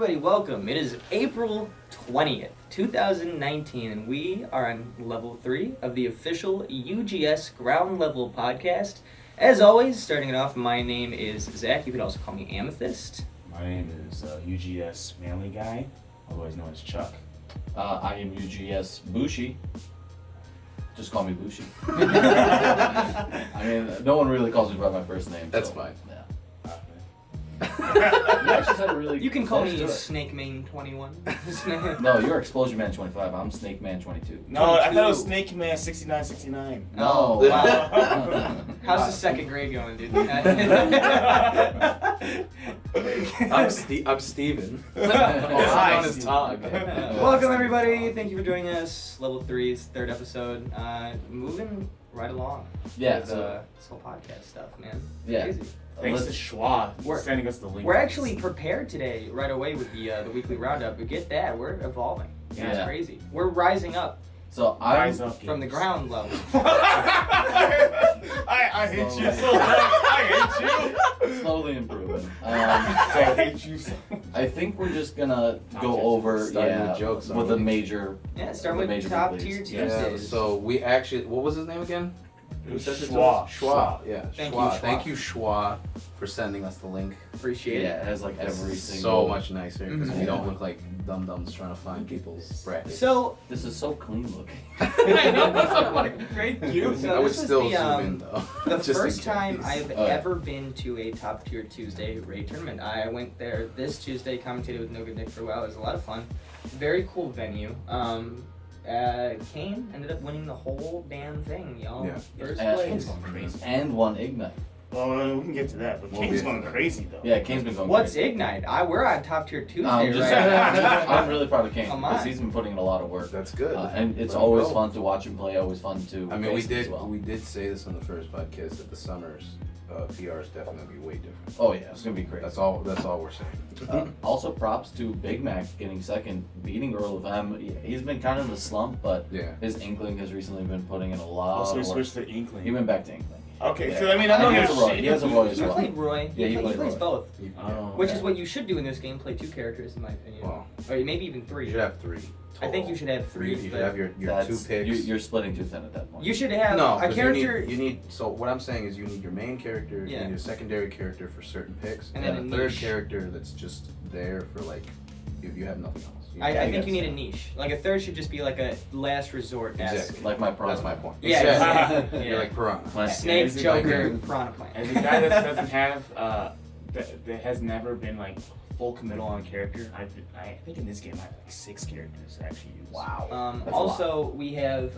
everybody, welcome. It is April 20th, 2019, and we are on level 3 of the official UGS Ground Level podcast. As always, starting it off, my name is Zach. You could also call me Amethyst. My name is UGS Manly Guy, otherwise known as Chuck. I am UGS Bushi. Just call me Bushi. I mean, no one really calls me by my first name. That's so, fine. Yeah. Okay. You actually said it really. You can call close me to it. Snake Mane 21. No, you're Explosion Man 25. I'm Snake Man 22. No, I thought it was Snake Man 6969. No. Oh, wow. How's the second grade going, dude? I'm Steven. Hi, Also known as Tog. Welcome, everybody. Thank you for joining us. Level 3's third episode. Moving right along. Yeah, With, so- this whole podcast stuff, man. Yeah. Crazy. Thanks to Schwa for We're- sending us the link. We're actually prepared today, right away, with the weekly roundup. But get that, we're evolving. Yeah, it's Yeah. crazy. We're rising up So Rise I'm up, from the gamers. ground level. I hate you so much. I hate you. slowly improving. I hate you so much. I think we're just gonna Top go tier. over Starting with jokes with the already. major. Yeah, start The with major top big tier leagues. Tuesdays. Yeah, so we actually, what was his name again? Who sent it to Schwa. us? Schwa. Yeah, Thank Schwa. you, Schwa. Thank you, Schwa, for sending us the link. Appreciate Yeah, it. it has like It's every so single. much nicer because we Mhm. don't look like dum-dums trying to find people's brackets. So, This is so clean looking. I know, I'm like, great you. So I would this is still the, zoom in though. The just in first time case. I've Oh, yeah. ever been to a top tier Tuesday raid tournament. I went there this Tuesday, commentated with No Good Nick for a while. It was a lot of fun. Very cool venue. Kane ended up winning the whole damn thing, y'all. Yeah. First And- place. Kane's going crazy. And one Ignite. Well, we can get to that, but We'll Kane's get going to that. crazy though. Yeah, Kane's been going. What's crazy. Ignite? We're on top tier Tuesday I'm just right now. I'm really proud of Kane Come because on. he's been putting in a lot of work. That's good. And it's Let him always go. fun to watch him play. Always fun to. I mean, we face him as did well. we did say this on the first podcast that the summers PR is definitely way different. Oh yeah, it's gonna be crazy. That's all we're saying. Also, props to Big Mac getting second, beating Earl of M. He's been kind of in a slump, but Yeah. his Inkling has recently been putting in a lot Also, we of work. switched to Inkling. He went back to Inkling. Okay, Yeah. so I mean, I And don't he has give a a Roy. shit. He has a Roy as You well. played Roy. Yeah, he he played plays Roy. both. Oh, Which okay. is what you should do in this game, play 2 characters in my opinion. Well, Or maybe even 3. you should have 3. I think you should have 3. You should but have your 2 That's, picks. You're splitting too thin at that point. you should have No, a 'cause character. You need. So what I'm saying is, you need your main character, Yeah. you need a secondary character for certain picks, And and then a a third niche. character that's just there for like, if you have nothing else. I think you need a niche. Like a third should just be like a last resort. Exactly. Like my problem. That's my point. Yeah, Exactly. yeah. You're like Piranha. My Snake, Is it Joker, like Piranha Plant. As a guy that doesn't have, that has never been like full committal on a character, I think in this game I have like 6 characters to actually use. Wow. That's a Also, we have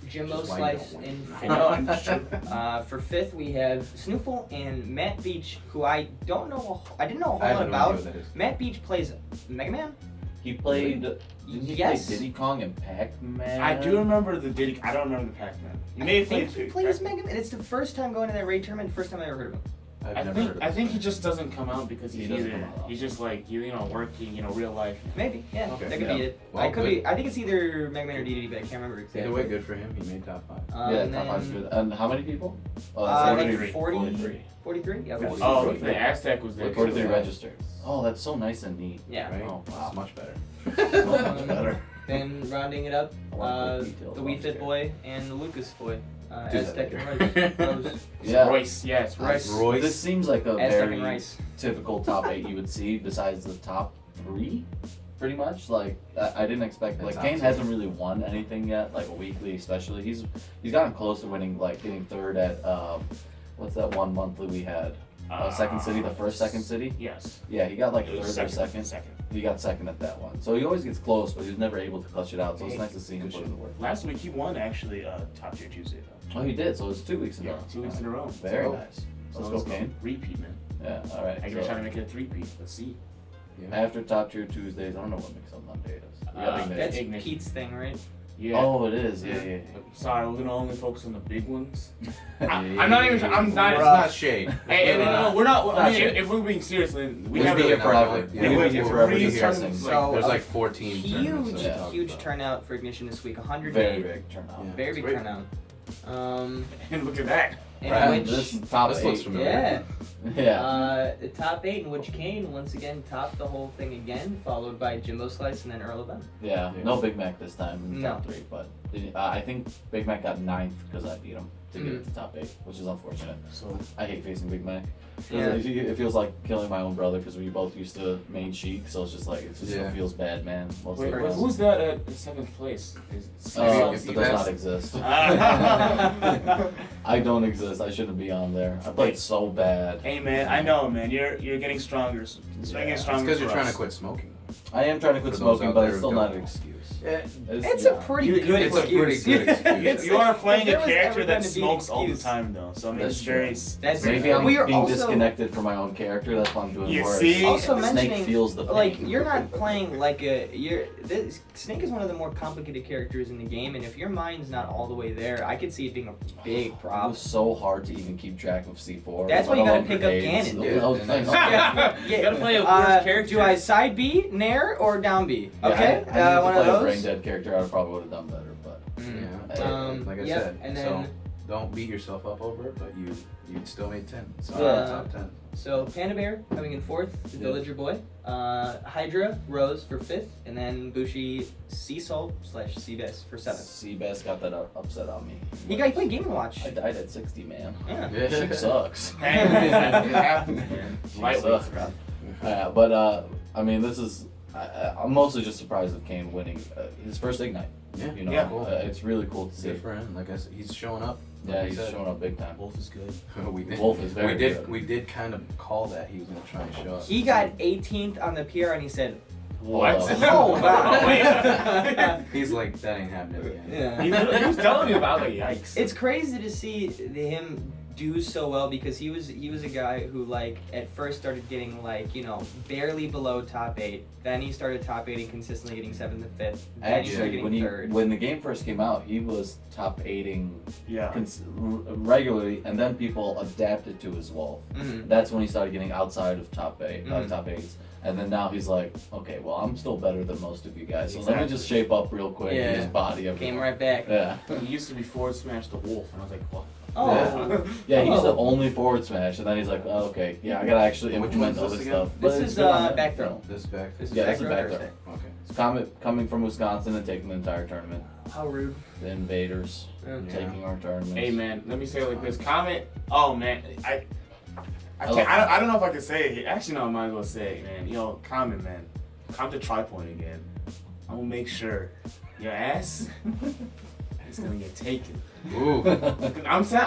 Jimbo Which is why you Slice don't in win. I know, fifth. I'm sure. For 5th, we have Snoofle and Matt Beach, who I don't know. I didn't know a I whole lot have no idea about. what that is. Matt Beach plays Mega Man. He played. Didn't he Yes. play Diddy Kong and Pac-Man? I do remember the Diddy. I don't remember the Pac-Man. You may I have think played he plays Mega Man. It's the first time going to that raid tournament. First time I ever heard of him. I've I never think heard of I this think guy. he just doesn't come out because He he's doesn't either come out. he's just like you know working real life. Maybe, yeah, Okay. that could Yeah. be it. Well, I could good. be. I think it's either Mega Man or DDD, but I can't remember exactly. Either way, good for him. He made top 5. Yeah, And top then, 5's good. And how many people? like 43. 40, 43? Yeah, 43. Oh, 43. the Aztec was there. 43 too. registered. Oh, that's so nice and neat. Yeah. Right? Oh, wow. It's much better. Much better. Then rounding it up, I want quick details the on Wii this Fit game. Boy and the Lucas Boy. Do Aztec that and Rice. Rose. Yeah. Royce, yes, Royce. Royce. This seems like a Aztec and very Rice. typical top 8 you would see besides the top 3, pretty much. Like, I didn't expect, That's like, Kane awesome. hasn't really won anything yet, like a weekly especially. He's gotten close to winning, like, getting 3rd at, what's that one monthly we had? Second City, the first Second City? Yes. Yeah, he got like It was 3rd or 2nd. Second. He got 2nd at that one. So he always gets close, but he was never able to clutch it out, so it's nice to see him Good put in the work. Last week he won actually top tier Tuesday though. Oh, he did, so it's 2 weeks in a Yeah, row. 2 weeks in a row. Very So- nice. So Let's go, Kane. Repeat, man. Yeah, alright. I can try to make it a 3-peat. Let's see. Yeah. After top tier Tuesdays, I don't know what Mix Up Monday is. You got Big Nick. That's Ignition. Pete's thing, right? Yeah. Oh, it is. Yeah. Sorry, we're gonna only focus on the big ones. I'm Yeah. not even. I'm not. It's not shade. Hey, no, we're not. I Not mean, shit. if we're being serious, then we We'll have be here a forever. Yeah, We'll we'll be here be forever. here. discussing. So, There's like 14 tournaments Huge, that we talked huge about. turnout for Ignition this week. 100 Very game. big turnout. Yeah. Very It's big great. turnout. And look at that. in Right. which This is top This looks 8. familiar. Yeah. The top 8 in which Kane once again topped the whole thing again, followed by Jimbo Slice and then Earl of M. Yeah. Yeah. No Big Mac this time in No. top 3, but I think Big Mac got 9th because I beat him to get into top 8, which is unfortunate. So I hate facing Big Mac. 'Cause Yeah. it feels like killing my own brother because we both used to main Sheik, so it's just like it Yeah. feels bad, man. Most wait, of the wait, time. who's that at 7th place? It Maybe does if not that's- exist. Ah. I don't exist. I shouldn't be on there. I played so bad. Hey man, I know man, you're getting stronger. It's getting It's stronger. because you're for trying us. to quit smoking. I am trying to quit For those smoking, out but there it's who still don't not an know. excuse. Yeah. It's yeah. a pretty You- good it's a excuse. pretty good excuse. It's- You are playing if a there was character ever that gonna be an smokes all the excuse- time though, so I mean That's it's very. That's Maybe I'm We are being also- disconnected from my own character. That's why I'm doing You worse. see? Also Snake mentioning, feels the pain. like, you're not playing like Snake is one of the more complicated characters in the game, and if your mind's not all the way there, I could see it being a big It problem. was so hard to even keep track of C4. That's why you let gotta alone pick up grenades. Ganon. Yeah, I was and playing- that's- You gotta play a worse character. Do I side B, Nair, or down B? Yeah, Okay, I need one to of play a those. brain dead character. I probably would have done better, but Yeah. Like I yep, said, and so then don't beat yourself up over it, but you still made 10. So Yeah. top 10. so Panda Bear coming in 4th, the Yeah. Villager Boy. Hydra Rose for 5th, and then Bushi Sea Salt / Seabass for 7th. Seabass got that upset on me. He played Game & Watch. I died at 60, man. Yeah. She sucks. Hey, it happens, man. She Lightweight. sucks. But I mean, this is. I'm mostly just surprised with Kane winning his first Ignite. Yeah. You know, Yeah. Cool. It's really cool to see. Good for him. Like I said, he's showing up. Yeah, Like he's you said. showing up big time. Wolf is good. we did. Wolf is very we did. good. We did kind of call that he was gonna try and show up. He got 18th on the PR, and he said, What? "Oh wow." Wait. He's like, that ain't happening again. Yeah. He was telling me about it. Yikes. It's crazy to see him do so well because he was a guy who like at first started getting like, you know, barely below top 8. Then he started top 8 and consistently getting 7th and 5th. Then he started Actually, getting 3rd. when the game first came out, he was top 8ing Yeah. regularly, and then people adapted to his wolf. Mhm. That's when he started getting outside of top 8, Mhm. top 8s. And then now he's like, okay, well, I'm still better than most of you guys, so let me Exactly. just shape up real quick Yeah. and just body everyone. Came right back. Yeah. He used to be forward smash the wolf, and I was like, what? Oh. Yeah, he's the Oh. only forward smash, and then he's like, oh, okay, yeah, I gotta actually Which implement one's other this stuff. again? But This it's is good on him, back you throw. know. This back. This is Yeah, back this is row back Thursday. Okay. It's coming from Wisconsin and taking the entire tournament. How rude. The invaders Okay. taking our tournament. Hey man, let me say it like this. Comment. Oh man, I love can't, I don't know if I can say it. Actually, no, I might as well say it, man. Yo, comment, man. Comment to Tri-Point again. I will make sure your ass is gonna get taken. Ooh. I'm saying,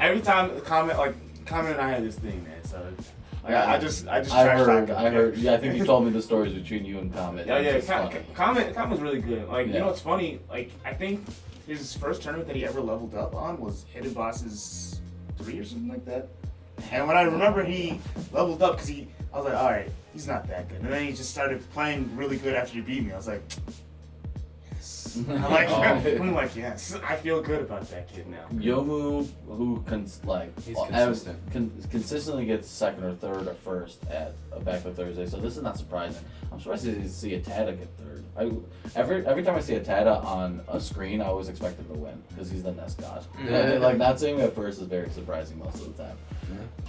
every time comment and I had this thing, man. So like, I just I trash heard. talk I him. heard. Yeah, I think you told me the stories between you and Comet. Yeah, It's yeah. funny. Comment was really good. Like, you Yeah. know what's funny? Like, I think his first tournament that he ever leveled up on was Hidden Bosses 3 or something like that. And when I remember he leveled up, because I was like, all right, he's not that good. And then he just started playing really good after he beat me. I was like, yes. I'm like, yes. I feel good about that kid now. Yomu, who He's consistent. consistently gets second or third or first at a Backflip Thursday, so this is not surprising. I'm surprised to see a Tada get third. Every time I see a Tada on a screen, I always expect him to win because he's the Nest god. Yeah. Like not seeing him at first is very surprising most of the time.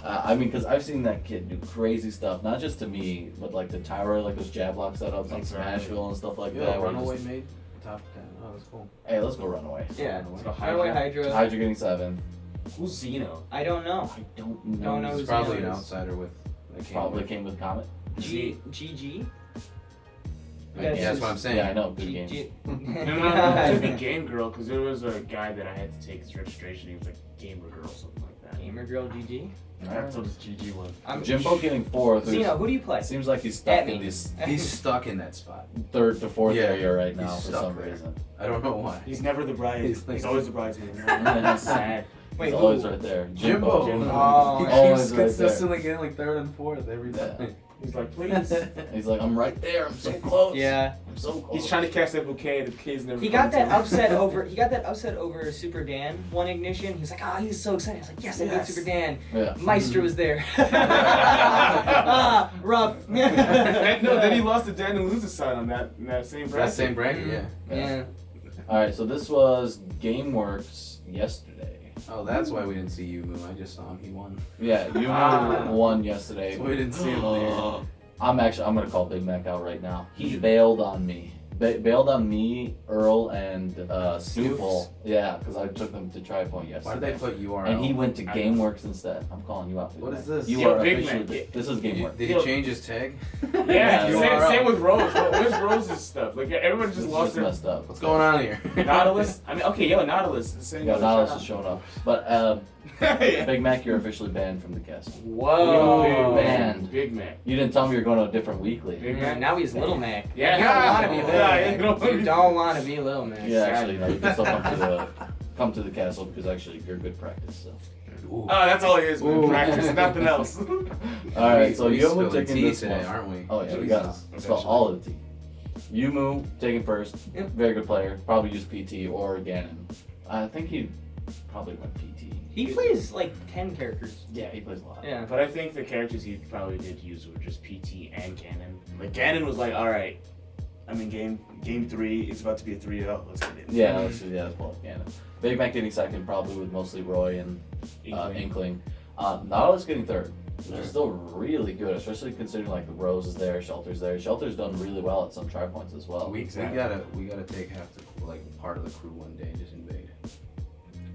I mean, because I've seen that kid do crazy stuff, not just to me, but like to Tyra, like those jab lock setups on That's right. Smashville and stuff like Yeah, that. where Runaway just- made top 10. Oh, that's cool. Hey, let's go Runaway. Yeah. Let's go Highway Hydra. Hydra getting 7. Who's Xeno? I don't know. I don't know. Don't know He's who's probably Xeno an is. outsider with. that came Probably with- came with Comet. GG. Yeah, that's what I'm saying. Yeah, I know. Good game. No, it took a Game Girl, because there was a guy that I had to take his registration. He was like Gamer Girl, something like that. Gamer Girl GG. That's what this GG was. I'm Jimbo getting 4th. Zeno, who do you play? Seems like he's At stuck me. in this He's stuck in that spot. 3rd to 4th Yeah, area right now he's for stuck some there. reason. I don't know why. He's never the bride. He's He's, like- always the bridesmaid. That's sad. Wait, He's who? always right there. Jimbo. Jimbo. Oh, he always keeps right there. consistently getting like 3rd and 4th every Yeah. time. He's like, please. He's like, I'm right there. I'm so close. Yeah. I'm so close. He's trying to catch that bouquet. The kid's never. He got coming that to upset over. He got that upset over Super Dan. Won Ignition. He's like, oh, he's so excited. He's like, yes, I beat Yes. Super Dan. Yeah. Meister was there. ah, rough. no, then he lost to Daniel Luz's side on that same bracket. That same bracket, yeah. Yeah. All right, so this was GameWorks yesterday. Oh, that's why we didn't see you, Moo. I just saw him. He won. Yeah, you won yesterday. So we didn't see him there. I'm gonna call Big Mac out right now. He bailed on me. Bailed on me, Earl, and Snoopful. Yeah, because I took them to Tri Point Why yesterday. did they put URL? And he went to GameWorks instead. I'm calling you out. Big What Mac. is this? You Yo, are Big officially. Mac, This is GameWorks. Did he change his tag? Yeah, URL. same with Rose. Where's Rose's stuff? Like everyone just It's lost just their messed up. What's going on here? Nautilus. I mean, okay, yo, Nautilus. The same. Yeah, Nautilus is showing up. But Yeah. Big Mac, you're officially banned from the castle. Whoa. Man. Big Mac. You didn't tell me you were going to a different weekly. Big Yeah, Mac. now he's Little Mac. Yeah, you don't want to be Little yeah, Mac. you don't wanna You be- don't want to be Little Mac. Yeah, actually, no, you can still come to the castle because actually you're good practice. So. Ooh. Oh, that's all it is, man. Ooh. Practice, nothing else. All right, so we Yumu spilling taking tea this today, one. aren't we? Oh yeah, we got to spell all of the tea. Yumu taking first. Yep. Very good player. Probably use PT or Ganon. I think he probably went PT. He plays like 10 characters. Yeah, he plays a lot. Yeah. But I think the characters he probably did use were just PT and Ganon. Like Ganon was like, all right, I'm in game 3. It's about to be a 3-0. Let's get it. Yeah, that's well, Ganon. Big Mac getting second, probably with mostly Roy and Inkling. Nautilus getting third, which is still really good, especially considering like the Rose is there, Shelter's there. Shelter's done really well at some Tri Points as well. We gotta take half the part of the crew one day and just invade.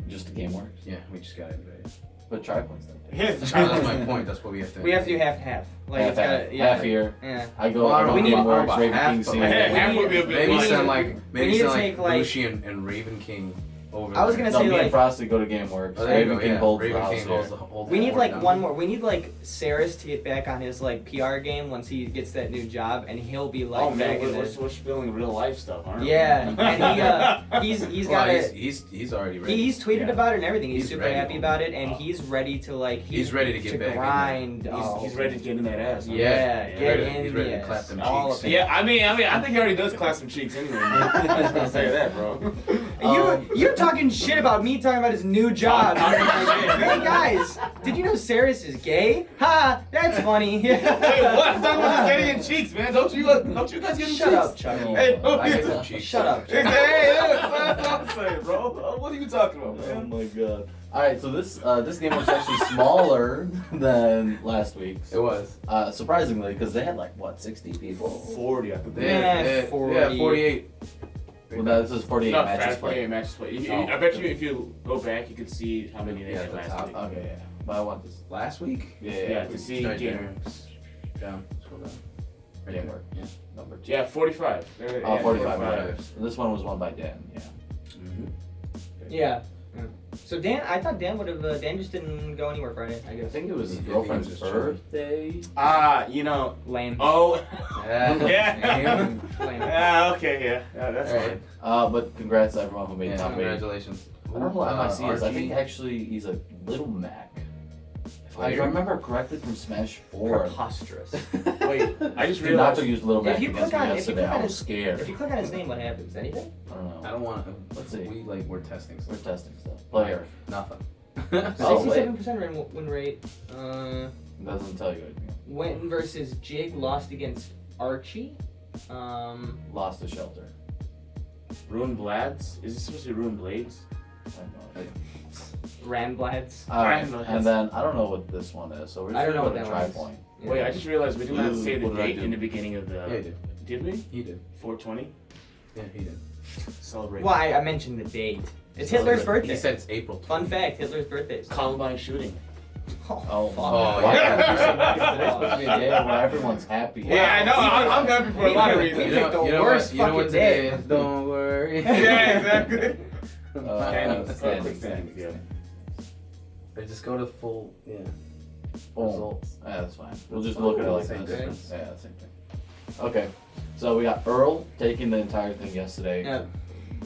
Just the game works. Yeah, we just gotta invade. But Tri Points then. Yeah, That's my point. That's what we have to. We have to do half. Like Half, it's gotta, yeah. half here. Yeah. I go. Well, I don't I know go Game about Works, half, Raven but King, see like- half would be a bit Maybe We send need- like we maybe need to send take, like like- Lucy and Raven King over. I was there. gonna No, say, me and like- Frosty go to Game Works. Oh, there you Raven go, King yeah. holds the Raven house King here. holds the whole. We need fort like down. one more. We need like Saris to get back on his like PR game once he gets that new job, and he'll be like oh back man, in we're the. spilling real life stuff, aren't we? Yeah, and he's Well, got it. he's already ready. He's tweeted Yeah. about it and everything. He's He's super ready. happy about it, and he's ready to like. He's ready to get back in there. grind. He's ready to get in that ass. Huh? Yeah, He's get ready- in. he's ready to yes. clap them All cheeks. of it. Yeah, I mean, I think he already does clap some cheeks anyway. Man. I was gonna say that, bro. You're talking shit about me talking about his new job. Hey guys, did you know Saris is gay? Ha, that's funny. Hey, what? I'm talking about just getting in cheeks, man. Don't you guys get in Shut cheeks? up, Chucky. Hey, I get them cheeks. Shut up. Hey, that's what I'm saying, bro. What are you talking about, Oh man? my god. Alright, so this game was actually smaller than last week's. It was. Surprisingly, because they had like, what, 60 people? 40, I think. Yeah, 40. Yeah, 48. Well, this is 48 No, matches fast played. 48 matches played. Oh, I bet okay. you if you go back, you can see how many they Yeah, had the last top. week. Okay, yeah. But I want this. Last week? Yeah, to see Right there. games. Down. Scroll down. Right Game there. work. Yeah. Number 2. Yeah, 45. Oh, 45. 45. Right. This one was won by Dan, yeah. Mm-hmm. Yeah. So Dan, I thought Dan would have. Dan just didn't go anywhere Friday. I I guess. think it was his I think it girlfriend's was his church. birthday. You know. Lame. Oh. Yeah. Yeah. Lame. Yeah, okay, yeah. That's All fine. right. But congrats to everyone who made Yeah, top 8. congratulations. I don't know what MIC is. I RG. think actually he's a Little Mac. If I Player? remember correctly from Smash 4. Preposterous. Wait, I just Did realized. Nacho use Little Mac If you against click me on- if you yesterday. click on I was his- scared. If you click on his name, what happens? Anything? I don't know. I don't want to. Let's see. We're testing We're stuff. testing stuff. Player. Nothing. Oh, wait. 67% win rate. Doesn't tell you anything. Went versus Jig, lost against Archie. Lost to Shelter. Ruined Blads? Is this supposed to be Ruined Blades? I have no idea. Randblads. Alright, Random. and then I don't know what this one is, so we're I just don't know gonna what go to that Tri one is. Point. Wait, I just realized we did not say the What did I date do? in the beginning of the. Yeah, he did. Did we? He did. 420? Yeah, he did. Celebrate. Well, I mentioned the date. It's Hitler's birthday. He said it's April. Fun fact: Hitler's birthday. is- Columbine shooting. Oh, fuck. Oh, Why yeah. can't you say that? Today's supposed to be a day where everyone's happy. Yeah, I know. I'm happy for a lot of We reasons. picked the worst you know what fucking today day. is? Don't worry. Yeah, exactly. Standings, Quick standings, standings, yeah. But just go to full. Yeah. Boom. Results. Yeah, that's fine. We'll just look at it like Same this. difference. Yeah, same thing. Okay, so we got Earl taking the entire thing yesterday Yeah.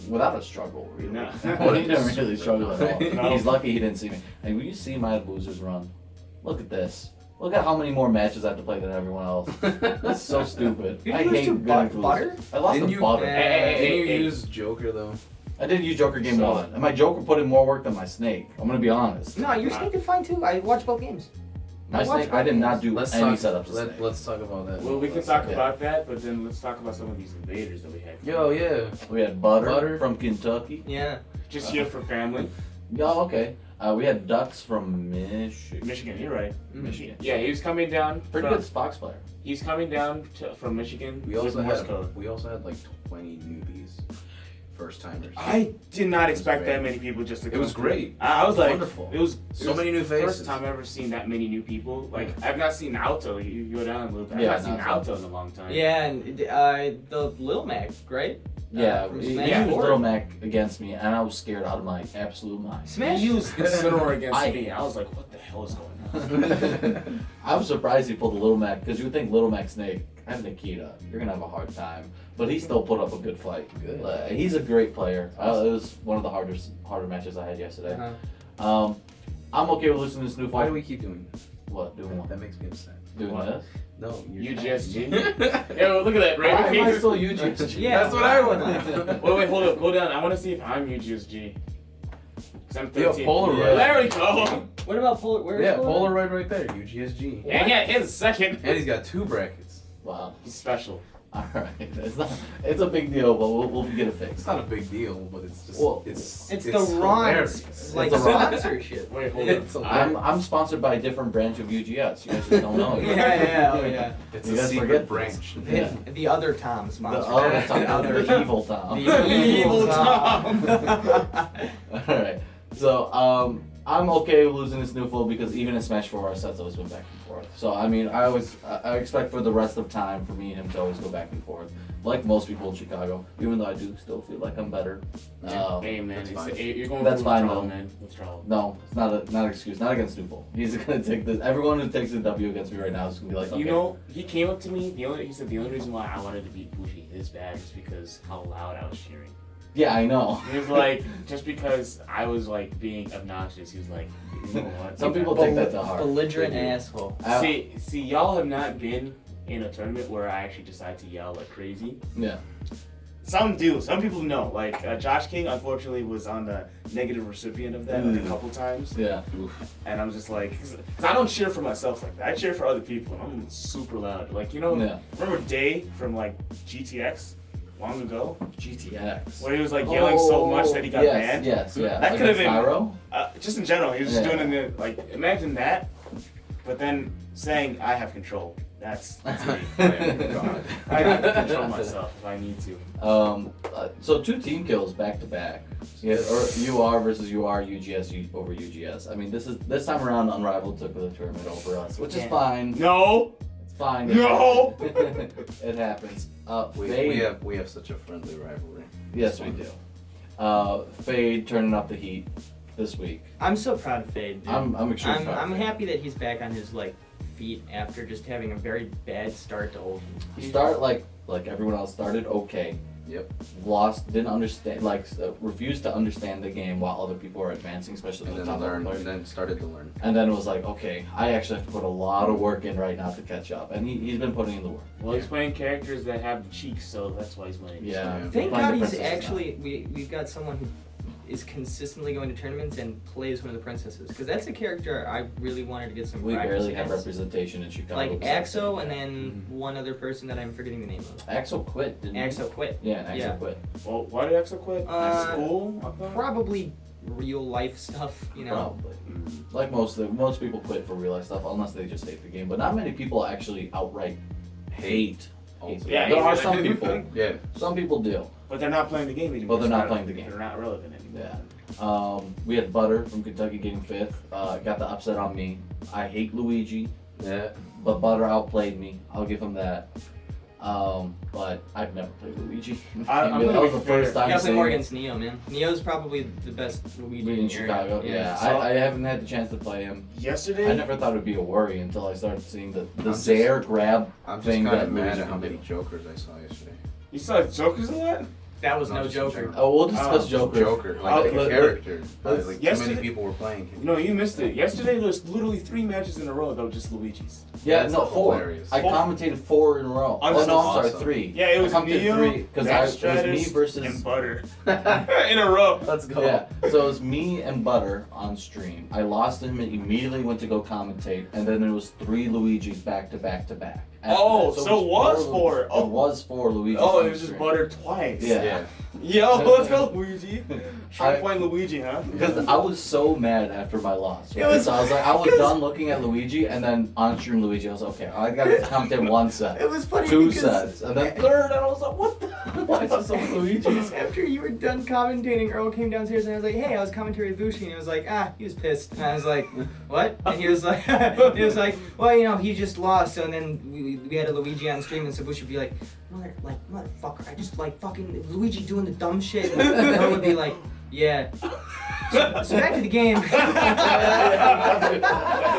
without a struggle, really. No. He didn't really struggle at all. No. He's lucky he didn't see me. And when you see my losers run, look at this. Look at how many more matches I have to play than everyone else. That's so stupid. Did I you lose hate to winning to Butter? losers. I lost Didn't to you- Butter. Yeah. Didn't you hey. use Joker though? I did use Joker game So- 1, and my Joker put in more work than my Snake. I'm gonna be honest. No, your snake is fine too. I watched both games. My I watched Snake, I did both not games. do Let's any talk. setups. with Snake. Let's talk about that. Well, we can Let's talk yeah. about that, but then let's talk about some of these invaders that we had. Yo, yeah. We had Butter, Butter. from Kentucky. Yeah. Just here for family. Yeah, okay. We had Ducks from Michigan. Michigan, you're right. Michigan. Yeah, he was coming down. Pretty from, good Fox player. He's coming down from Michigan. We with also Morse had code. like 20 newbies, first timers. I did not expect great. that many people just to It come was through. great. I was like, Wonderful. It was So many new faces. First time I've ever seen that many new people. Like I've not seen Alto. You go down a little bit. I've Yeah, not seen no, Alto in a long time. Yeah, and the Lil Mac, right? Yeah, From he Smash used 4. Little Mac against me, and I was scared out of my absolute mind. Smash. He used Incineroar against I- me. I was like, what the hell is going on? I was surprised he pulled the Little Mac, because you would think Little Mac Snake and Nikita, you're going to have a hard time. But he still put up a good fight. Good. He's a great player. It was one of the harder matches I had yesterday. Uh-huh. I'm okay with losing this new Why fight. do we keep doing this? What? Doing what? That makes me upset. Doing What? this? No, UGSG? Yo, look at that, Why am I right? still UGSG? Yeah, That's what I would like. Wait, hold up. Go down. I want to see if I'm UGSG. 'Cause I'm Yo, 13. Polaroid. There we go. What about Polar? Where's Yeah, Polar? Polaroid right there, UGSG. And yeah, here's a second. And he's got 2 brackets. Wow. He's special. Alright. It's a big deal, but we'll get it It's fixed. not a big deal, but it's just Well, it's It's the Ron, hilarious. like It's the Ron. sponsorship. Wait, hold It's up. hilarious. I'm sponsored by a different branch of UGS. You guys just don't know. Oh yeah. It's You a guys secret forget branch. Yeah. The other Tom The sponsor. other Tom, Other the evil Tom. The evil Tom. Alright. So, I'm okay with losing this new flow because even in Smash 4 our sets always went back and forth. So I mean I expect for the rest of time for me and him to always go back and forth. Like most people in Chicago, even though I do still feel like I'm better. Hey man, That's fine. you're going That's for fine, withdrawal, though. man. Withdrawal. No, it's not an excuse. Not against Newful. He's gonna take this. Everyone who takes the W against me right now is gonna be like, okay. You know, he came up to me. He said the only reason why I wanted to beat Bushi this bad is because how loud I was cheering. Yeah, I know. He was like, just because I was like being obnoxious, he was like, you know what? Some people take that to heart. Belligerent They do. asshole. See, y'all have not been in a tournament where I actually decide to yell like crazy. Yeah. Some do. Some people know. Like Josh King, unfortunately, was on the negative recipient of that like, a couple times. Yeah. And I'm just like, cause I don't cheer for myself like that. I cheer for other people. And I'm super loud. Like Yeah. remember Day from like GTX long ago, GTX. where he was like yelling so much that he got banned. Yes, yeah. That could have been- Spyro? Just in general, he was just Yeah. doing it in the like. Imagine that, but then saying I have control. That's me. God. I have to control myself if I need to. So 2 team kills back to back. Yeah, or UR versus UR, UGS over UGS. I mean, this time around, Unrivaled took the tournament over us, which is Yeah. fine. No. It's fine. No. It happens. We have such a friendly rivalry. Yes, we do. Fade turning up the heat this week. I'm so proud of Fade, dude. I'm extremely proud. I'm of Fade. happy that he's back on his like feet after just having a very bad start to Old. He started like everyone else started okay. Yep. Lost, didn't understand, refused to understand the game while other people were advancing, especially And the then top level learned, players. and then started to learn. And then it was like, okay, I actually have to put a lot of work in right now to catch up. And he's been putting in the work. Well, he's playing characters that have the cheeks, so that's why he's winning. Yeah. Yeah. Thank Playing God the he's princesses actually we've got someone who is consistently going to tournaments and plays one of the princesses because that's a character I really wanted to get some We practice barely have against. representation in Chicago. Like besides Axo Fade. and then one other person that I'm forgetting the name of. Axo quit, didn't he? Axo quit. Yeah, and Axo Yeah. quit. Well, why did Exo quit? School? I thought? Probably real life stuff, you know. Probably. Like most people quit for real life stuff unless they just hate the game. But not many people actually outright hate. Also. Yeah, There are yeah. some people. Yeah. Some people do. But they're not playing the game anymore. Well, they're not It's playing the game. They're not relevant anymore. Yeah. We had Butter from Kentucky getting 5th. Got the upset on me. I hate Luigi, Yeah. but Butter outplayed me. I'll give him that. But I've never played Luigi. I'm that gonna was be the first fair. time You gotta play seeing more it against Neo, man. Neo's probably the best Luigi in your Chicago. area. Yeah, So- I haven't had the chance to play him. Yesterday, I never thought it would be a worry until I started seeing the I'm just- Zaire grab I'm just thing kind that of mad Luigi at how can many do. jokers I saw yesterday. you saw Jokers a lot. That was no just Joker. Joker. Oh, we'll discuss Oh, Joker. Joker, like Okay. a character. let's- Like too yesterday- many people were playing. No, you missed it. Yesterday, there was literally 3 matches in a row that were just Luigi's. Yeah, That's no, 4. hilarious. I Four? commentated 4 in a row. I'm Oh just no, I'm sorry, awesome. 3. Yeah, it was I commentated Neo, 3 because it was me Stratus, versus. and Butter in a row. Let's go. Yeah, so it was me and Butter on stream. I lost him and immediately went to go commentate, and then there was 3 Luigi's back to back to back. Oh, And so it was for- It was for Luigi. Oh, it was just buttered twice. Yeah. Yo, let's go, Luigi. Try to find Luigi, huh? Because I was so mad after my loss. Right? It was- So I was done looking at Luigi, and then on stream Luigi, I was like, okay, I gotta count in one set, It was funny two because sets, and then third, and I was like, what the? Why is there so many Luigis? after you were done commentating, Earl came downstairs and I was like, "Hey, I was commentating with Bushi," and he was like, he was pissed, and I was like, "What?" And he was like, "Well, you know, he just lost." So and then we had a Luigi on stream, and so Bushi would be like, "Motherfucker, I just like fucking Luigi doing the dumb shit," and Earl would be like, "Yeah." So back to the game.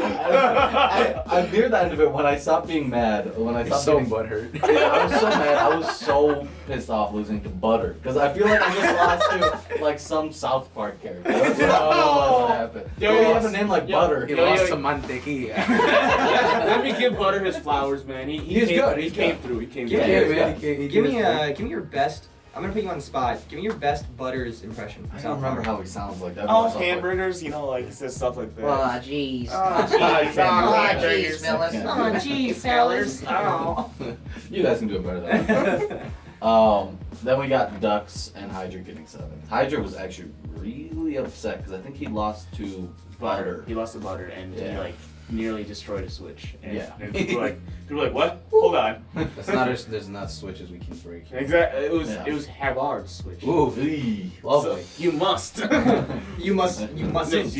I'm near the end of it when I stopped being mad. When I You're stopped so being butthurt. I was so mad. I was so pissed off losing to Butter because I feel like I just lost to like some South Park character. That's what happened. Yo, They yo, have a name like yo, Butter. He Yo, lost yo, to Mantequilla. Let me give Butter his flowers, man. He's came, good, He he's came good. through. He came Yeah, through. yeah, man. Give me your best. I'm gonna put you on the spot. Give me your best Butters impression. From I South don't remember Park. how he sounds like that. Oh, South Park. hamburgers, you know, like he says stuff like that. Oh, jeez. Oh, jeez, jeez, fellas. Oh, geez, fellas. Oh. You guys can do it better than that. Then we got Ducks and Hydra getting 7. Hydra was actually really upset because I think he lost to Butter. He lost to Butter, and he Yeah. like nearly destroyed a Switch. And, Yeah. and people were like, what? Hold on. There's not switches we can break. Exactly. It was Yeah. it was Havard's Switch. Ooh, Eee, lovely. So you must. You mustn't. You must not.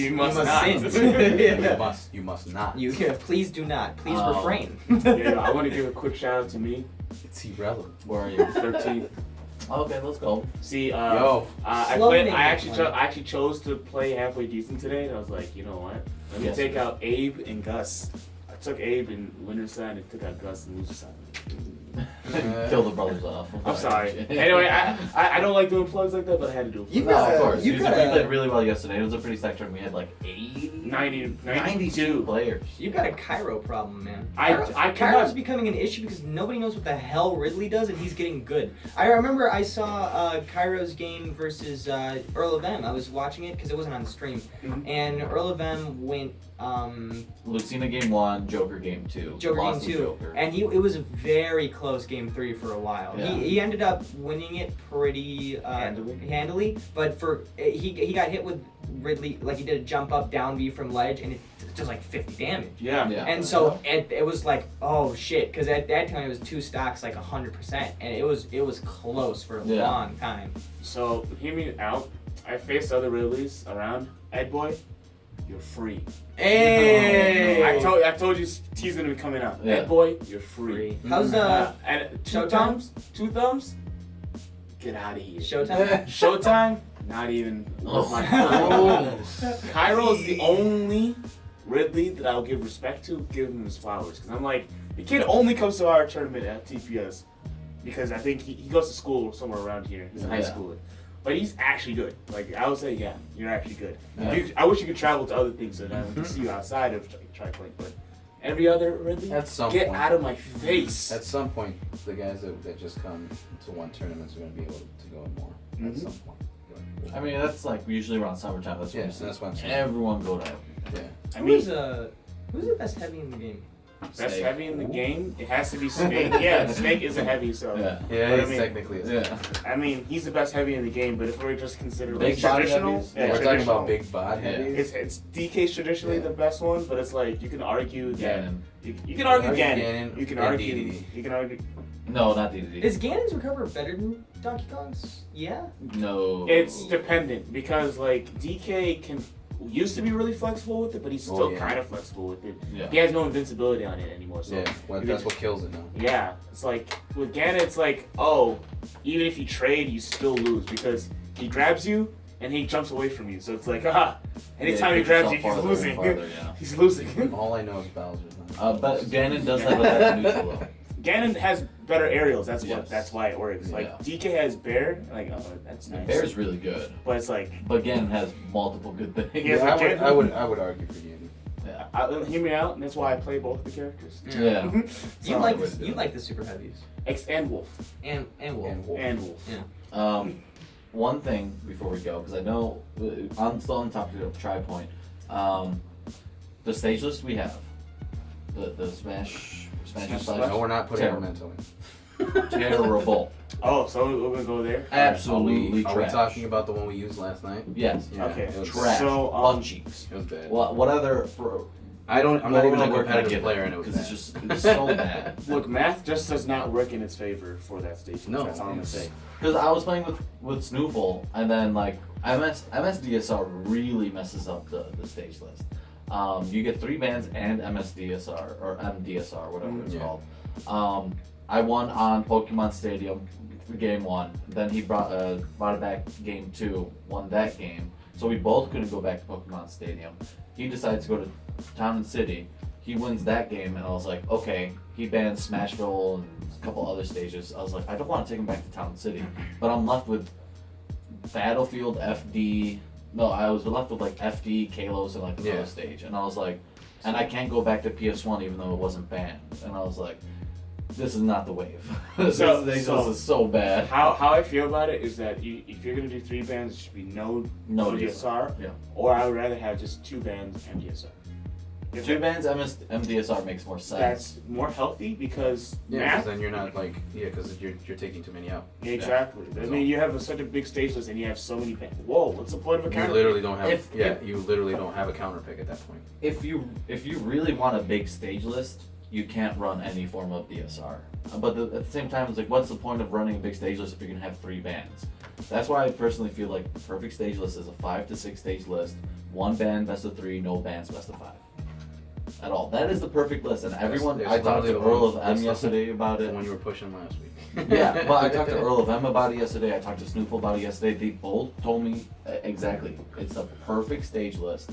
You must not. Please do not. Please Oh. refrain. Yeah, I want to give a quick shout out to me, It's irrelevant. Where are you? 13th. Okay, let's go. See, Yo. Slow I name actually one. I actually chose to play halfway decent today, and I was like, you know what? Let me Yes. take out Abe and Gus. I took Abe in winner's side and took out Gus in loser's side. Kill the brothers off. I'm sorry. Anyway, I don't like doing plugs like that, but I had to do it. You No, got- of course. you We got- played really well yesterday. It was a pretty stacked tournament. We had like 92 92. players. You've got a Cairo problem, man. I Cairo's cannot. becoming an issue because nobody knows what the hell Ridley does, and he's getting good. I remember I saw Cairo's game versus Earl of M. I was watching it because it wasn't on the stream, Mhm. and Earl of M went Lucina game 1, Joker game 2. Joker game Lost to 2, Joker. and it was a very close game 3 for a while. Yeah. He ended up winning it pretty handily, but he got hit with Ridley, like he did a jump up down B from ledge, and it does like 50 damage. Yeah. Yeah. And so it was like, oh shit, because at that time it was 2 stocks like 100%, and it was close for a Yeah. long time. So hear me out. I faced other Ridleys around. Ed Boy, you're free. Hey, Oh, no. I told you T's gonna be coming out. Yeah. Ed Boy, you're free. How's And two Showtime? thumbs, get out of here. Showtime? Showtime, not even worth my Oh. time. Cairo is the only Ridley that I'll give respect to, give him his flowers. Because I'm like, the kid only comes to our tournament at TPS because I think he goes to school somewhere around here. He's a high Yeah. schooler. But he's actually good. Like, I would say, yeah, you're actually good. Yeah. I wish you could travel to other things so that I can see you outside of Tri-Point. But every other Ridley, At some get point. out of my face. At some point, the guys that just come to one tournament are going to be able to go in more. At Mhm. some point. I mean, that's like usually around summertime. That's when Yes, that's what I'm saying. everyone go to. Yeah. I mean, who's the best heavy in the game? best Snake. heavy in the game, it has to be Snake. Yeah, Snake is a heavy, so. Yeah. Yeah, But I he's mean- technically. Yeah. I mean, he's the best heavy in the game, but if we're just considering like, Big body traditional, heavies? yeah, We're talking traditional, about big bod Yeah. heavies. It's DK's traditionally Yeah. the best one, but it's like you can argue that Ganon. you can argue Argue Ganon. Ganon You can and argue. DDD. You can argue. No, not DDD. Is Ganon's recover better than Donkey Kong's? Yeah. No. It's dependent because like DK can used to be really flexible with it, but he's still yeah. kind of flexible with it. Yeah. He has no invincibility on it anymore. So Yeah, well, that's what kills it now. yeah, it's like with Ganon, it's like even if you trade, you still lose because he grabs you and he jumps away from you. So it's like anytime he grabs you, he's losing. Yeah. He's losing. All I know is Bowser's now. But Ganon does have a better neutral though. Ganon has better aerials. That's Yes. that's why it works. Like Yeah. DK has Bear. Like that's nice. Bear's really good, But it's like but Ganon has multiple good things. Yeah, Yeah, but I would argue for Ganon. Yeah. hear me out, and that's why I play both the characters. Yeah. You So- like this? You like the super heavies X and Wolf and Wolf. And Wolf. and Wolf. Yeah. One thing before we go, because I know I'm still on the topic of Tri-Point. The stage list we have, The Smash Smash Splash. No, we're not putting Terrible. momentum in. Terrible. Oh, so we're gonna go there? Absolutely Are we trash. talking about the one we used last night? Yes. Yeah, Okay. It was, Trash. So, Butt cheeks. it was bad. What other? I'm not even a what we're gonna competitive give player, it, and it was because bad. it's so bad. Look, math just does not work in its favor for that stage. No, That's all I'm gonna it's- say. Because I was playing with Snoofle, and then like MSDSR really messes up the stage list. You get 3 bans and MSDSR or MDSR, whatever it's Yeah. called. I won on Pokemon Stadium, game 1. Then he brought it back game 2, won that game. So we both couldn't go back to Pokemon Stadium. He decides to go to Town and City. He wins that game, and I was like, okay. He banned Smashville and a couple other stages. I was like, I don't want to take him back to Town and City, but I'm left with Battlefield, FD. No, I was left with like FD, Kalos, and like another stage, and I was like, and I can't go back to PS1 even though it wasn't banned, and I was like, this is not the wave. This is so bad. How I feel about it is that if you're gonna do 3 bans, it should be no DSR. Yeah. Or I would rather have just 2 bans and DSR. If 2 that- bans MDSR makes more sense. That's more healthy because Yeah, because math. then you're not like because you're taking too many out. Exactly. I mean, you have such a big stage list and you have so many bans. Whoa, what's the point of a You counter? literally don't have If- you literally don't have a counter pick at that point. If you really want a big stage list, you can't run any form of DSR. But at the same time, it's like, what's the point of running a big stage list if you're gonna have 3 bans? That's why I personally feel like the perfect stage list is a 5 to 6 stage list, 1 ban, best of 3, no bans, best of 5. At all. That is the perfect list, and everyone. That's I talked to literally Earl of the M one- yesterday about The it. one you were pushing last week. Yeah, well, I talked to Earl of M about it yesterday. I talked to Snoofle about it yesterday. They both told me exactly. It's a perfect stage list,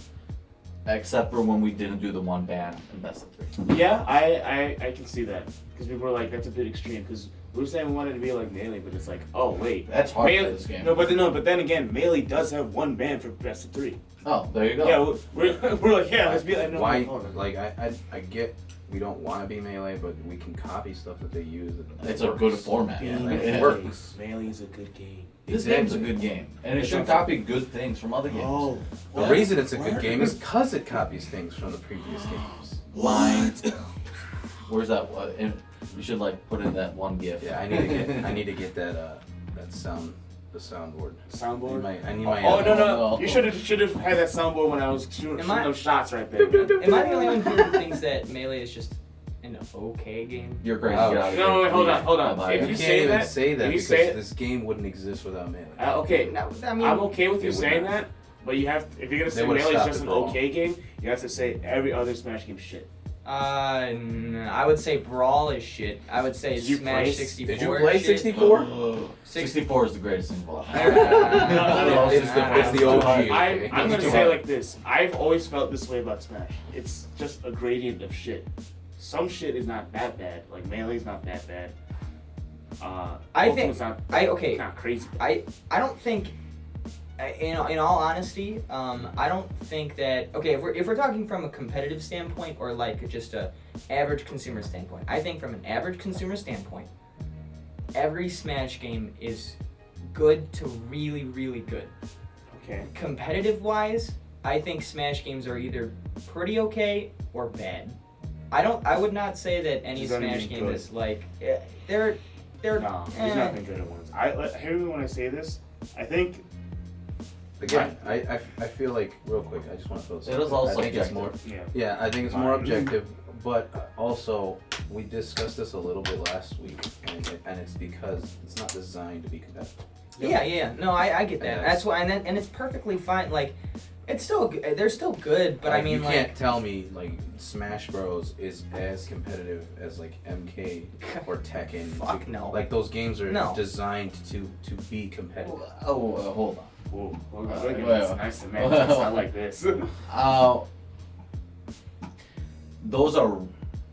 except for when we didn't do the 1 ban and best of 3. Yeah, I can see that. Because people were like, that's a bit extreme. Because we were saying we wanted to be like Melee, but it's like, oh, wait. That's hard for Melee, this game. but then again, Melee does have 1 ban for best of 3. Oh, there you go. Yeah, we're like, yeah, let's be like, no, Why? hold on. Like I get we don't want to be melee, but we can copy stuff that they use. It's a good format. Yeah, Being like, it Yeah. works. Melee is a good game. This Exactly. game's a good game, and it It's should a- copy good things from other games. Oh, The Yeah. reason it's a good What? game is because it copies things from the previous games. Line. Where's that? You should like put in that one GIF. Yeah, I need to get that the soundboard. soundboard. I need my. Oh no no. You should have had that soundboard when I was shooting Am I- those shots right there. man. Am I the only one here who thinks that Melee is just an okay game? You're crazy. Oh. Get out of No, here. wait, hold on, hold on. Bye-bye. If You you can't say even that- say that if you because say it- this game wouldn't exist without melee. Okay, No, I mean, I'm okay with you It would saying not. that, but you have if you're gonna say They would've Melee is stopped just it an wrong. okay game, you have to say every other Smash game shit. I would say Brawl is shit. I would say Did you Smash play- 64. Did you play is shit. 64? 64 is the greatest thing of all time. No, It's the OG. okay? I'm gonna too say hard. like this. I've always felt this way about Smash. It's just a gradient of shit. Some shit is not that bad. Like Melee's not that bad. I Ultimate's think- not, okay. not crazy. I don't think, in all honesty, I don't think that. Okay, if we're talking from a competitive standpoint or like just a average consumer standpoint, I think from an average consumer standpoint, every Smash game is good to really, really good. Okay. Competitive wise, I think Smash games are either pretty okay or bad. I would not say that any Does that Smash mean game good? is like they're No, there's eh. nothing good at once. Hear me when I say this. I think Again, I feel like real quick. I just want to throw this. It out is there. all I think it's more. subjective. yeah. Yeah, I think it's more Fine. objective, but also we discussed this a little bit last week, and it's because it's not designed to be competitive. Yeah. No, I get that. And That's why, and it's perfectly fine. Like, it's still they're still good, but I mean, you like, can't tell me like Smash Bros is as competitive as like MK or Tekken. Fuck no. Like those games are No. designed to be competitive. Hold on. Whoa, look Wait, at wait, this. wait. Nice semantics. I like this. Those are,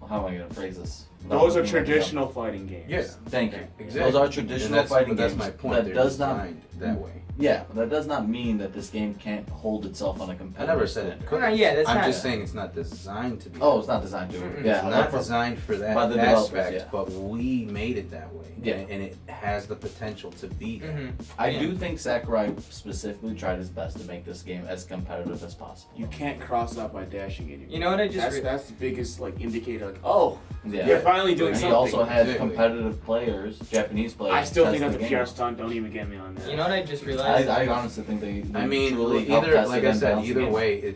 how am I gonna phrase this? Those are looking like traditional fighting games. Yeah. Thank you. Exactly. Those are And traditional fighting that's games. my point. That They're does not. designed that way. Yeah, that does not mean that this game can't hold itself on a I competitive. never said it standard. could. No, yeah, that's I'm not- just saying it's not designed to be. Oh, it's not designed to. Mm-mm. Yeah, It's like not for- designed for that by the developers, aspect, yeah. but we made it that way. Yeah. And it has the potential to be that. Mhm. I Yeah. do think Sakurai specifically tried his best to make this game as competitive as possible. You can't cross out by dashing anymore. You know what I just That's the biggest like indicator. Like, oh, Yeah. you're finally doing And he something. also had Exactly. competitive players, Japanese players. I still test think that's a the PR game. stunt. Don't even get me on that. You know what I just realized? I honestly think they I mean, truly helped either test like it I and said, balance the either game. way,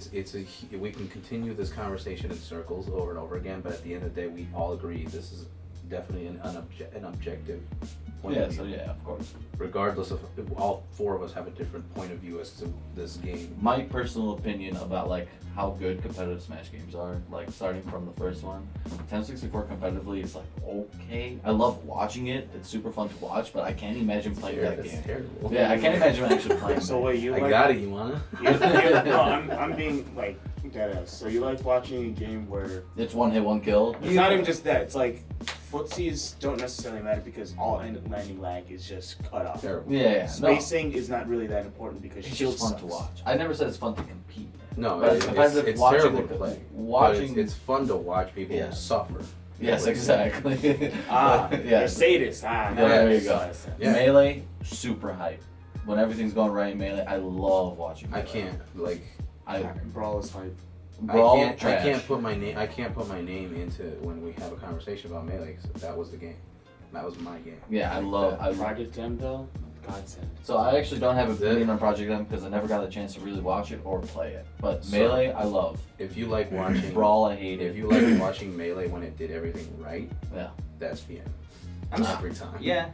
we can continue this conversation in circles over and over again. But at the end of the day, we all agree this is definitely an objective point Yeah, of view. so yeah, of course. Regardless of all four of us have a different point of view as to this game. My personal opinion about like how good competitive Smash games are, like starting from the first one, 1064 competitively is like okay. I love watching it. It's super fun to watch, but I can't imagine playing that That's game. terrible. Yeah, I can't imagine actually playing. So that. wait, you I like? got it. You wanna? No, I'm being like deadass. So you like watching a game where It's one hit, one kill. it's not even just that. It's like footsies don't necessarily matter because all end landing lag is just cut off. Terrible. Yeah, no, Spacing is not really that important because it's shield just fun sucks. to watch. I never said it's fun to compete. No, But it's competitive watching terrible the- to play. watching- But it's fun to watch people Yeah. suffer. Yes, exactly. Ah, yeah. you're sadist. Ah, Yeah, there you that go. makes sense. Yeah. Melee, super hype. When everything's going right in Melee, I love watching I Melee. can't like. Brawl is hype. Brawl, I trash. can't put my name. I can't put my name into when we have a conversation about Melee. 'Cause that was the game. That was my game. Yeah, I love. Project M though, godsend. So I actually don't have an opinion on Project M because I never got a chance to really watch it or play it. But So- Melee, I love. If you like watching Brawl, I hate if it. you like watching Melee when it did everything right, Yeah. that's PM. I'm s- Every time. Yeah.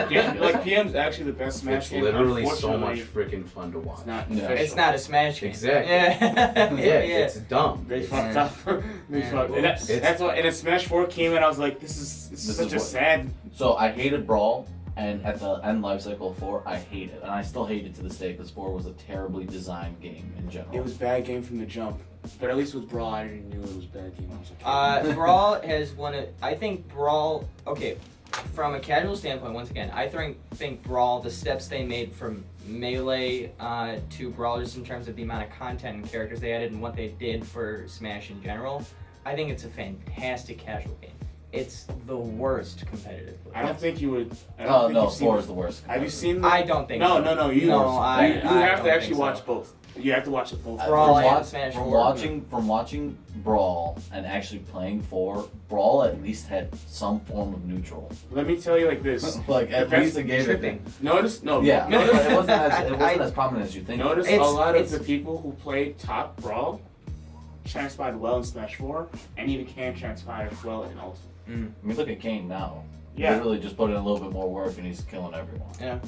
Yeah, like PM's actually the best Smash It's game. literally so much Unfortunately, freaking fun to watch. It's not. Yeah. official. It's not a Smash game. Exactly. Yeah. Yeah, it's dumb. They It's- fucked up. They Yeah. fucked. And that's why. And then Smash 4 came and I was like, this is This such is a what- sad. So I hated Brawl, and at the end life cycle of 4, I hate it, and I still hate it to this day because 4 was a terribly designed game in general. It was a bad game from the jump. But at least with Brawl, I already knew it was a bad game. I was like, Brawl has one of. I think Brawl. Okay, from a casual standpoint, once again, I think Brawl, the steps they made from Melee to Brawl, just in terms of the amount of content and characters they added and what they did for Smash in general, I think it's a fantastic casual game. It's the worst competitively. I don't think you would. I don't Oh think no, you've seen 4 is the worst. Have you seen? The, I don't think. no, so. no, no. You. No, you I have don't to think actually so. watch both. You have to watch it both. Brawl from, and Smash 4. from watching Brawl and actually playing 4, Brawl at least had some form of neutral. Let me tell you like this. Like at The least it gave it. tripping. Notice, no. Yeah, Notice, but it wasn't I- as prominent as you think. notice It's- a lot of it's- the people who played top Brawl transpired well in Smash 4, and even can transpire well in Ultimate. I mean, look at Kane now. Yeah. Literally just put in a little bit more work and he's killing everyone. Yeah.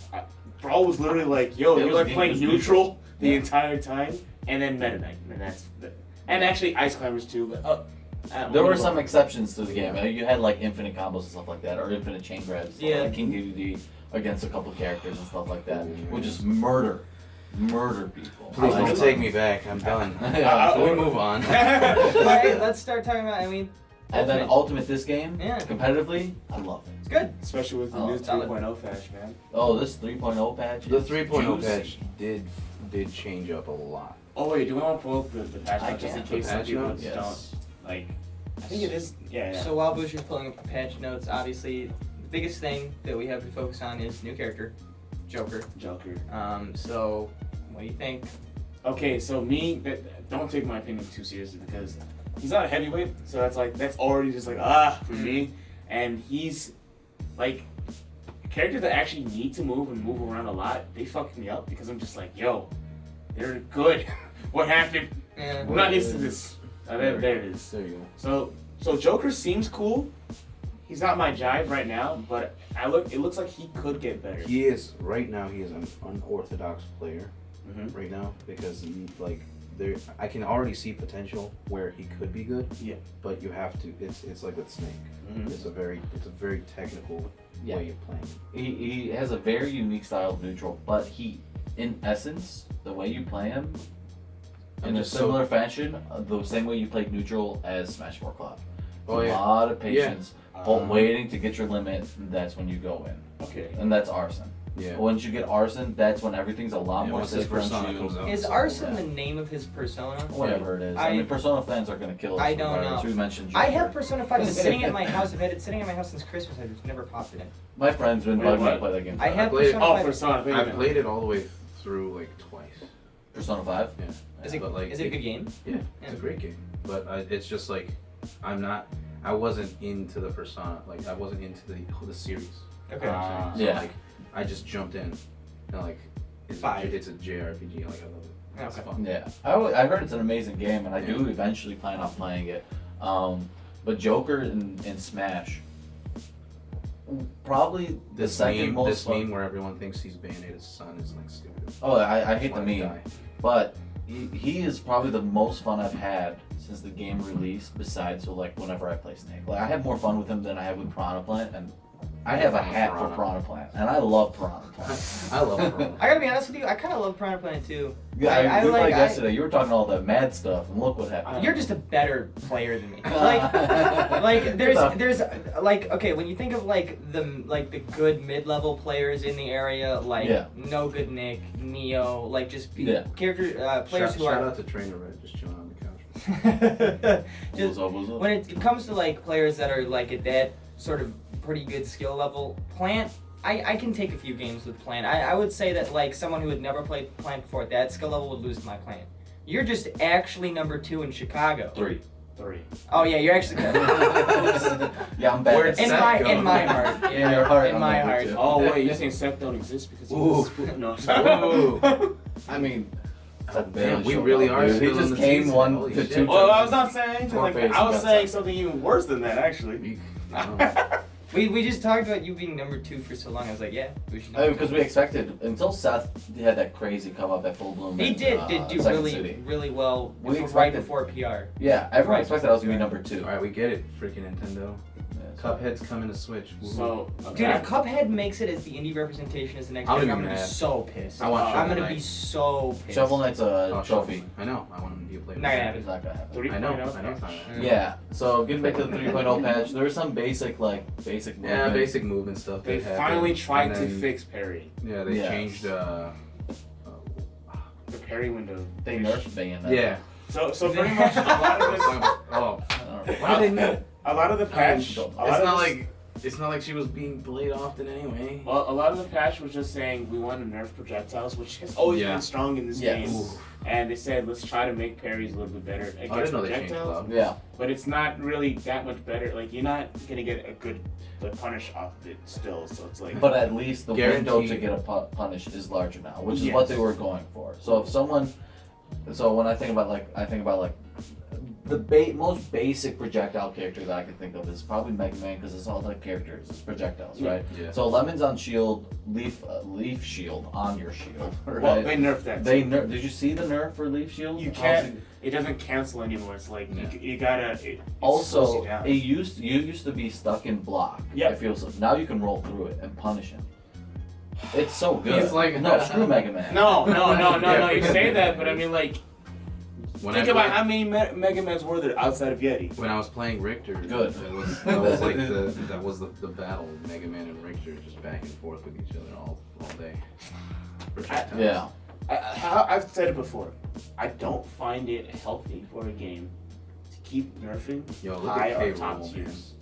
Brawl was literally like, yo, It you're was like game- playing it was neutral the Yeah. entire time, and then Meta Knight, and that's and actually Ice Climbers too. But There were some exceptions to the game. You had like infinite combos and stuff like that, or infinite chain grabs. Yeah. Like King Dedede against a couple characters and stuff like that, Ooh. which is murder people. Please I don't love take it. me back. I'm done. Yeah. Can we move on? Alright, let's start talking about. I mean, And then Ultimate. Ultimate this game, Yeah. competitively, I love it. It's good. especially with the Oh, new solid. 3.0 patch, man. Oh, this 3.0 patch. The is 3.0 juicy. patch did change up a lot. Oh wait, do we want to pull up the patch I notes just in can. case The some patch people notes? Yes. don't like? I think it is. Yeah. So while Bush is pulling up the patch notes, obviously the biggest thing that we have to focus on is new character, Joker. Joker. So what do you think? Okay, so don't take my opinion too seriously because he's not a heavyweight, so that's already just like for me, and he's like characters that actually need to move and move around a lot. They fuck me up because I'm just like, yo, they're good. What happened? Yeah. I'm not used to this. There it is. There you go. So Joker seems cool. He's not my jive right now, but it looks like he could get better. He is right now. He is an unorthodox player Mhm. right now because like there, I can already see potential where he could be good. Yeah. But you have to. It's like with Snake. Mhm. It's a very technical Yeah. way of playing. He has a very unique style of neutral, but in essence, the way you play him, I'm in a just so- similar fashion, the same way you played neutral as Smash 4 Cloud. Oh, a yeah. lot of patience, waiting to get your limit, that's when you go in. Okay. And that's arson. Yeah. Once you get arson, that's when everything's a lot more once his safer and persona you. comes out. Is So, arson yeah. the name of his persona? Whatever it is. I mean, Persona fans are gonna kill us. I don't regardless. know. We mentioned I Joker. have Persona 5 been sitting at my house. I've had it sitting at my house since Christmas. I've just never popped it in. My friend's been Wait, bugging me to what? play that game. I have played it- Persona Oh, 5. Persona. I played it all the way through like twice. Persona 5? Yeah. Is it, But, like, is it a good game? Yeah, it's a great game. But it's just like I wasn't into the Persona. Like I wasn't into the series. Okay. You know what I'm saying? So, Yeah. like I just jumped in, and like it's 5. it's a JRPG. Like I love it. It's Okay. fun. Yeah. I heard it's an amazing game, and I do eventually plan on playing it. But Joker and Smash, probably the This second meme, most this fun. meme where everyone thinks he's Bayoneta's son is like stupid. Oh, I hate the Wanna meme. die. But he is probably the most fun I've had since the game released, besides whenever I play Snake. Like I have more fun with him than I have with Piranha Plant, and I have a hat for Piranha Plant, and I love Piranha Plant. I love it. I gotta be honest with you, I kind of love Piranha Plant too. Yeah, we like- played yesterday. You were talking all that mad stuff, and look what happened. You're just a better player than me. Like there's like okay, when you think of like the good mid-level players in the area, like Yeah. No Good Nick, Neo, like just Yeah. players who shout are out to Trainer Red, just chilling on the couch. just What's up? when it comes to like players that are like at that sort of pretty good skill level, Plant, I can take a few games with Plant. I would say that like someone who had never played Plant before at that skill level would lose to my Plant. You're just actually number 2 in Chicago. 3. Oh yeah, you're actually Yeah, I'm bad. Where'd at in Seth my go? in my heart. In your heart, In I'm my number heart. 2. Oh wait, you're saying Seth don't exist because Ooh. no. Ooh. I mean, Damn, we really are He still in just the came season. one Holy to shit. two. Well, I was not saying anything Poor like face, that. I was you got saying Seth. something even worse than that, actually. I don't know. We just talked about you being number 2 for so long. I was like, yeah, we should. Because we expected until Seth had that crazy come up at Full Bloom. He in, did do Second really City. really well We right expected- before PR. Yeah, everyone Right. expected I was gonna be number 2. Alright, we get it. Freaking Nintendo. Yeah, so- Cuphead's coming to Switch. Woo-hoo. So, Dude, if Cuphead makes it as the indie representation as the next I'll game, be I'm gonna be mad. so pissed. I want I'm Shovel gonna Knight. be so pissed. Shovel Knight's a Oh, trophy. I know. I want him to be a player. Not gonna happen. It's not gonna happen. 3.0. I know. It's not happening. Yeah, so getting back to the 3.0 patch, there was some basic movement. Yeah, basic movement stuff. They that finally happened, tried and to then- fix parry. Yeah, they Yes. changed. The parry window. They nerfed Bayonetta. Yeah. So pretty much a lot of this, Oh, I don't know. why did they? a lot of the patch. It's a lot It's of not this- like it's not like she was being played often anyway. Well, a lot of the patch was just saying we want to nerf projectiles, which has always Yeah. been strong in this Yes. game. Ooh. And they said let's try to make parries a little bit better I didn't against know they changed projectiles. Cloud. Yeah, But it's not really that much better. Like you're not gonna get a good punish off it still. So it's like. but at least the window to Guaranteed. get a punish is larger now, which is Yes. what they were going for. So if someone, so when I think about the most basic projectile character that I can think of is probably Mega Man because it's all the characters, it's projectiles, right? Yeah. So Lemon's on shield, Leaf shield on your shield. Right? Well, they nerfed that. They too. did you see the nerf for Leaf Shield? You How's can't. it- It doesn't cancel anymore. It's like Yeah. you gotta. It slows Also, you down. you used to be stuck in block. Yep. I feel so. Now you can roll through it and punish him. It's so good. He's like- no, screw Mega Man. No. Yeah. You say that, but I mean, like, When think I about played- how many Mega Mans were there outside of Yeti. When I was playing Richter, Good. that was like the battle, Mega Man and Richter just back and forth with each other all day. Projectiles. Yeah. I've said it before. I don't find it healthy for a game to keep nerfing Yo, look high at or K. top Rool, tiers.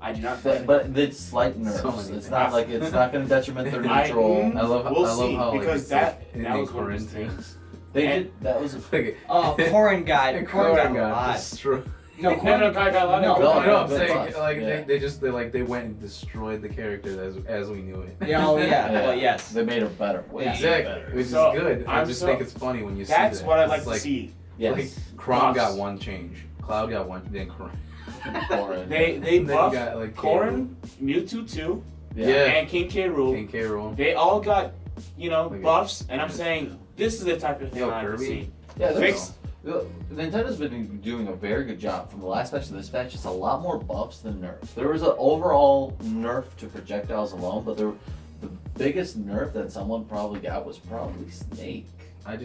I do not find But it's slight nerfs. So many it's things. not like it's not going to detriment their I- neutral. mm, I love We'll I love see, how like, because it's that like, was one of Corin those things. They and- did that was Like, Oh, Corin got a lot. destroyed. No, No, Corin. I got a lot No, of. no, No, I'm that's saying us. like Yeah. they went and destroyed the character as we knew it. Yeah, oh yeah. Well, yes. They made it better. Way Exactly, better. which So, is good. I I'm just so- think it's funny when you see That's that. what I like It's to see. Yes. Like Chrom Buffs. got one change, Cloud got one, then Chrom. Corin. They And then you buffed got, like, Corrin, Mewtwo 2, Yeah. and King K. Rool. King K. Rool. They all got, Look at- buffs, and I'm saying this is the type of thing Yo, I like to Kirby. see. Yeah, Fix. Nintendo's been doing a very good job from the last patch to this patch. It's a lot more buffs than nerfs. There was an overall nerf to projectiles alone, but the biggest nerf that someone probably got was probably Snake.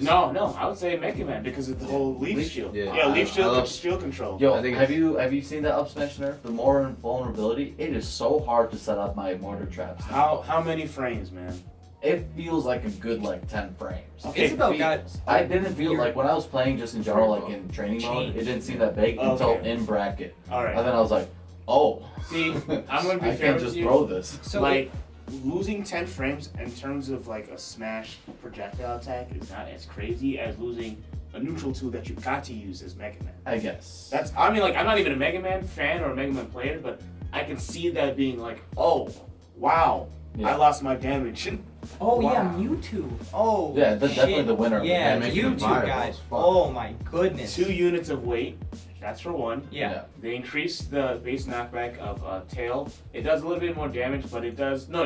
No, I would say Mega Man because of the whole Leaf Shield. Yeah. Leaf Shield, I love- shield control. Yo, I think have you seen that up smash nerf? The more vulnerability, it is so hard to set up my mortar traps. How many frames, man? It feels like a good 10 frames. Okay. Isabel got. I didn't feel like when I was playing just in general, like in training mode, it didn't seem that big until Okay. in bracket. All right. And then I was like, oh. See, I'm gonna be I fair can't with just you. throw this. So Like losing 10 frames in terms of like a smash projectile attack is not as crazy as losing a neutral tool that you got to use as Mega Man. I guess. I'm not even a Mega Man fan or a Mega Man player, but I can see that being like, oh, wow, Yeah. I lost my damage. Oh Wow. yeah, Mewtwo. Oh. Yeah, that's shit. definitely the winner. Yeah, Yeah, making it Mewtwo viable guys. as fuck. Oh my goodness. 2 units of weight, that's for one. Yeah. They increase the base knockback of Tail. It does a little bit more damage, but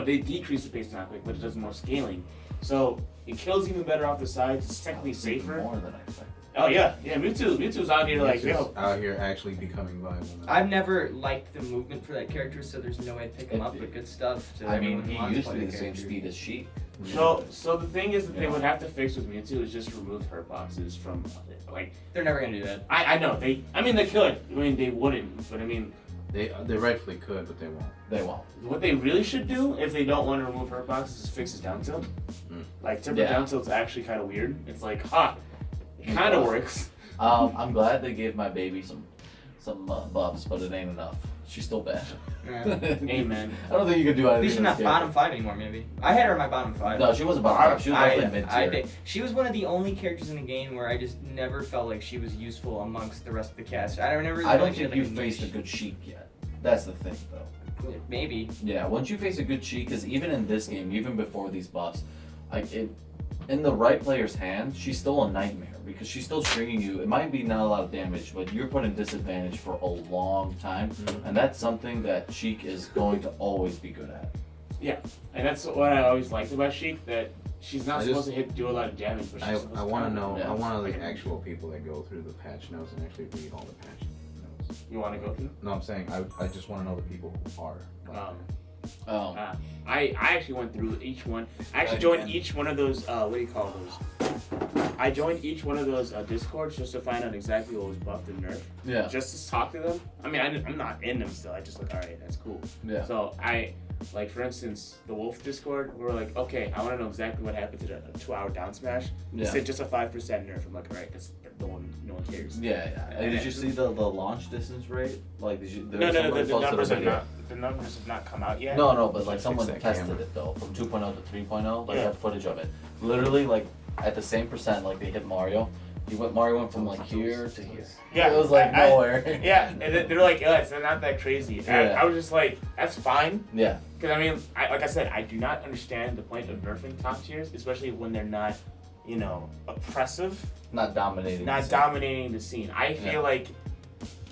they decrease the base knockback, but it does more scaling. So it kills even better off the sides. It's technically safer. More than I expected. Oh yeah, Mewtwo's out here like, He's yo. just out here actually becoming viable now. I've never liked the movement for that character, so there's no way to pick him up with good stuff. To I mean, everyone who he wants used to play be the same character. speed as Sheik. So the thing is that they would have to fix with Mewtwo is just remove hurt boxes from like They're never gonna do that. I know they could. I mean they wouldn't, but I mean They rightfully could, but they won't. They won't. what they really should do if they don't want to remove hurt boxes is fix his down tilt. Like Timber Yeah. down tilt's actually kind of weird. It's like it kind of works. I'm glad they gave my baby some buffs, but it ain't enough. She's still bad. Yeah. Amen. I don't think you can do At anything. least she's with not this bottom character. 5 anymore. Maybe I had her in my bottom 5. No, she wasn't bottom 5. She was definitely mid I tier. think she was one of the only characters in the game where I just never felt like she was useful amongst the rest of the cast. I never really I felt don't like she think had, you like, faced a niche. good Sheik yet. That's the thing, though. Maybe. Yeah, once you face a good Sheik, because even in this game, even before these buffs, in the right player's hand, she's still a nightmare because she's still stringing you. It might be not a lot of damage, but you're put in disadvantage for a long time, and that's something that Sheik is going to always be good at. And that's what I always liked about Sheik, that she's not I supposed just- to do a lot of damage, but she's supposed I to want to counter. know. Yeah. I want the actual people that go through the patch notes and actually read all the patch notes. You want to go through? No, I'm saying I just want to know the people who are. Oh, I actually went through each one. I actually joined each one of those, what do you call those? I joined each one of those Discords just to find out exactly what was buffed and nerfed. yeah, Just to talk to them. I mean, I'm not in them still. I just like, alright, that's cool. yeah. So like for instance, the Wolf Discord, we were like, okay, I want to know exactly what happened to the 2-hour down smash. They Yeah. said just a 5% nerf. I'm like, alright, that's no one cares. Yeah. And did you see the launch distance rate? Like, did you? No, somebody the posted a numbers have video. the numbers have not come out yet. No, but like Fix someone that tested camera. it though, from 2.0 to 3.0. Like, Yeah. had footage of it. Literally, like at the same percent, like they hit Mario. Mario went from like here to here. Yeah, It was like I- nowhere. Yeah, and they're like, oh, it's not that crazy. And Yeah. I was just like, that's fine. Yeah. Because I mean, like I said, I do not understand the point of nerfing top tiers, especially when they're not, oppressive, Not dominating. not the scene. dominating the scene. I feel Yeah. like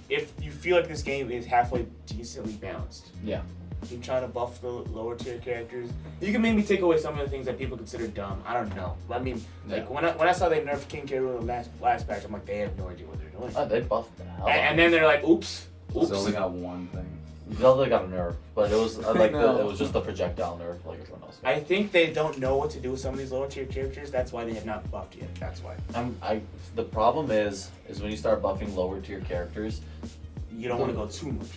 if you feel like this game is halfway decently balanced, Yeah. you're trying to buff the lower tier characters. You can maybe take away some of the things that people consider dumb. I don't know. I mean, like Yeah. when I saw they nerfed King K. Rool in the last patch, I'm like, they have no idea what they're doing. Oh, they buffed the hell. And then they're like, oops. So only got one thing. Zelda got a nerf, but it was like No. it was just the projectile nerf, like everyone else. I think they don't know what to do with some of these lower tier characters. That's why they have not buffed yet. That's why. The problem is when you start buffing lower tier characters. You don't want to go too much.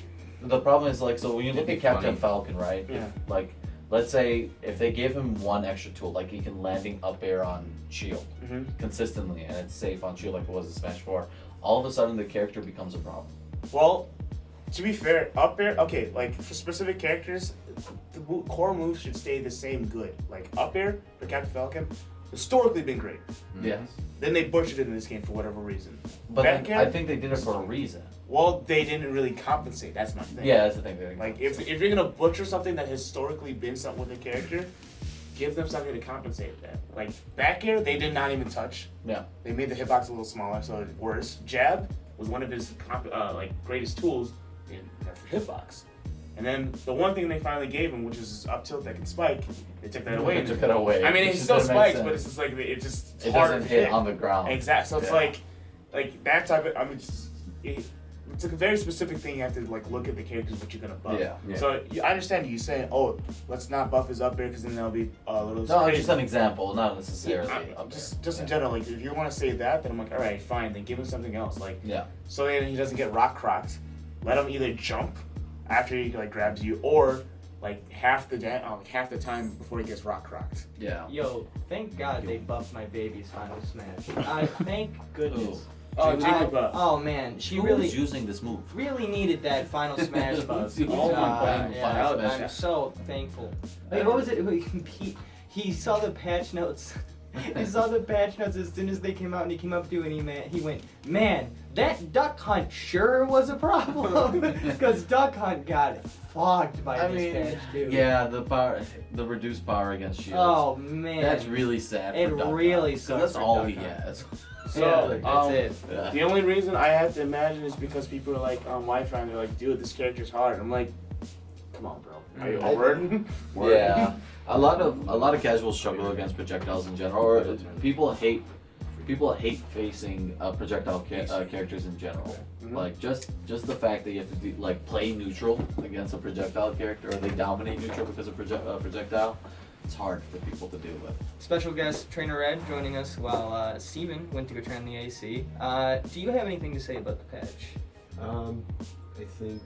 The problem is like so when you look It'd at be Captain funny. Falcon, right? Yeah. Like let's say if they gave him one extra tool, like he can landing up air on shield Mm-hmm. consistently, and it's safe on shield like it was in Smash 4. All of a sudden the character becomes a problem. Well, to be fair, up air, okay, like for specific characters, the core moves should stay the same good. Like up air for Captain Falcon, historically been great. Yes. Then they butchered it in this game for whatever reason. But Back then, air? I think they did it for a reason. Well, they didn't really compensate. That's my thing. Yeah, that's the thing. Like if you're gonna butcher something that historically been something with a character, give them something to compensate that. Like back air, they did not even touch. Yeah. They made the hitbox a little smaller, so it's worse. Jab was one of his greatest tools in for hitbox. And then the one thing they finally gave him, which was his up tilt that can spike, they took that away. They took it away. I mean, which it still didn't make spikes, but sense. it's just like it just It harder doesn't to hit on the ground. Exactly. So it's Yeah. like that type of. I mean, it's like a very specific thing. You have to like look at the characters that you're gonna buff. Yeah. Yeah. So I understand you saying, "Oh, let's not buff his up air because then that'll be a little." No, crazy. just an example, not necessarily. Just in general, like if you want to say that, then I'm like, all right, fine. Then give him something else, like Yeah. so then he doesn't get rock crocked. Let him either jump after he like grabs you, or like half the time before he gets rock crocked. Yeah. Yo, thank God they buffed my baby's Final Smash. Thank goodness. Oh, Jigglypuff. Oh man, she Who really is using this move? really needed that Final Smash buff. Who's playing Final Smash? I'm so thankful. Like, what was it? He saw the patch notes. He saw the patch notes as soon as they came out, and he came up to you and he went, "Man, that Duck Hunt sure was a problem," because Duck Hunt got fogged by this patch, dude. Yeah, the reduced power against shields. Oh man, That's really sad. It for Duck really Hunt, 'cause sucks That's for all Duck he Hunt. has. So Yeah, that's it. Yeah. The only reason I have to imagine is because people are like on Wi-Fi and they're like, "Dude, this character's hard." I'm like, "Come on, bro. Are you over it?" Yeah, a lot of casuals struggle against projectiles in general, or people hate facing projectile characters in general. Mhm. Like just the fact that you have to do, like play neutral against a projectile character, or they dominate neutral because of projectile. It's hard for people to deal with. Special guest Trainer Red joining us while Steven went to go turn the AC. Do you have anything to say about the patch? I think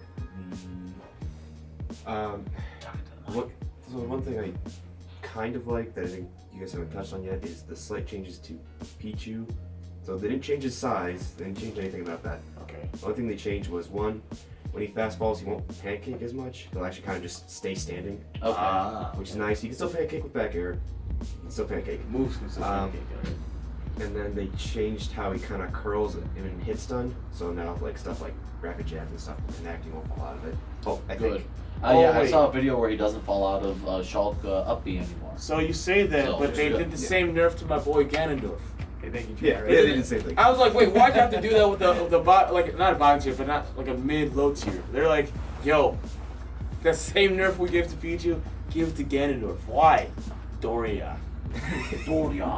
so one thing I kind of like that I think you guys haven't touched on yet is the slight changes to Pichu. So they didn't change his size, they didn't change anything about that. Okay. The only thing they changed was one, when he fast falls, he won't pancake as much. He'll actually kind of just stay standing, Okay. which is nice. He can still pancake with back air. He can still pancake. Moves can And then they changed how he kind of curls in hit stun. So now like stuff like rapid jab and stuff will connect. He won't fall out of it. Oh, I Good. think. Yeah, I wait. saw a video where he doesn't fall out of Shulk up B anymore. So you say that, So, but they yeah. did the same nerf to my boy Ganondorf. Yeah, they Right. did the same thing. I was like, wait, why'd you have to do that with the bot, like not a bottom tier, but not like a mid-low tier? They're like, yo, that same nerf we give to Pichu, give it to Ganondorf. Why? Doria. Doria.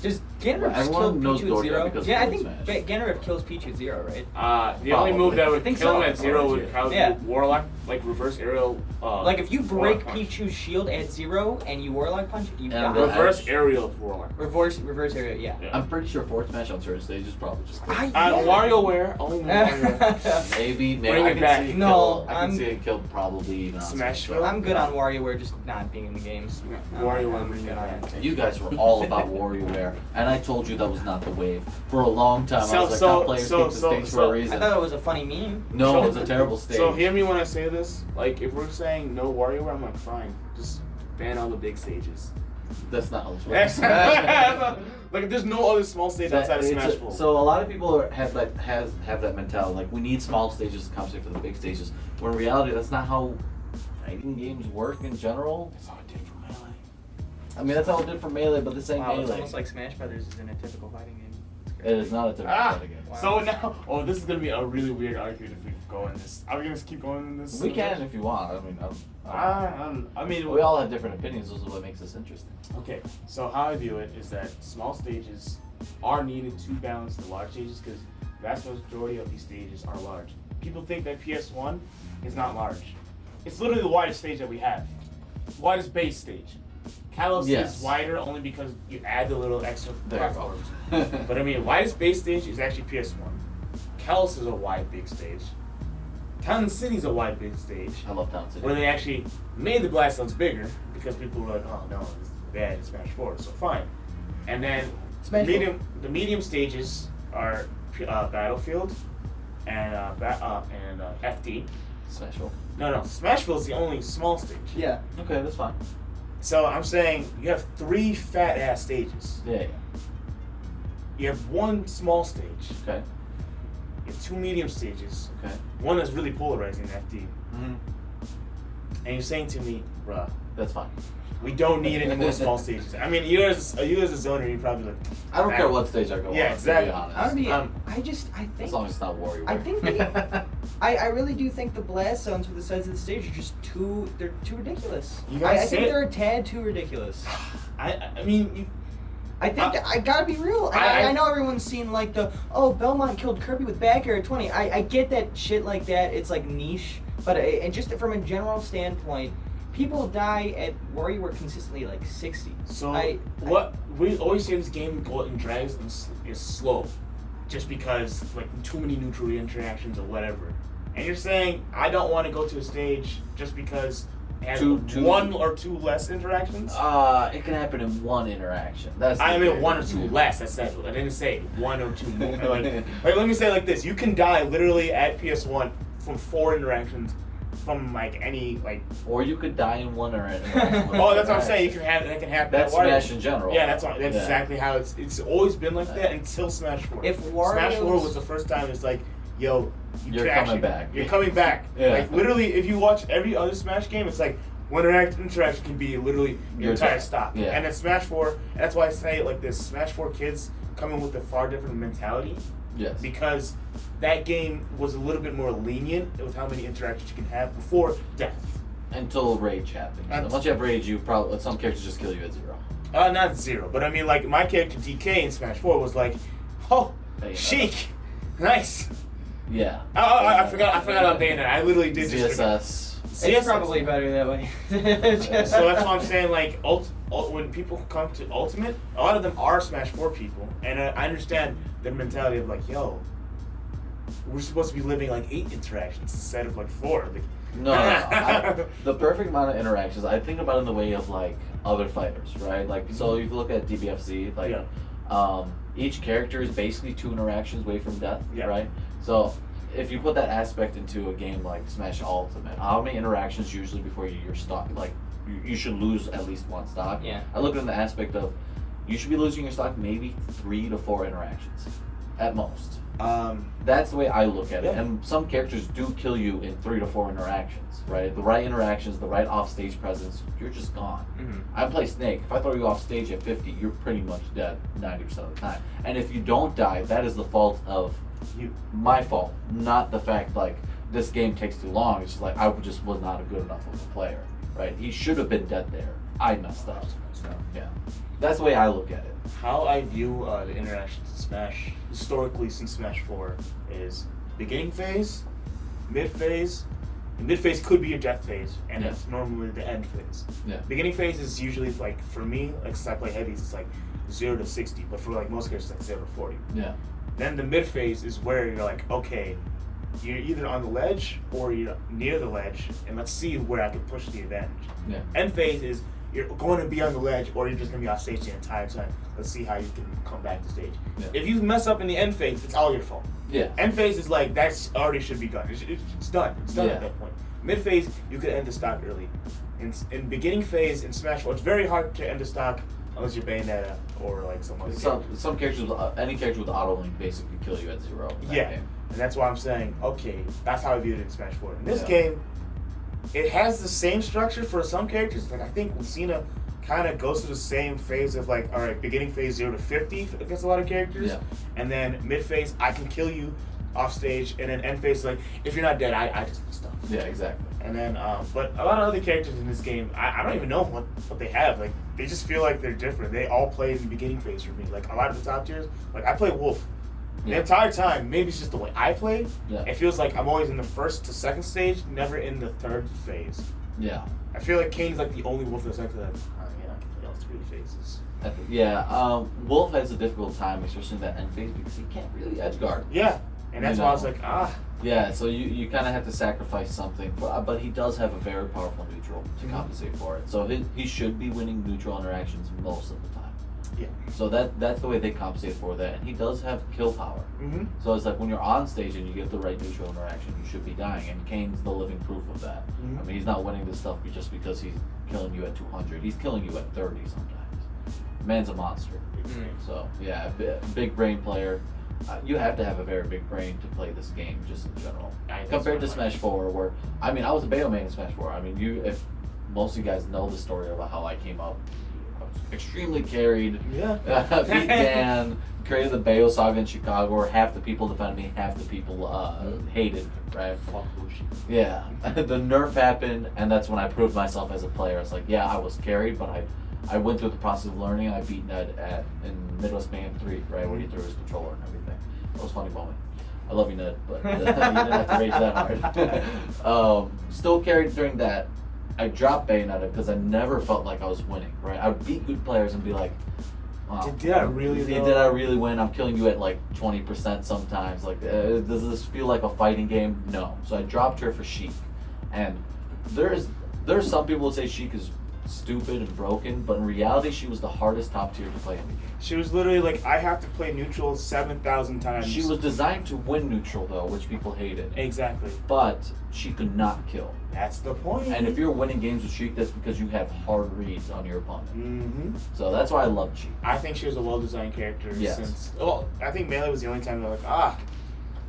Just Ganondorf just Everyone killed knows Pichu at Doria 0? because Yeah, I of think Smash. Ganondorf kills Pichu at 0, right? The only move that would I think kill him so. at 0 would probably Yeah. be Warlock, like reverse aerial. Like if you break Warlock punch. Pichu's shield at 0 and you Warlock punch, you And got the- it. Reverse aerial Warlock. Reverse area, yeah. Yeah. I'm pretty sure Fort Smash on certain stages probably just WarioWare, only WarioWare. maybe Bring I it can back. see it No, kill. I I'm- can see it killed probably even on Smashville? I'm good on WarioWare just not being in the games. WarioWare. I'm good on it. You guys were all about WarioWare, and I told you that was not the wave. For a long time, I was like, top players keep the stage for a I reason. thought it was a funny meme. No, it's a terrible stage. So hear me when I say this. Like, if we're saying no WarioWare, I'm like, fine, just ban all the big stages. That's not how it's That's- working. like, there's no other small stage outside of It's Smash a- Bros. So a lot of people have that mentality. Like, we need small stages to compensate for the big stages. When in reality, that's not how fighting games work in general. That's all I did for Melee. I mean, that's how it did for Melee, but this ain't Wow, it's Melee. almost like Smash Brothers is in a typical fighting game. It's It great. is not a typical Ah! fighting game. Wow. So now, this is gonna be a really weird argument if we go in this. Are we gonna keep going in this? We can if you want. I mean, I mean, we all have different opinions. This is what makes this interesting. Okay, so how I view it is that small stages are needed to balance the large stages because the vast majority of these stages are large. People think that PS1 is not large. It's literally the widest stage that we have. Widest base stage. Kalos Yes. is wider only because you add the little extra There you go. platforms. But I mean, widest base stage is actually PS1. Kalos is a wide big stage. Town City is a wide big stage. I love Town City. Where they actually made the blast zones bigger because people were like, oh no, it's bad in Smash 4, so fine. And then Smash the medium stages are Battlefield and FD. Special. No, Smashville is the only small stage. Yeah. Okay, that's fine. So I'm saying you have 3 fat ass stages. Yeah. You have 1 small stage. Okay. You have 2 medium stages. Okay. One that's really polarizing, FD. Mm-hmm. And you're saying to me, bruh, That's fine. we don't need any more small stages. I mean, you as a zoner, you're probably like, I don't care what stage I go Yeah, on. exactly. To be honest. I would be. Um, I think. As long as it's not WarioWare. I think I really do think the blast zones with the size of the stage are just they're too ridiculous. You guys I think say it. they're a tad too ridiculous. I mean, I think I gotta be real. I know everyone's seen like Belmont killed Kirby with back air at 20. I get that shit like that. It's like niche, but and just from a general standpoint, people die at WarioWare consistently like 60. So what we always say this game in drags is slow, just because like too many neutral interactions or whatever. And you're saying I don't want to go to a stage just because it has one or two less interactions? It can happen in one interaction. I mean one or two less. That's it. I didn't say one or two more. Like let me say it like this: you can die literally at PS1 from 4 interactions. From like any like, or you could die in one interaction. Oh, that's what I'm saying. That can happen. That's Smash in general. Yeah, that's exactly how it's always been like that until Smash 4. Smash 4 was the first time it's like, yo, you're coming back. You're coming back. Yeah. Like literally, if you watch every other Smash game, it's like one interaction can be literally your entire stop. Yeah. And then Smash 4, and that's why I say it like this: Smash 4 kids come in with a far different mentality. Yes. Because that game was a little bit more lenient with how many interactions you can have before death. Until rage happens. So once you have rage, some characters just kill you at 0. Not 0, but I mean like my character DK in Smash 4 was like, oh, chic, nice. Yeah. I forgot about Bayonetta. I literally did ZSS. It's probably better that way. So that's why I'm saying like when people come to Ultimate, a lot of them are Smash 4 people, and I understand their mentality of like, yo, we're supposed to be living like 8 interactions instead of like 4. Like, no. The perfect amount of interactions, I think about it in the way of like other fighters, right? Like, so if you look at DBFZ, like, each character is basically 2 interactions away from death, right? So if you put that aspect into a game like Smash Ultimate, how many interactions usually before you're stock? Like, you should lose at least 1 stock. Yeah. I look at the aspect of you should be losing your stock maybe 3 to 4 interactions at most. That's the way I look at it. And some characters do kill you in 3 to 4 interactions, right? The right interactions, the right offstage presence, you're just gone. Mm-hmm. I play Snake. If I throw you off stage at 50, you're pretty much dead 90% of the time. And if you don't die, that is the fault of you. My fault, not the fact like this game takes too long. It's just like I just was not a good enough of a player, right? He should have been dead there. I messed up. Yeah. That's the way I look at it. How I view the interactions in Smash historically since Smash 4 is beginning phase, mid phase, and mid phase could be your death phase, and it's normally the end phase. Yeah. Beginning phase is usually like for me, like since I play heavies, it's like 0 to 60, but for like most characters, it's like 0 to 40. Yeah. Then the mid phase is where you're like, okay, you're either on the ledge or you're near the ledge, and let's see where I can push the advantage. Yeah. End phase is you're going to be on the ledge or you're just going to be off stage the entire time. Let's see how you can come back to stage. Yeah. If you mess up in the end phase, it's all your fault. Yeah. End phase is like, that's already should be done. It's done. It's done at that point. Mid phase, you could end the stock early. In beginning phase, in Smash 4, it's very hard to end the stock unless you're Bayonetta or like someone. Some characters, any character with auto link basically kill you at 0. In that game. And that's why I'm saying, okay, that's how I viewed it in Smash 4. In this game, it has the same structure for some characters. Like I think Lucina kind of goes through the same phase of like, all right, beginning phase 0 to 50 against a lot of characters, and then mid phase I can kill you off stage, and then end phase is like, if you're not dead, I just messed up. Yeah, exactly. And then, but a lot of other characters in this game, I don't even know what they have. Like they just feel like they're different. They all play in the beginning phase for me. Like a lot of the top tiers, like I play Wolf. The entire time, maybe it's just the way I play. Yeah. It feels like I'm always in the first to second stage, never in the third phase. Yeah. I feel like Kane's like the only Wolf that's like that. I can play all 3 phases. Wolf has a difficult time, especially in that end phase, because he can't really edgeguard. Yeah, and that's why I was like, Yeah, so you kind of have to sacrifice something, but he does have a very powerful neutral to compensate for it. So he should be winning neutral interactions most of the time. Yeah. So that's the way they compensate for that, and he does have kill power. Mm-hmm. So it's like when you're on stage and you get the right neutral interaction, you should be dying, and Kane's the living proof of that. Mm-hmm. I mean, he's not winning this stuff just because he's killing you at 200. He's killing you at 30 sometimes. Man's a monster. Mm-hmm. So yeah, big brain player. You have to have a very big brain to play this game, just in general. Compared to Smash 4, where I mean, I was a Bayo main in Smash 4. I mean, if most of you guys know the story about how I came up, I was extremely carried. Yeah. Beat Dan, created the Bayo saga in Chicago, where half the people defended me, half the people hated. Right. Yeah. The nerf happened, and that's when I proved myself as a player. It's like, yeah, I was carried, but I went through the process of learning, and I beat Ned in Midwest Mayhem 3, right, where he threw his controller and everything. That was a funny moment. I love you, Ned, but you didn't have to rage that hard. Still carried during that. I dropped Bayonetta because I never felt like I was winning, right? I would beat good players and be like, wow, Did I really? did I really win? I'm killing you at like 20% sometimes. Like, does this feel like a fighting game? No. So I dropped her for Sheik. And there's some people who say Sheik is stupid and broken, but in reality, she was the hardest top tier to play in the game. She was literally like, I have to play neutral 7,000 times. She was designed to win neutral though, which people hated. Exactly. But she could not kill. That's the point. And if you're winning games with Sheik, that's because you have hard reads on your opponent. Mm-hmm. So that's why I love Sheik. I think she was a well-designed character. Yes. Since, well, I think Melee was the only time they're like,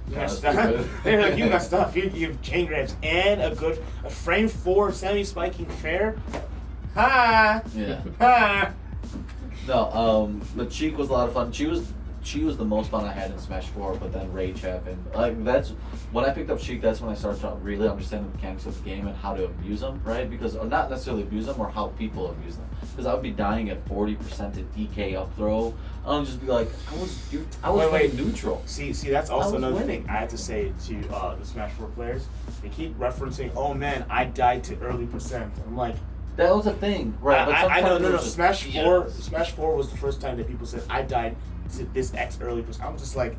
you Kinda messed up. stupid. They're like, you messed up. You have chain grabs and a frame 4 semi-spiking fair. Ha! Yeah. Ha! No, but Sheik was a lot of fun. She was the most fun I had in Smash 4, but then Rage happened. Like, that's when I picked up Sheik. That's when I started to really understand the mechanics of the game and how to abuse them, right? Because, or not necessarily abuse them, or how people abuse them. Because I would be dying at 40% to DK up throw. I'll just be like, I was Wait. neutral. See, that's also was another winning. thing I have to say to the Smash 4 players. They keep referencing, oh man, I died to early percent. I'm like, That was a thing, right? But I know, sometimes it no. was just Smash 4, BS. Smash 4 was the first time that people said I died to this X early percent. I'm just like,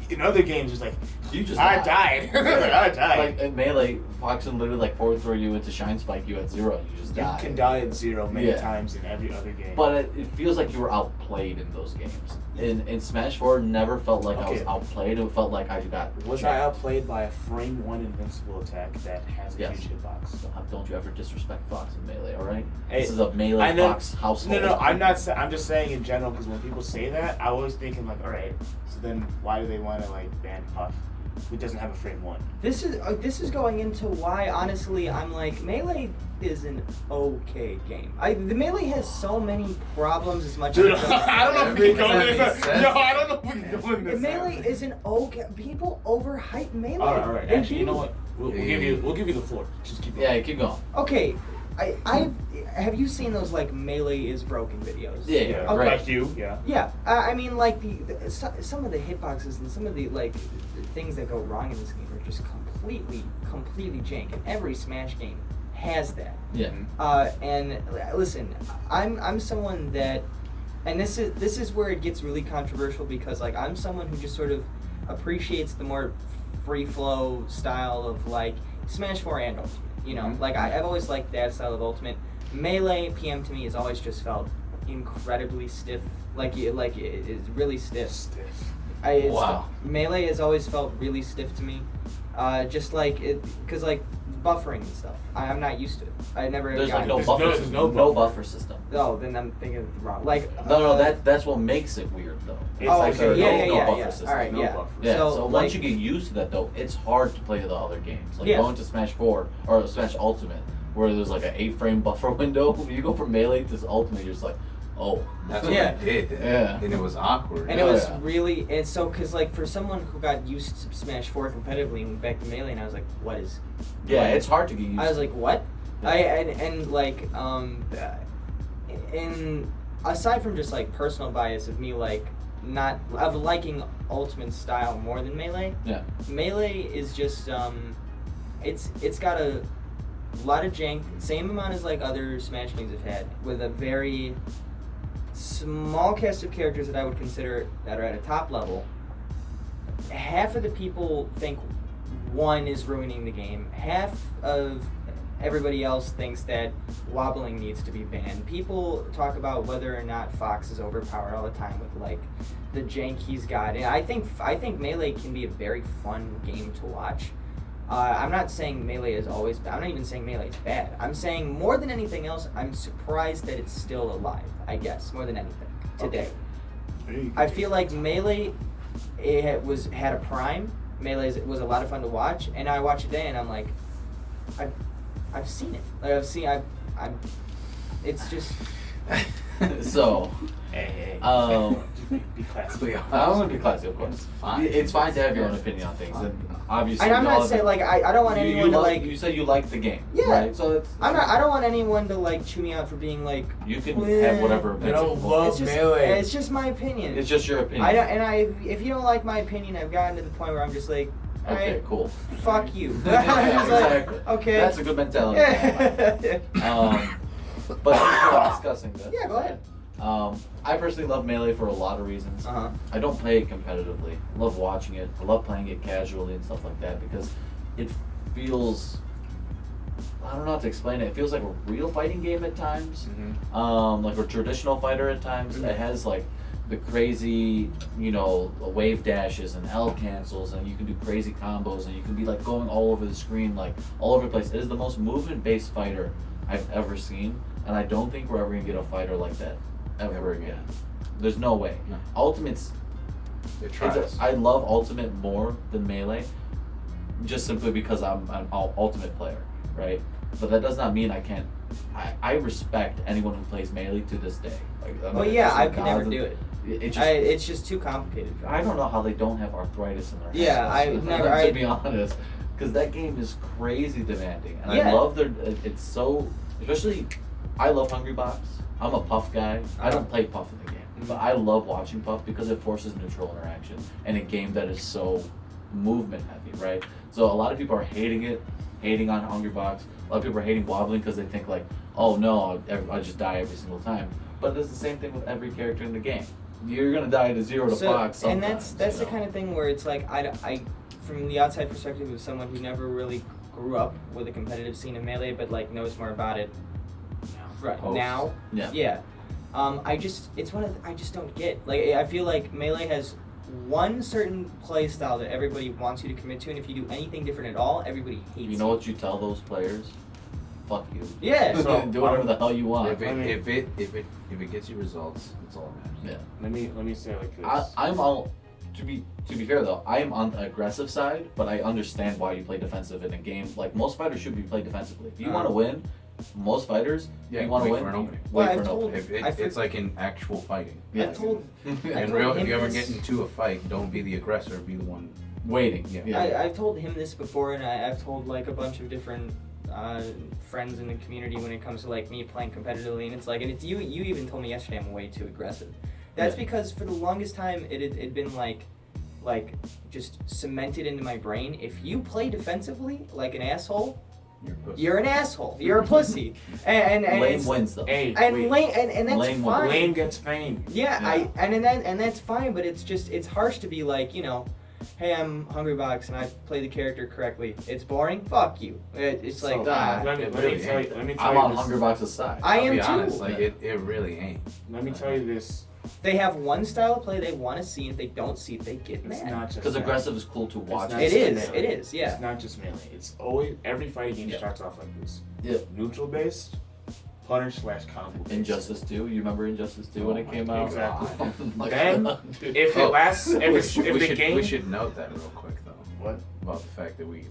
in other games, it's like, You just I died. I died. Like in Melee, Fox can literally like forward throw you into Shine Spike you at 0 and you just You die. can die at 0 many Yeah. times in every other game. But it feels like you were outplayed in those games. In Smash 4, never felt like I was Okay. outplayed. It felt like I got. was checked. I outplayed by a frame 1 invincible attack that has a Yes. huge hitbox? Don't you ever disrespect Fox in Melee, all right? Hey, This is a Melee I know- Fox household. No, I'm not. I'm just saying in general because when people say that, I always thinking like, all right, so then why do they want to like ban Puff, who doesn't have a frame 1? This is going into why honestly I'm like Melee is an okay game. The Melee has so many problems as much Dude, as I don't know if we can go Everything in makes this. sense. Yo, I don't know if we can go in The this. Melee is an okay. People overhype Melee. All right. They Actually, you do. know what? We'll give you the floor. Just keep going. Yeah, keep going. Okay, I have you seen those like Melee is broken videos? Yeah, Okay. right. Like you, yeah. Yeah, I mean, like some of the hitboxes and some of the like things that go wrong in this game are just completely jank, and every Smash game has that. Yeah. And listen, I'm someone that, and this is where it gets really controversial because like I'm someone who just sort of appreciates the more free flow style of like Smash 4 and Ultimate. You know, like I've always liked that style of Ultimate. Melee PM to me has always just felt incredibly stiff. Like it is really stiff. Wow. Melee has always felt really stiff to me. Just like it, because like buffering and stuff. I'm not used to it. I never. There's got like no it. buffer there's system. no No buffer. buffer system. Oh, then I'm thinking wrong. Like No, that's what makes it weird though. It's oh, like okay. there's Yeah, no yeah, buffer yeah. system. All right, No yeah. buffer. Yeah, so like, once you get used to that though, it's hard to play the other games. Like Yeah. going to Smash 4 or Smash Ultimate, where there's like an 8-frame buffer window. When you go from Melee to Ultimate, you're just like, oh. That's what Yeah. I did. Yeah. And it was awkward. And it Oh, was yeah. really, and so, because, like, for someone who got used to Smash 4 competitively and went back to Melee, and I was like, what is... Yeah, what? it's hard to get used I was to. like, what? Yeah. And like, and aside from just, like, personal bias of me, like, of liking Ultimate style more than Melee, Yeah. Melee is just, it's got a lot of jank, same amount as, like, other Smash games have had, with a very small cast of characters that I would consider that are at a top level. Half of the people think one is ruining the game. Half of everybody else thinks that wobbling needs to be banned. People talk about whether or not Fox is overpowered all the time with like the jank he's got. And I think Melee can be a very fun game to watch. I'm not saying Melee is always bad. I'm not even saying Melee is bad. I'm saying more than anything else, I'm surprised that it's still alive, I guess, more than anything, today. I feel like Melee had a prime. Melee was a lot of fun to watch, and I watch it today, and I'm like, I've seen it. Like it's just So, Hey. Be classy. I'm gonna be classy, of course. Fine. It's fine to have your own opinion on things, and obviously. And I'm we all not saying have- like I don't want anyone to like. You said you like the game, Yeah. right? So it's. I don't want anyone to like chew me out for being like. You can "Well, have whatever I opinion. don't love It's just, Melee. it's just my opinion. It's just your opinion. If you don't like my opinion, I've gotten to the point where I'm just like, Okay, alright, cool. fuck you. Yeah, It's like, exactly. okay. That's a good mentality. Yeah. But since we're discussing this. Yeah, go ahead. I personally love Melee for a lot of reasons. Uh-huh. I don't play it competitively. I love watching it. I love playing it casually and stuff like that because it feels. I don't know how to explain it. It feels like a real fighting game at times. Mm-hmm. Like a traditional fighter at times. Mhm. It has like the crazy, wave dashes and L cancels, and you can do crazy combos, and you can be like going all over the screen, like all over the place. It is the most movement-based fighter I've ever seen, and I don't think we're ever gonna get a fighter like that ever again. There's no way. No. Ultimate's. It tries. I love Ultimate more than Melee, just simply because I'm an Ultimate player, right? But that does not mean I can't. I respect anyone who plays Melee to this day. Like, Well, yeah, I could never do it. It's It's just too complicated. For me. I don't know how they don't have arthritis in their hands. Yeah, I've never- To be honest, because that game is crazy demanding, and Yeah. I love their. It's so, especially, I love Hungry Box. I'm a Puff guy. I don't play Puff in the game, but I love watching Puff because it forces neutral interaction in a game that is so movement heavy, right? So a lot of people are hating on Hungry Box. A lot of people are hating Wobbling because they think like, oh no, I just die every single time. But it's the same thing with every character in the game. You're gonna die to 0 to Fox and sometimes. that's the kind of thing where it's like I from the outside perspective of someone who never really grew up with a competitive scene in Melee, but like knows more about it right Post. now. Yeah. I just I just don't get like I feel like Melee has one certain play style that everybody wants you to commit to, and if you do anything different at all, everybody hates You know what you tell those players? Fuck you. Yeah. So, Do whatever the hell you want. If it gets you results, that's all that matters. Yeah. Let me say it like this. I'm all to be fair though, I am on the aggressive side, but I understand why you play defensive in a game. Like most fighters should be played defensively. If you want to win, most fighters, Yeah, you want to wait win. for an opening. Well, Wait I've for an told- opening. It's like in actual fighting. Yeah. I've told In told real, if him you ever this- get into a fight, don't be the aggressor. Be the one. Waiting. Yeah. I've told him this before, and I've told like a bunch of different friends in the community when it comes to like me playing competitively, and it's like, and it's you even told me yesterday I'm way too aggressive. That's Yeah. because for the longest time it'd been like just cemented into my brain. If you play defensively like an asshole, You're a pussy. you're an asshole. You're a pussy. and Lame it's- wins though. Hey, And wait. lame, and that's Lame fine. Lame gets fame. Yeah, Yeah. and that's fine, but it's harsh to be like, hey, I'm Hungry Box and I play the character correctly. It's boring. Fuck you. It's So, like Let me It let really me tell ain't. you. Let me tell I'm you on this. Hunger Box's side. I I'll am be too. honest, like it really ain't. Let me tell you this. They have one style of play they want to see. If they don't see it, they get It's mad. not just Because that. aggressive is cool to watch. not It just is. melee. It is. Yeah. It's not just melee. It's always every fighting game Yeah. starts off like this. Yeah. Neutral based, punish/combo. based. Injustice 2. You remember Injustice 2 when Oh it my came God. out? Exactly. Like, Then, dude. If it lasts, if we it's should, if we the should, game. we should note that real quick though What? about the fact that we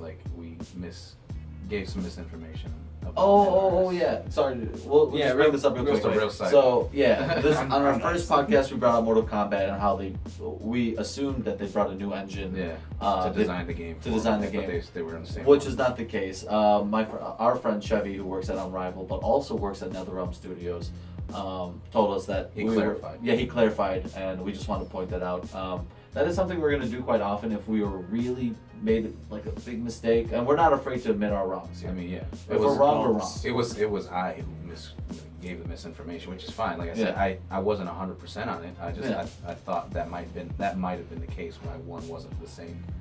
gave some misinformation. About Oh, NRS. yeah. Sorry. We'll Yeah, just real- bring this up real real quick. quick. Real side. So yeah, this I'm- on our I'm first nice. podcast we brought up Mortal Kombat and how we assumed that they brought a new engine. Yeah. Uh, To design the game. to for design them, the but game. They were in the same. Which one. is not the case. Our friend Chevy, who works at Unrivaled but also works at NetherRealm Studios, told us that He we clarified. he clarified, and we just want to point that out. That is something we're going to do quite often if we were really made like a big mistake, and we're not afraid to admit our wrongs here. I mean, yeah. If we're wrong, we're wrong. It was I who gave the misinformation, which is fine. Like I said, Yeah. I wasn't 100% on it. I just Yeah. I thought that might have been the case why one wasn't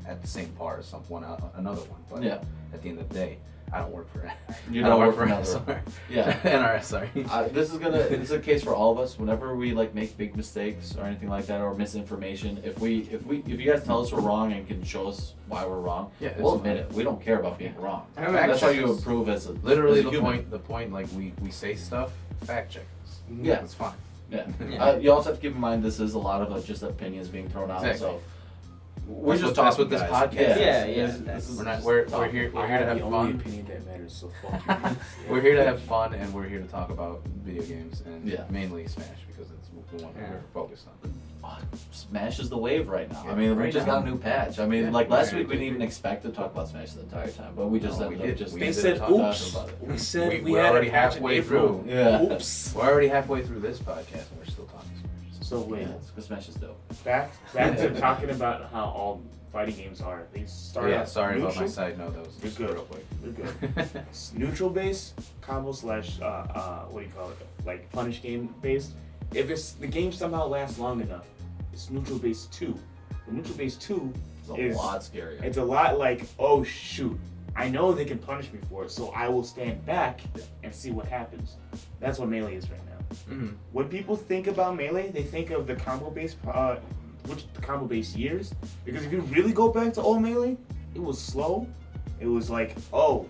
at the same par as another one. But Yeah. at the end of the day, I don't work for it. You I don't don't work work for NSR. Yeah. NRS, sorry. This is a case for all of us. Whenever we like make big mistakes or anything like that or misinformation, if you guys tell us we're wrong and can show us why we're wrong, Yeah, we'll it's admit it. We don't care about being wrong. I'm That's how actually- you improve as a Literally as a human. the point like we say stuff, fact check us. Yeah. It's fine. Yeah. Yeah. You also have to keep in mind this is a lot of just opinions being thrown out. Exactly. So we're That's just what talking, this guys. podcast is. Yeah. This is We're not. We're talking. here. We're I here to have have the only fun. opinion that matters. So fuck you. We're here to have fun, and we're here to talk about video games and Yeah. mainly Smash because it's the one we're focused on. Oh, Smash is the wave right now. Yeah, I mean, we right just now. got a new patch. I mean, Yeah. like last Yeah. week, we didn't even expect to talk about Smash the entire time, but we just No, ended we up did. just. We They ended said, up talking "Oops." about it. We said we we're had already a patch in halfway April. through. Yeah. Oops. We're already halfway through this podcast, and we're still talking Smash. So wait, Yeah, because Smash is dope. back to talking about how all fighting games are. They start Yeah, out sorry about my neutral. side note. That was just You're good. real quick. You're good. It's neutral based, combo slash what do you call it? Like punish game based. If it's the game somehow lasts long enough, it's neutral based 2. The neutral based 2 It's a is lot scarier. it's a lot like, oh shoot, I know they can punish me for it, so I will stand back and see what happens. That's what Melee is right now. Mhm. When people think about Melee, they think of the combo based years, because if you really go back to old Melee, it was slow. It was like, oh,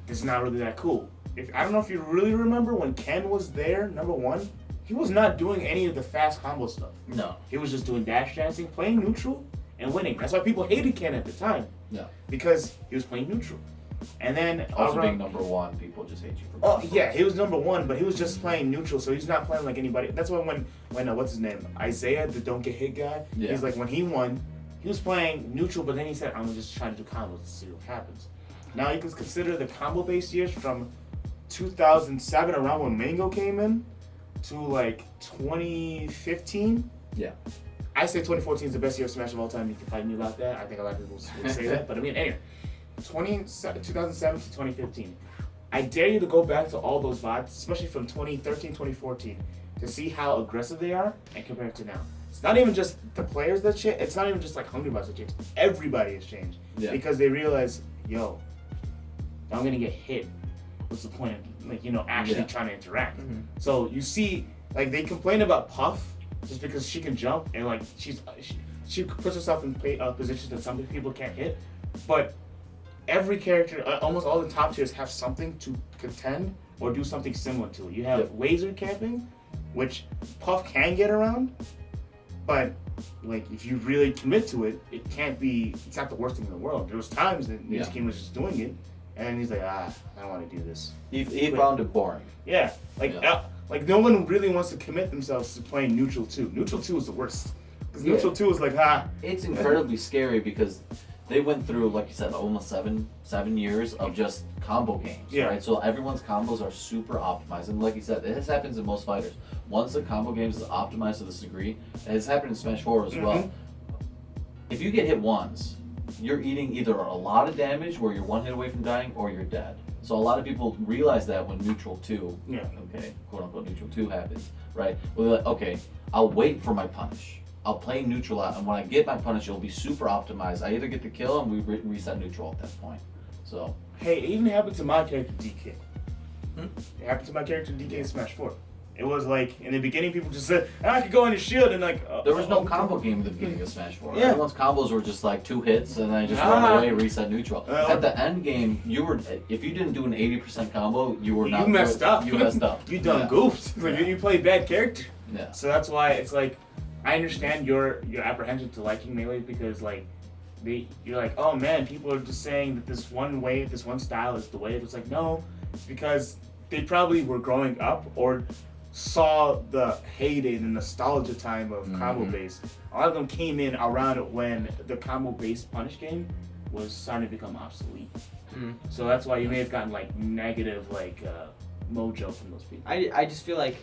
it's not really that cool. I don't know if you really remember when Ken was there, number 1, he was not doing any of the fast combo stuff. No. He was just doing dash dancing, playing neutral, and winning. That's why people hated Ken at the time. Yeah. Because he was playing neutral. And then Also being number 1, people just hate you for. oh yeah, he was number 1, but he was just playing neutral, so he's not playing like anybody. That's why when what's his name, Isaiah, the don't get hit guy, Yeah. he's like when he won, he was playing neutral, but then he said, I'm just trying to do combos to see what happens. Now you can consider the combo based years from 2007, around when Mango came in, to like 2015. Yeah. I say 2014 is the best year of Smash of all time. You can fight me about that. I think a lot of people would say that, but I mean, anyway, 2007 to 2015. I dare you to go back to all those VODs, especially from 2013, 2014, to see how aggressive they are and compare it to now. It's not even just the players that change. It's not even just like Hungry Bots that changed. Everybody has changed Yeah. because they realize, yo, I'm gonna get hit. What's the point of actually Yeah. trying to interact? Mhm. So you see, like they complain about Puff just because she can jump and like she puts herself in positions that some people can't hit, but every character, almost all the top tiers have something to contend or do something similar to it. You have Yep. laser camping, which Puff can get around, but like if you really commit to it, it's not the worst thing in the world. There was times that Yeah. King was just doing it, and he's like, I don't want to do this. He found it boring. Yeah, like Yeah. like no one really wants to commit themselves to playing neutral 2. Neutral 2 is the worst. Because Yeah. neutral 2 is like, It's incredibly scary because they went through, like you said, almost seven years of just combo games, Yeah. right? So everyone's combos are super optimized, and like you said, this happens in most fighters. Once the combo games is optimized to this degree, and it's happened in Smash 4 as well. Mhm. If you get hit once, you're eating either a lot of damage where you're 1 hit away from dying, or you're dead. So a lot of people realize that when neutral 2, yeah. okay, quote unquote neutral 2 happens, right? Well, they're like, okay, I'll wait for my punish. I'll play neutral out, and when I get my punish, it'll be super optimized. I either get the kill, and we reset neutral at that point. So, Hey, it even happened to my character DK. Hmm? It happened to my character DK in Smash 4. It was like in the beginning, people just said, I could go in his shield, and like there was no combo game at the beginning of Smash 4. Yeah. Everyone's combos were just like 2 hits, and then I just Ah. run away, reset neutral. At the end game, if you didn't do an 80% combo, you were not You messed up. You messed up. You done Yeah. goofed. Like, Yeah. you played bad character. Yeah. So that's why it's like, I understand your apprehension to liking Melee because like, you're like, oh man, people are just saying that this one wave, this one style is the wave. It's like, no, it's because they probably were growing up or saw the heyday, the nostalgia time of combo based. A lot of them came in around when the combo based punish game was starting to become obsolete. Mhm. So that's why you may have gotten like negative mojo from those people. I just feel like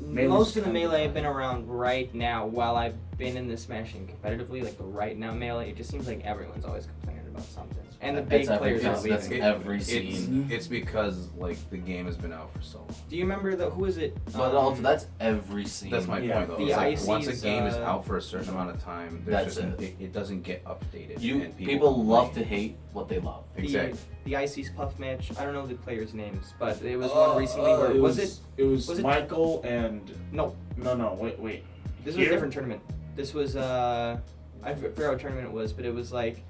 Melee's most of the kind of Melee have fun. been around right now while I've been in the Smashing competitively, like the right now Melee, it just seems like everyone's always complaining about something. And the big That's every- players are that's leaving. every scene. It's because like the game has been out for so long. Do you remember who is it? But also, that's every scene. That's my Yeah. point though. The It's like, once a ICs, game is out for a certain amount of time, there's That's just it doesn't get updated. You and people love to complain. hate what they love. Exactly. The IC's Puff match, I don't know the players' names, but it was one recently where, was it? It was was it- Michael and No, no, wait. this was Here? a different tournament. This was, I forgot what tournament it was, but it was like,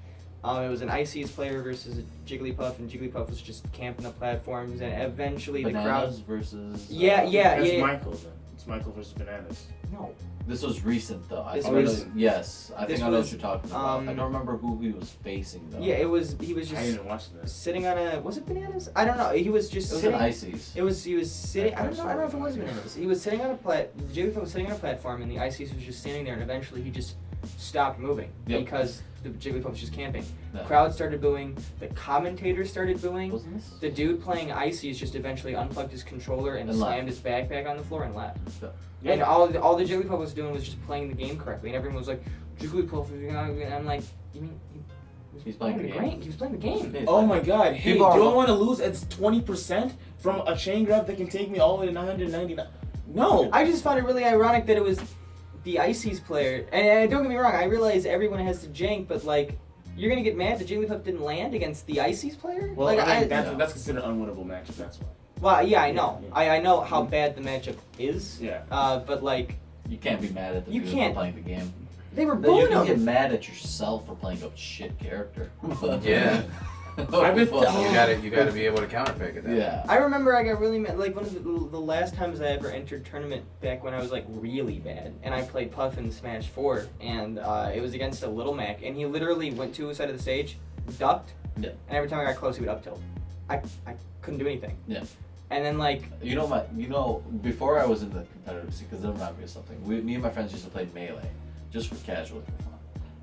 it was an IC's player versus a Jigglypuff, and Jigglypuff was just camping the platforms, and eventually the crowd. Bananas versus. Yeah, That's yeah. Michael then. It's Michael versus Bananas. No. This was recent though. This think I know- was- yes, I this think I know was, what you're talking about. I um, don't remember who he was facing though. Yeah, he was I just didn't watch this. sitting on a, was it Bananas? I don't know. He was just It was sitting. an Ices. He was sitting. I don't know if it was Bananas. He was sitting on a Jigglypuff was sitting on a platform, and the Ices was just standing there, and eventually he just stopped moving Yep. because the Jigglypuff was just camping. Yeah. The crowd started booing. The commentators started booing. Wasn't this? The dude playing Ices just eventually unplugged his controller and And left. slammed his backpack on the floor and left. Yeah. And all the Jigglypuff was doing was just playing the game correctly, and everyone was like, Jigglypuff, and I'm like, you mean He's playing the game. He was playing the game. He's Oh playing my the god, hey, do People are- I want to lose at 20% from a chain grab that can take me all the way to 999? No! I just found it really ironic that it was the Ices player, and don't get me wrong, I realize everyone has to jank, but like, you're gonna get mad that Jigglypuff didn't land against the Ices player? Well, like, I mean, Yeah. that's considered an unwinnable matchup, that's why. well, yeah, I know. Yeah. I know how bad the matchup is. Yeah. But like, You can't be mad at the You dude can't. for playing the game. they were Then you booing can get him. mad at yourself for playing a shit character. Yeah. I've been- You gotta be able to counterpick it. Yeah. I remember I got really mad, like one of the last times I ever entered tournament back when I was like really bad, and I played Puff in Smash 4, and it was against a Little Mac, and he literally went to a side of the stage, ducked, Yeah. and every time I got close he would up tilt. I couldn't do anything. Yeah. And then like, Before I was in the competitive scene, because it'll remind me of something. Me and my friends used to play Melee, just for casual for fun.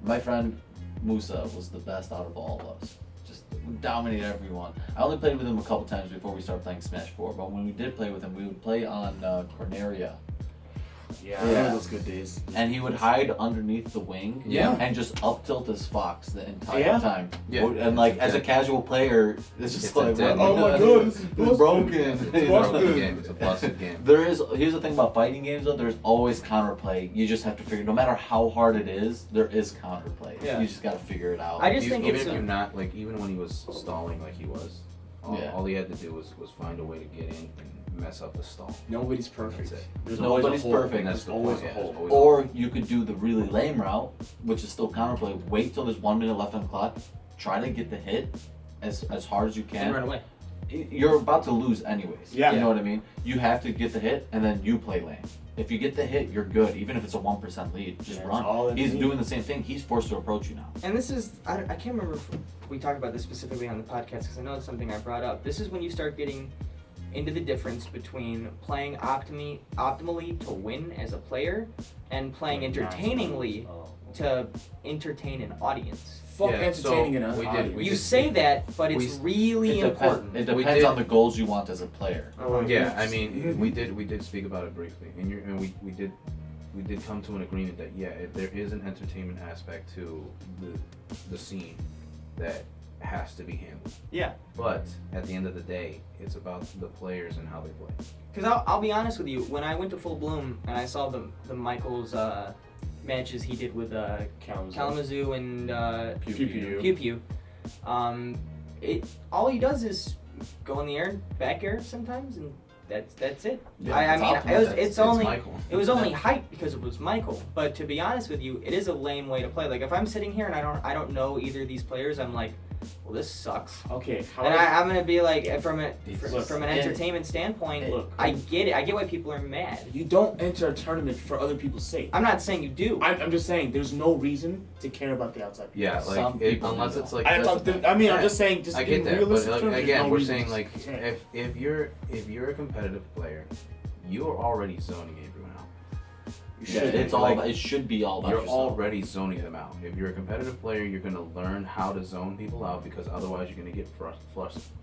My friend Musa was the best out of all of us. Just dominated everyone. I only played with him a couple times before we started playing Smash 4, but when we did play with him, we would play on Corneria. Yeah, I remember those good days. And he would hide underneath the wing Yeah. and just up tilt his fox the entire Yeah. time. Yeah. And like as a Yeah. casual player, it's just It's like intense. Oh my god, this is it's broken. It's a Busted. broken game. It's a busted game. Here's the thing about fighting games though, there's always counterplay. You just have to figure, no matter how hard it is, there is counterplay. Yeah. You just gotta figure it out. I just Even- think even it's if a- you're not like even when he was stalling like he was, Yeah. all he had to do was find a way to get in and mess up the stall. Nobody's perfect. That's it. There's Nobody's always a hole. perfect. That's There's the always point, a yeah, hole. there's always- Or you could do the really lame route, which is still counterplay. Wait till there's 1 minute left on the clock. Try to get the hit as hard as you and run can. away. You're about to lose anyways. Yeah. You know what I mean? You have to get the hit and then you play lame. If you get the hit, you're good. Even if it's a 1% lead, just Yeah, that's all run. it He's needs. doing the same thing. He's forced to approach you now. And this is, I can't remember if we talked about this specifically on the podcast because I know it's something I brought up. This is when you start getting into the difference between playing optimally to win as a player and playing entertainingly to entertain an audience. Fuck Yeah, entertaining so an we did- audience. we You did- say that, but it's really important. It We depends did- on the goals you want as a player. Oh, Yeah, I mean, we did speak about it briefly, and we did come to an agreement that there is an entertainment aspect to the scene that has to be handled. Yeah. But at the end of the day, it's about the players and how they play. Because I'll be honest with you, when I went to Full Bloom and I saw the Michaels matches he did with Kalamazoo and Pew Pew, all he does is go in the air, back air sometimes, and that's it. Yeah, I it's mean, optimal. it's only Michael. it was only hype because it was Michael. But to be honest with you, it is a lame way to play. Like if I'm sitting here and I don't know either of these players, I'm like, well, this sucks. Okay, And I'm gonna be like, from an Look, entertainment standpoint, look. I get it. I get why people are mad. You don't enter a tournament for other people's sake. I'm not saying you do. I'm just saying there's no reason to care about the outside people. Yeah, Some like people unless do it's though. like I'm Yeah. just saying, just I in get that, but realistic like, terms, there's again, no we're reason saying to like tank. if you're a competitive player, you are already zoning everyone out. You Yeah, should. it's all. Like, It should be all about you're yourself. already zoning them out. If you're a competitive player, you're going to learn how to zone people out because otherwise you're going to get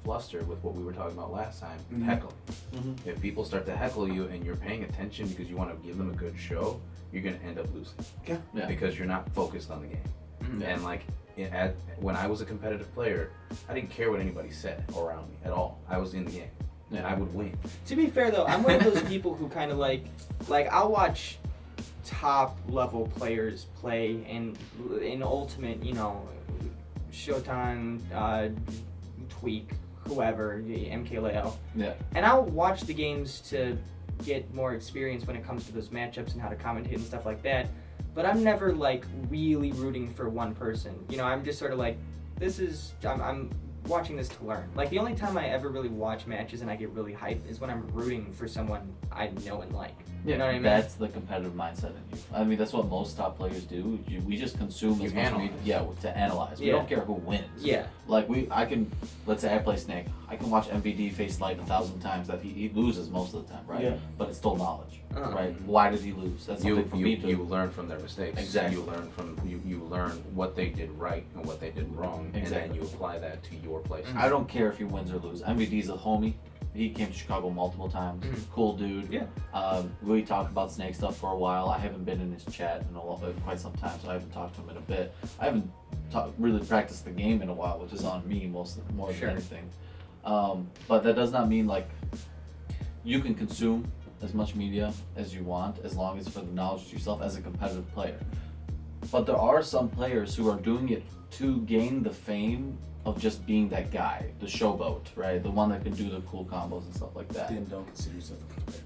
flustered with what we were talking about last time, Mhm. heckling. Mhm. If people start to heckle you and you're paying attention because you want to give them a good show, you're going to end up losing. Yeah. Because you're not focused on the game. Mhm. And like when I was a competitive player, I didn't care what anybody said around me at all. I was in the game. And I would win. To be fair though, I'm one of those people who kind of like I'll watch top level players play in Ultimate, Shotan, Tweak, whoever, MKLeo. Yeah. And I'll watch the games to get more experience when it comes to those matchups and how to commentate and stuff like that. But I'm never like really rooting for one person. I'm just sort of like, I'm watching this to learn. Like, the only time I ever really watch matches and I get really hyped is when I'm rooting for someone I know and like. You know what I mean? That's the competitive mindset in you. I mean, that's what most top players do. We just consume as much media, to analyze. We don't care who wins. Yeah. Like let's say I play Snake. I can watch MVD face Light 1,000 times. That he loses most of the time, right? Yeah. But it's still knowledge, Uh-huh. right? Why did he lose? That's something for me to. You learn from their mistakes. Exactly. You learn from you learn what they did right and what they did wrong, and then you apply that to your play. I don't care if he wins or loses. MVD's a homie. He came to Chicago multiple times. Cool dude. Yeah. We talked about Snake stuff for a while. I haven't been in his chat in quite some time, so I haven't talked to him in a bit. I haven't really practiced the game in a while, which is on me more than anything. But that does not mean like you can consume as much media as you want as long as for the knowledge of yourself as a competitive player. But there are some players who are doing it to gain the fame of just being that guy, the showboat, right? The one that can do the cool combos and stuff like that. Then don't consider yourself a competitive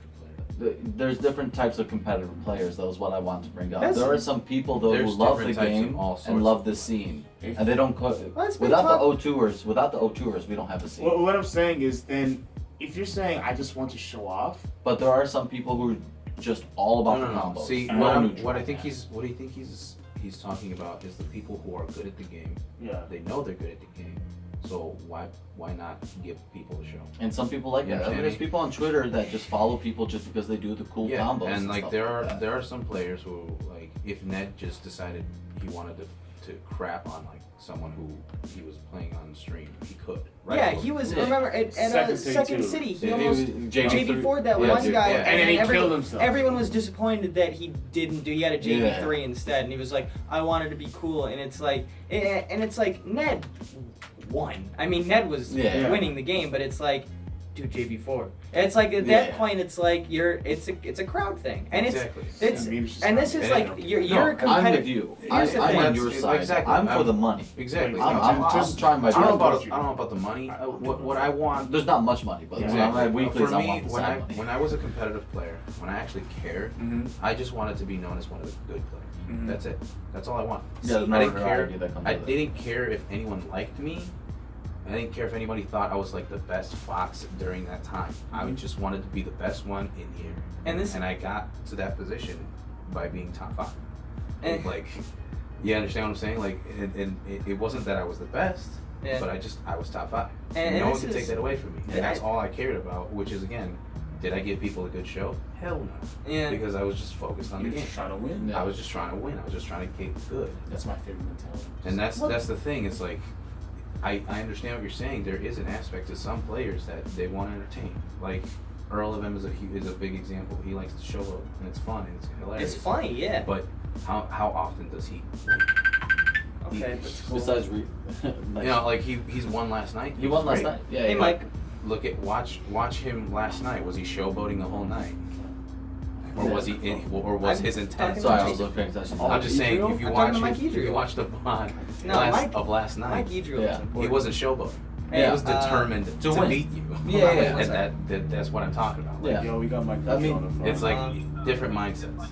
player. There's different types of competitive players. That was what I wanted to bring up. That's- There are some people though who There's love the different types of game all sorts and love of the scene, If- and they don't. Let's be Without the talk- O2ers, we don't have a scene. Well, what I'm saying is, then, if you're saying I just want to show off, But there are some people who are just all about the combos. See, And Well I'm- neutral. what I think he's talking about is the people who are good at the game. yeah. They know they're good at the game, so why not give people a show? And some people like You that. I mean, understand there's me? people on Twitter that just follow people just because they do the cool combos. and like stuff there that. are some players who, like, if Ned just decided he wanted to crap on like someone who he was playing on stream, he could. Right? Yeah, he was. Yeah. Remember at Second Second City, City, he Yeah, almost JV Ford that Yeah, one dude, guy, yeah. And then he killed himself. Everyone was disappointed that he didn't do. He had a JV3 Yeah. instead, and he was like, "I wanted to be cool." And it's like, Ned won. I mean, Ned was Yeah. winning the game, but it's like, dude, JV4. It's like at Yeah. that point, it's like it's a crowd thing, and Exactly. it's Yeah, memes just and this is not like bad. you're No, a competitive. I'm with you. Here's the I'm thing. on That's- your side. exactly. I'm for the money. Exactly. I'm trying my I don't know best. about the money. What I want. There's not much money, but Yeah. when I'm at weeklies, For I me, want the when side money. when I was a competitive player, when I actually cared, Mm-hmm. I just wanted to be known as one of the good players. Mhm. That's it. That's all I want. Yeah, there's no I didn't care. variety that comes I with it. didn't care if anyone liked me. I didn't care if anybody thought I was like the best fox during that time. I just wanted to be the best one in the area. And I got to that position by being top 5. And- Like, you understand what I'm saying? Like, and it wasn't that I was the best, Yeah. but I was top 5. And no one this can is- take that away from me. and And that's I- all I cared about, which is, again, did I give people a good show? Hell no. Yeah. Because I was just focused on the You're game. just trying to win. Yeah. I was just trying to win. I was just trying to get good. That's my favorite mentality. And that's Well- the thing. It's like, I understand what you're saying. There is an aspect to some players that they want to entertain. Like, Earl of M is a big example. He likes to showboat, and it's fun, and it's hilarious. It's funny, yeah. But how often does he win? Okay, that's cool. Besides, You know, like he's won last night. he won last great. night. Yeah. Hey, he- Mike. Look at watch him last night. Was he showboating the whole night, or was he or was I'm his intent? talking Sorry, I Mike was looking paying attention. I'm just saying, Idriel? if you I'm watch talking to Mike it, if you Idriel. watch the VOD No, Mike- of last night, Mike Idriel Yeah. is he important. wasn't showboating. Yeah, He was determined to to win. beat you. Yeah, yeah, and that's what I'm talking about. Like, Yeah. Yo, we got my I mean, on the phone. it's like different mindsets.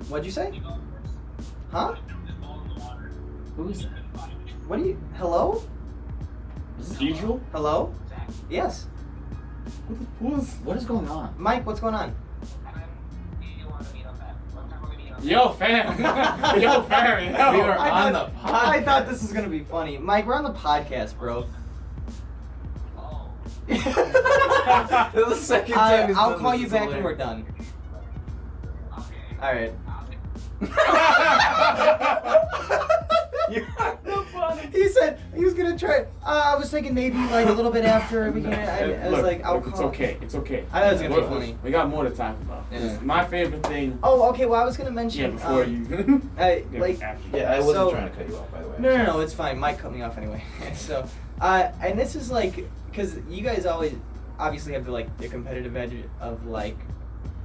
What'd you say? Huh? Who is that? What do you? Hello? Idriel? Hello? Yes. What is going on? Mike, what's going on? Yo, fam. Yo, fam. Yo. We are I on thought- the podcast. I thought this was gonna be funny. Mike, we're on the podcast, bro. This is the second time he's I'll done call this. you It's back when we're hilarious. done. All right. He said he was gonna try. I was thinking maybe like a little bit after we can. I was Look, like, I'll look, it's call. okay. It's okay. I thought it was gonna be Look, funny. We got more to talk about. Yeah. My favorite thing. Oh, okay. Well, I was gonna mention. Yeah, before you. like. After. Yeah, I wasn't So- trying to cut you off, by the way. No, it's fine. Mike cut me off anyway. So, and this is like, because you guys always obviously have the competitive edge of like,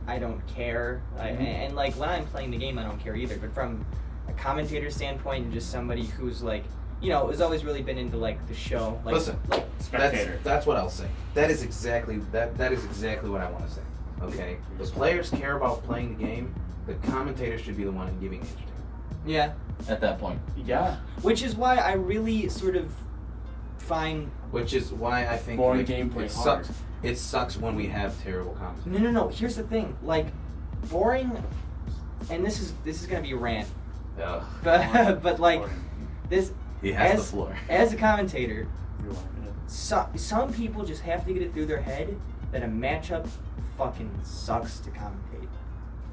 I don't care, and like when I'm playing the game, I don't care either. But from a commentator standpoint and just somebody who's like, has always really been into like the show. Like, Listen, Spectator. that's what I'll say. That is exactly what I want to say. Okay, the players care about playing the game. The commentators should be the one giving the entertainment. Yeah. At that point. Yeah. Which is why I really sort of find. Which is why I think Boring like, gameplay it hard. sucks. It sucks when we have terrible commentary. No. Here's the thing. Like, boring, and this is gonna be a rant, Ugh. but like this. He has As- the floor. As a commentator, some people just have to get it through their head that a matchup fucking sucks to commentate.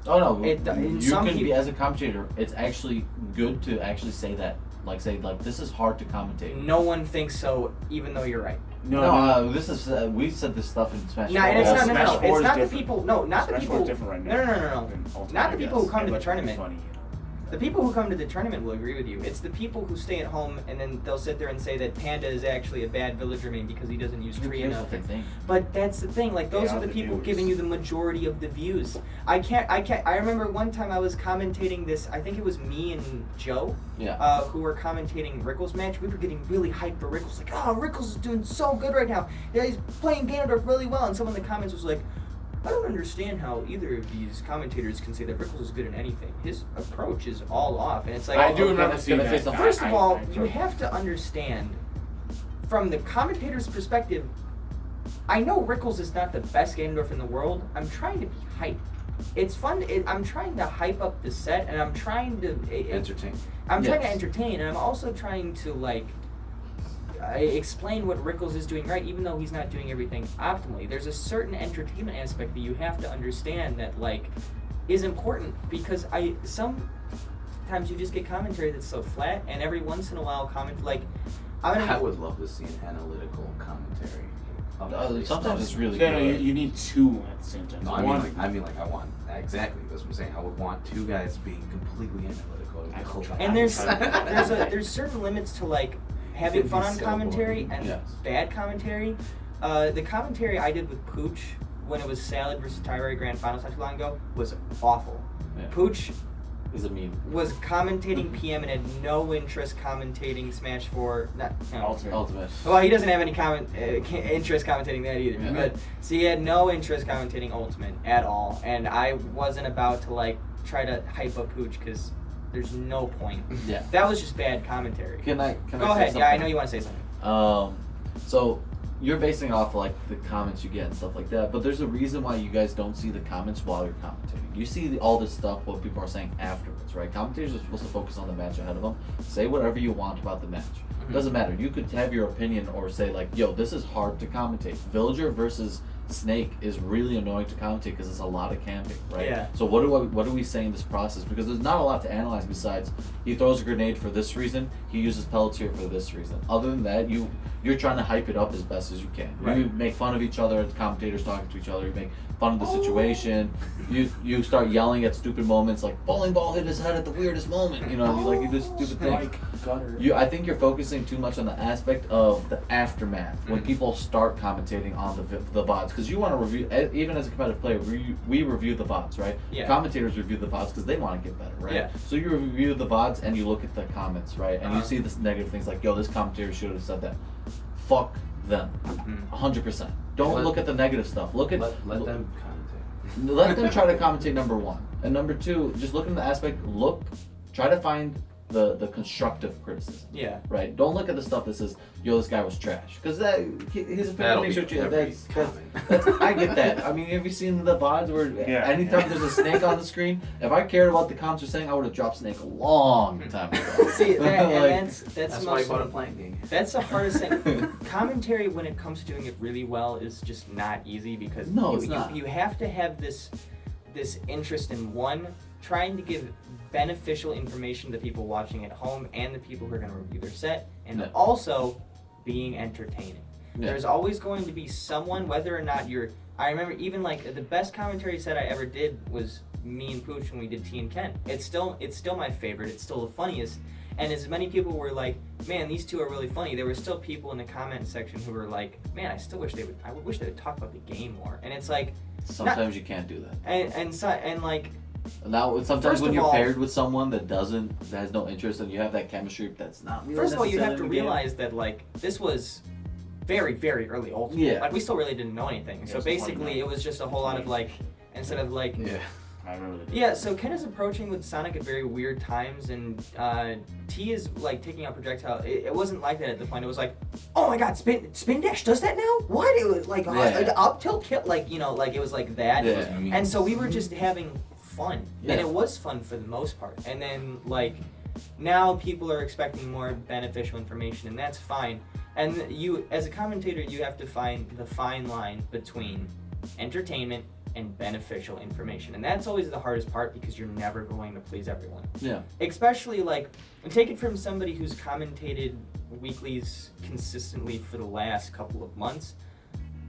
Oh no, in you some can be people- as a commentator. It's actually good to actually say that, like say like this is hard to commentate. No one thinks so, even though you're right. No, this is we said this stuff in Smash. No, and it's Four. not. Smash No. four It's is not the different. people. No, not the Smash people. four is different right now. No. than Ultimate, Not the I people who guess. come to the But tournament. Funny, The people who come to the tournament will agree with you. It's the people who stay at home and then they'll sit there and say that Panda is actually a bad villager main because he doesn't use Who tree cares enough. what they think? But that's the thing. Like those They are are the the people viewers. giving you the majority of the views. I can't. I remember one time I was commentating this. I think it was me and Joe, Yeah. who were commentating Rickles' match. We were getting really hyped for Rickles. Like, oh, Rickles is doing so good right now. Yeah, he's playing Ganondorf really well. And someone in the comments was like, I don't understand how either of these commentators can say that Rickles is good in anything. His approach is all off, and it's like I do okay, remember let's seeing gonna that. face the First of I- all, I you totally- have to understand, from the commentator's perspective, I know Rickles is not the best Ganondorf in the world. I'm trying to be hype. It's fun. I'm trying to hype up the set, and I'm trying to Entertain. I'm trying to Yes. entertain, and I'm also trying to like explain what Rickles is doing right, even though he's not doing everything optimally. There's a certain entertainment aspect that you have to understand that like is important because sometimes you just get commentary that's so flat, and every once in a while like I would love to see an analytical commentary. of every Sometimes it's stuff. really No, good. you need two at the same time. No, I One- mean like I want exactly. That's what I'm saying. I would want two guys being completely analytical. I will try. And there's certain limits to like having It'd fun be on so commentary boring. and Yes. bad commentary. The commentary I did with Pooch when it was Salad versus Tyrell Grand Finals not too long ago was awful. Yeah. Pooch Is a meme. was commentating PM and had no interest commentating Smash 4. Ultimate. Well, he doesn't have any interest commentating that either. Yeah. But so he had no interest commentating Ultimate at all, and I wasn't about to like try to hype up Pooch because there's no point. Yeah. That was just bad commentary. Can I Go say ahead. something? Yeah, I know you want to say something. So you're basing off like the comments you get and stuff like that, but there's a reason why you guys don't see the comments while you're commentating. You see all this stuff, what people are saying afterwards, right? Commentators are supposed to focus on the match ahead of them. Say whatever you want about the match. Mhm. Doesn't matter. You could have your opinion or say like, yo, this is hard to commentate. Villager versus Snake is really annoying to commentate because it's a lot of camping, right? Yeah. So what do we say in this process? Because there's not a lot to analyze besides he throws a grenade for this reason, he uses Pelletier for this reason. Other than that, you're trying to hype it up as best as you can. Right. You make fun of each other, commentators talking to each other, you make fun of the situation. You start yelling at stupid moments like bowling ball hit his head at the weirdest moment. You know, you do stupid things. Gutter. I think you're focusing too much on the aspect of the aftermath when people start commentating on the VODs because you want to review even as a competitive player we review the VODs, right? Yeah. Commentators review the VODs because they want to get better, right? Yeah. So you review the VODs and you look at the comments, right? And you Uh-huh. see this negative things like, yo, this commentator should have said that. Fuck them, 100%. Don't look at the negative stuff. Look at let them commentate. let them try to commentate number one. And number two, just look in the aspect, try to find the constructive criticism. Yeah. Right? Don't look at the stuff that says, yo, this guy was trash. Because his That'll opinion be makes every that's I get that. I mean, have you seen the VODs where anytime there's a snake on the screen, if I cared about the comments are saying, I would have dropped Snake a long time ago. See, and that's That's the why I most, bought a playing game. that's the hardest thing. Commentary, when it comes to doing it really well, is just not easy because It's not. you have to have this interest in one, trying to give beneficial information to people watching at home and the people who are going to review their set, and Yeah. also being entertaining. Yeah. There's always going to be someone, whether or not you're. I remember even like the best commentary set I ever did was me and Pooch when we did T and Ken. It's still my favorite. It's still the funniest. And as many people were like, man, these two are really funny, there were still people in the comment section who were like, man, I wish they would talk about the game more. And it's like, Sometimes you can't do that. and like, Now, sometimes First when of you're all- paired with someone that has no interest, and you have that chemistry that's not really first of all, you have to necessarily in the game. realize that like this was very, very early Ultimate. Yeah. Like we still really didn't know anything. So it's basically, 29. it was just a whole lot of like, instead of like, Yeah. I remember the Yeah, so Ken is approaching with Sonic at very weird times, and T is like taking out projectile. It wasn't like that at the point. It was like, oh my god, spin dash does that now? What? It was like up tilt kill, like like it was like that. Yeah. And so we were just having fun, Yeah. and it was fun for the most part. And then like now people are expecting more beneficial information, and that's fine. And you, as a commentator, you have to find the fine line between entertainment and beneficial information, and that's always the hardest part because you're never going to please everyone. Yeah. Especially like, and take it from somebody who's commentated weeklies consistently for the last couple of months.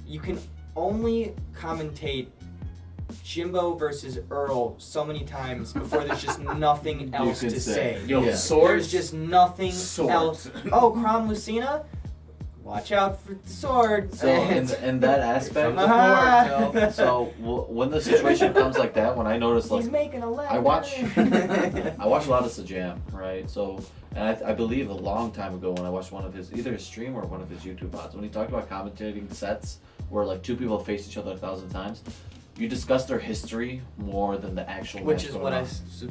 You can only commentate Jimbo versus Earl so many times before there's just nothing else can to say. say. Yo, Yeah. swords. There's just nothing Swords. else. Oh, Crom Lucina? Watch out for the sword. So in that aspect, Uh-huh. so when the situation comes like that, when I notice like He's making a left. I watch turn. I watch a lot of Sajam, right? So, and I believe a long time ago when I watched one of his, either his stream or one of his YouTube pods, when he talked about commentating sets where like two people have faced each other 1,000 times, you discuss their history more than the actual Which match is going what I on.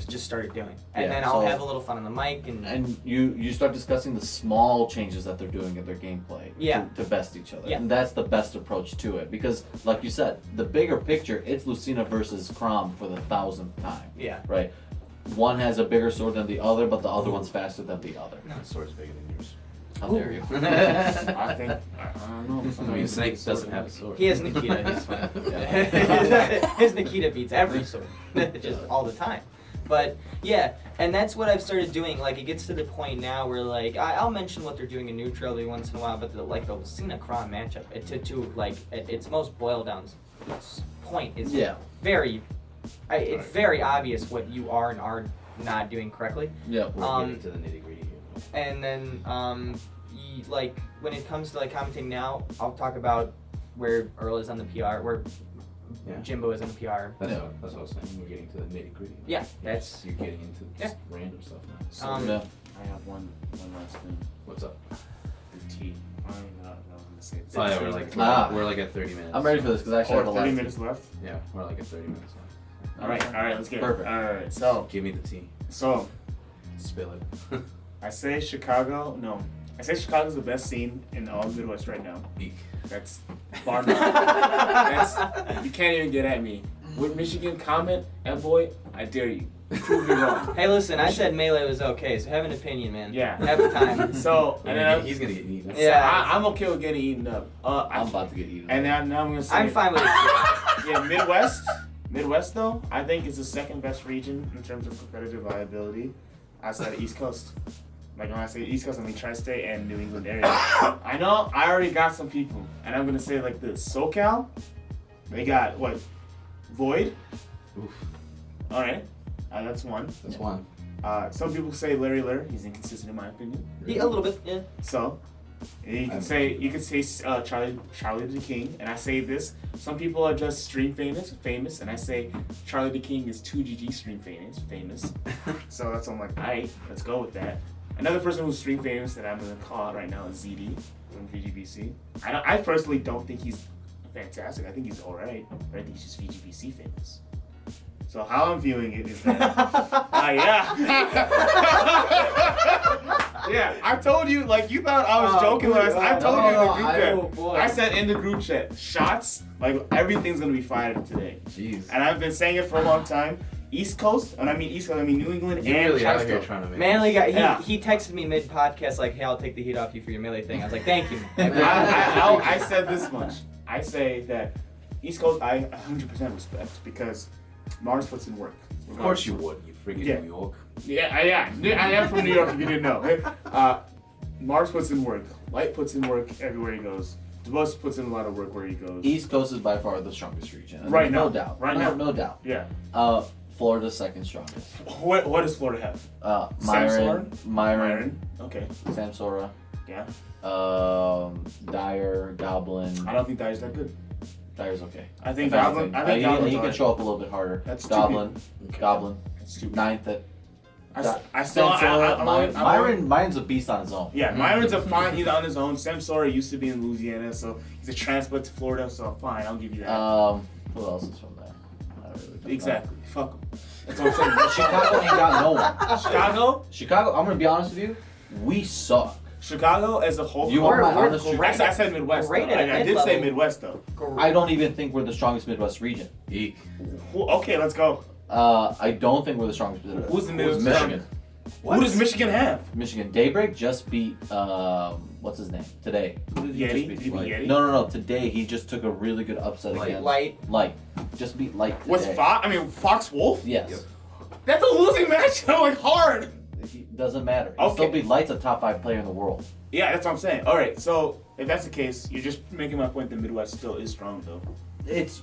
just started doing. And Yeah, then I'll so- have a little fun on the mic And you start discussing the small changes that they're doing in their gameplay Yeah. to best each other. Yeah. And that's the best approach to it. Because, like you said, the bigger picture, it's Lucina versus Crom for the 1,000th time, yeah. right? One has a bigger sword than the other, but the other one's faster than the other. My sword's bigger than yours. How dare you? I think I don't know. I mean, Snake doesn't have a sword. He has Nikita. He's fine. His Nikita beats every sword, just all the time. But yeah, and that's what I've started doing. Like it gets to the point now where like I'll mention what they're doing in neutral every once in a while, but the Lucina Crom matchup to like at its most boiled down point is Yeah. very. It's very obvious what you are and are not doing correctly. Yeah. We're getting to the nitty gritty here. And then, like when it comes to like commenting now, I'll talk about where Earl is on the PR, where Yeah. Jimbo is on the PR. That's, Yeah. what I was saying. We're getting to the nitty gritty. Yeah, that's You're getting into just random stuff now. So Um, I have one last thing. What's up? The T. I don't know. I was gonna say. Oh yeah, we're like Ah. we're like at 30 minutes. I'm ready for this because I actually Or have a 30 lot. minutes left. Yeah, we're like at 30 minutes left. All right, let's get Perfect. it. All right, so Give me the tea. So Spill it. I say Chicago. No, I say Chicago's the best scene in all of Midwest right now. Eek. That's bar none. That's, you can't even get at me. With Michigan, comment, and boy, I dare you. Prove me wrong. Hey, listen, I said Melee was okay, so have an opinion, man. Yeah. Have the time. So and then he's gonna get eaten. Yeah. I'm okay with getting eaten up. I'm about to get eaten. And now I'm gonna say. I'm fine with it. Yeah, Midwest though, I think is the second best region in terms of competitive viability outside of East Coast. Like when I say East Coast, I mean Tri-State and New England area. I know I already got some people, and I'm gonna say it like this: SoCal, they got what? Void. Oof. All right, that's one. That's one. Some people say Larry Lur. He's inconsistent in my opinion. Yeah, a little bit, yeah. So, and you can say Charlie the King, and I say this. Some people are just stream famous, and I say Charlie the King is 2GG stream famous. So that's why I'm like, alright, let's go with that. Another person who's stream famous that I'm gonna call out right now is ZD from VGBC. I personally don't think he's fantastic. I think he's alright, but I think he's just VGBC famous. So how I'm viewing it is that, yeah, I told you, like you thought I was joking last. I told you in the group chat. Oh, boy. I said in the group chat, shots, like everything's gonna be fired today. Jeez. And I've been saying it for a long time. East Coast, and I mean East Coast, I mean New England You're and really out here Tri-State. trying to make. Manly guy, Yeah. he texted me mid podcast like, hey, I'll take the heat off you for your Melee thing. I was like, thank you. I said this much. I say that East Coast, I 100% respect because Mars puts in work. Of course you would. You freaking Yeah. New York. Yeah, I am from New York. If you didn't know, Mars puts in work. Light puts in work everywhere he goes. DeBus puts in a lot of work where he goes. East Coast is by far the strongest region. And Right there's no now. doubt. Right no, now. No doubt. Yeah. Florida's second strongest. What does Florida have? Myron, Okay. Samsora, Yeah. Dyer, Goblin. I don't think Dyer's that good. Dyer's okay. I think If Goblin. anything. I think he Goblin's can alright. show up a little bit harder. That's Goblin, Okay. Goblin, That's stupid. ninth at I still. Myron's a beast on his own. Yeah, Myron's a fine. He's on his own. Sam Sora used to be in Louisiana, so he's a transplant to Florida. So fine, I'll give you that. Who else is from there? Exactly. Fuck them. That's what I'm saying. Chicago ain't got no one. Chicago, I'm gonna be honest with you. We suck. Chicago as a whole. You want my We're honest truth? great. I said Midwest. Great Though. at I did mid-level. say Midwest though. I don't even think we're the strongest Midwest region. Eek. Okay, let's go. I don't think we're the strongest Midwest. Who's the Midwest? Michigan. Who does Michigan have? Michigan. Daybreak just beat what's his name today? Yeti? Just beat Did he beat Light. Yeti? No. Today he just took a really good upset Light. against Light. Just beat Light today. With Fox Wolf? Yes. Yep. That's a losing match. I'm like hard. It doesn't matter. He Okay. still beat Light's a top 5 player in the world. Yeah, that's what I'm saying. All right, so if that's the case, you're just making my point. The Midwest still is strong though.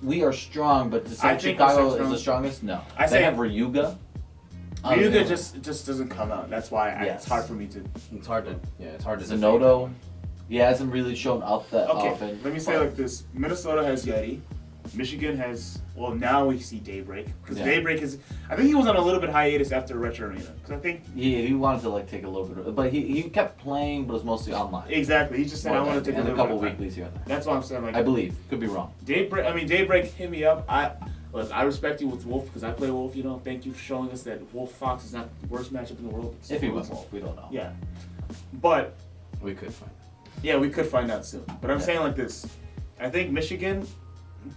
We are strong, but to say I think we're Chicago so is strong. the strongest, no. I They say- have Ryuga. Ryuga just doesn't come out. That's why Yes. it's hard for me to. It's hard to. Yeah, it's hard to. Zenodo. He hasn't really shown up that Okay, often. let me say like this: Minnesota has Yeti. Michigan has. Well, now we see Daybreak because Yeah. Daybreak is. I think he was on a little bit hiatus after Retro Arena because I think He wanted to like take a little bit of, but he kept playing, but it was mostly online. exactly he just said I want to take and a a little couple bit of time. weeklies here and there. That's what I'm saying. Like I believe. Could be wrong. Daybreak hit me up. I respect you with Wolf because I play Wolf. You know, thank you for showing us that Wolf Fox is not the worst matchup in the world. If he was Wolf, we don't know. Yeah, but We could find. yeah, we could find out soon. But I'm Yeah. saying like this: I think Michigan,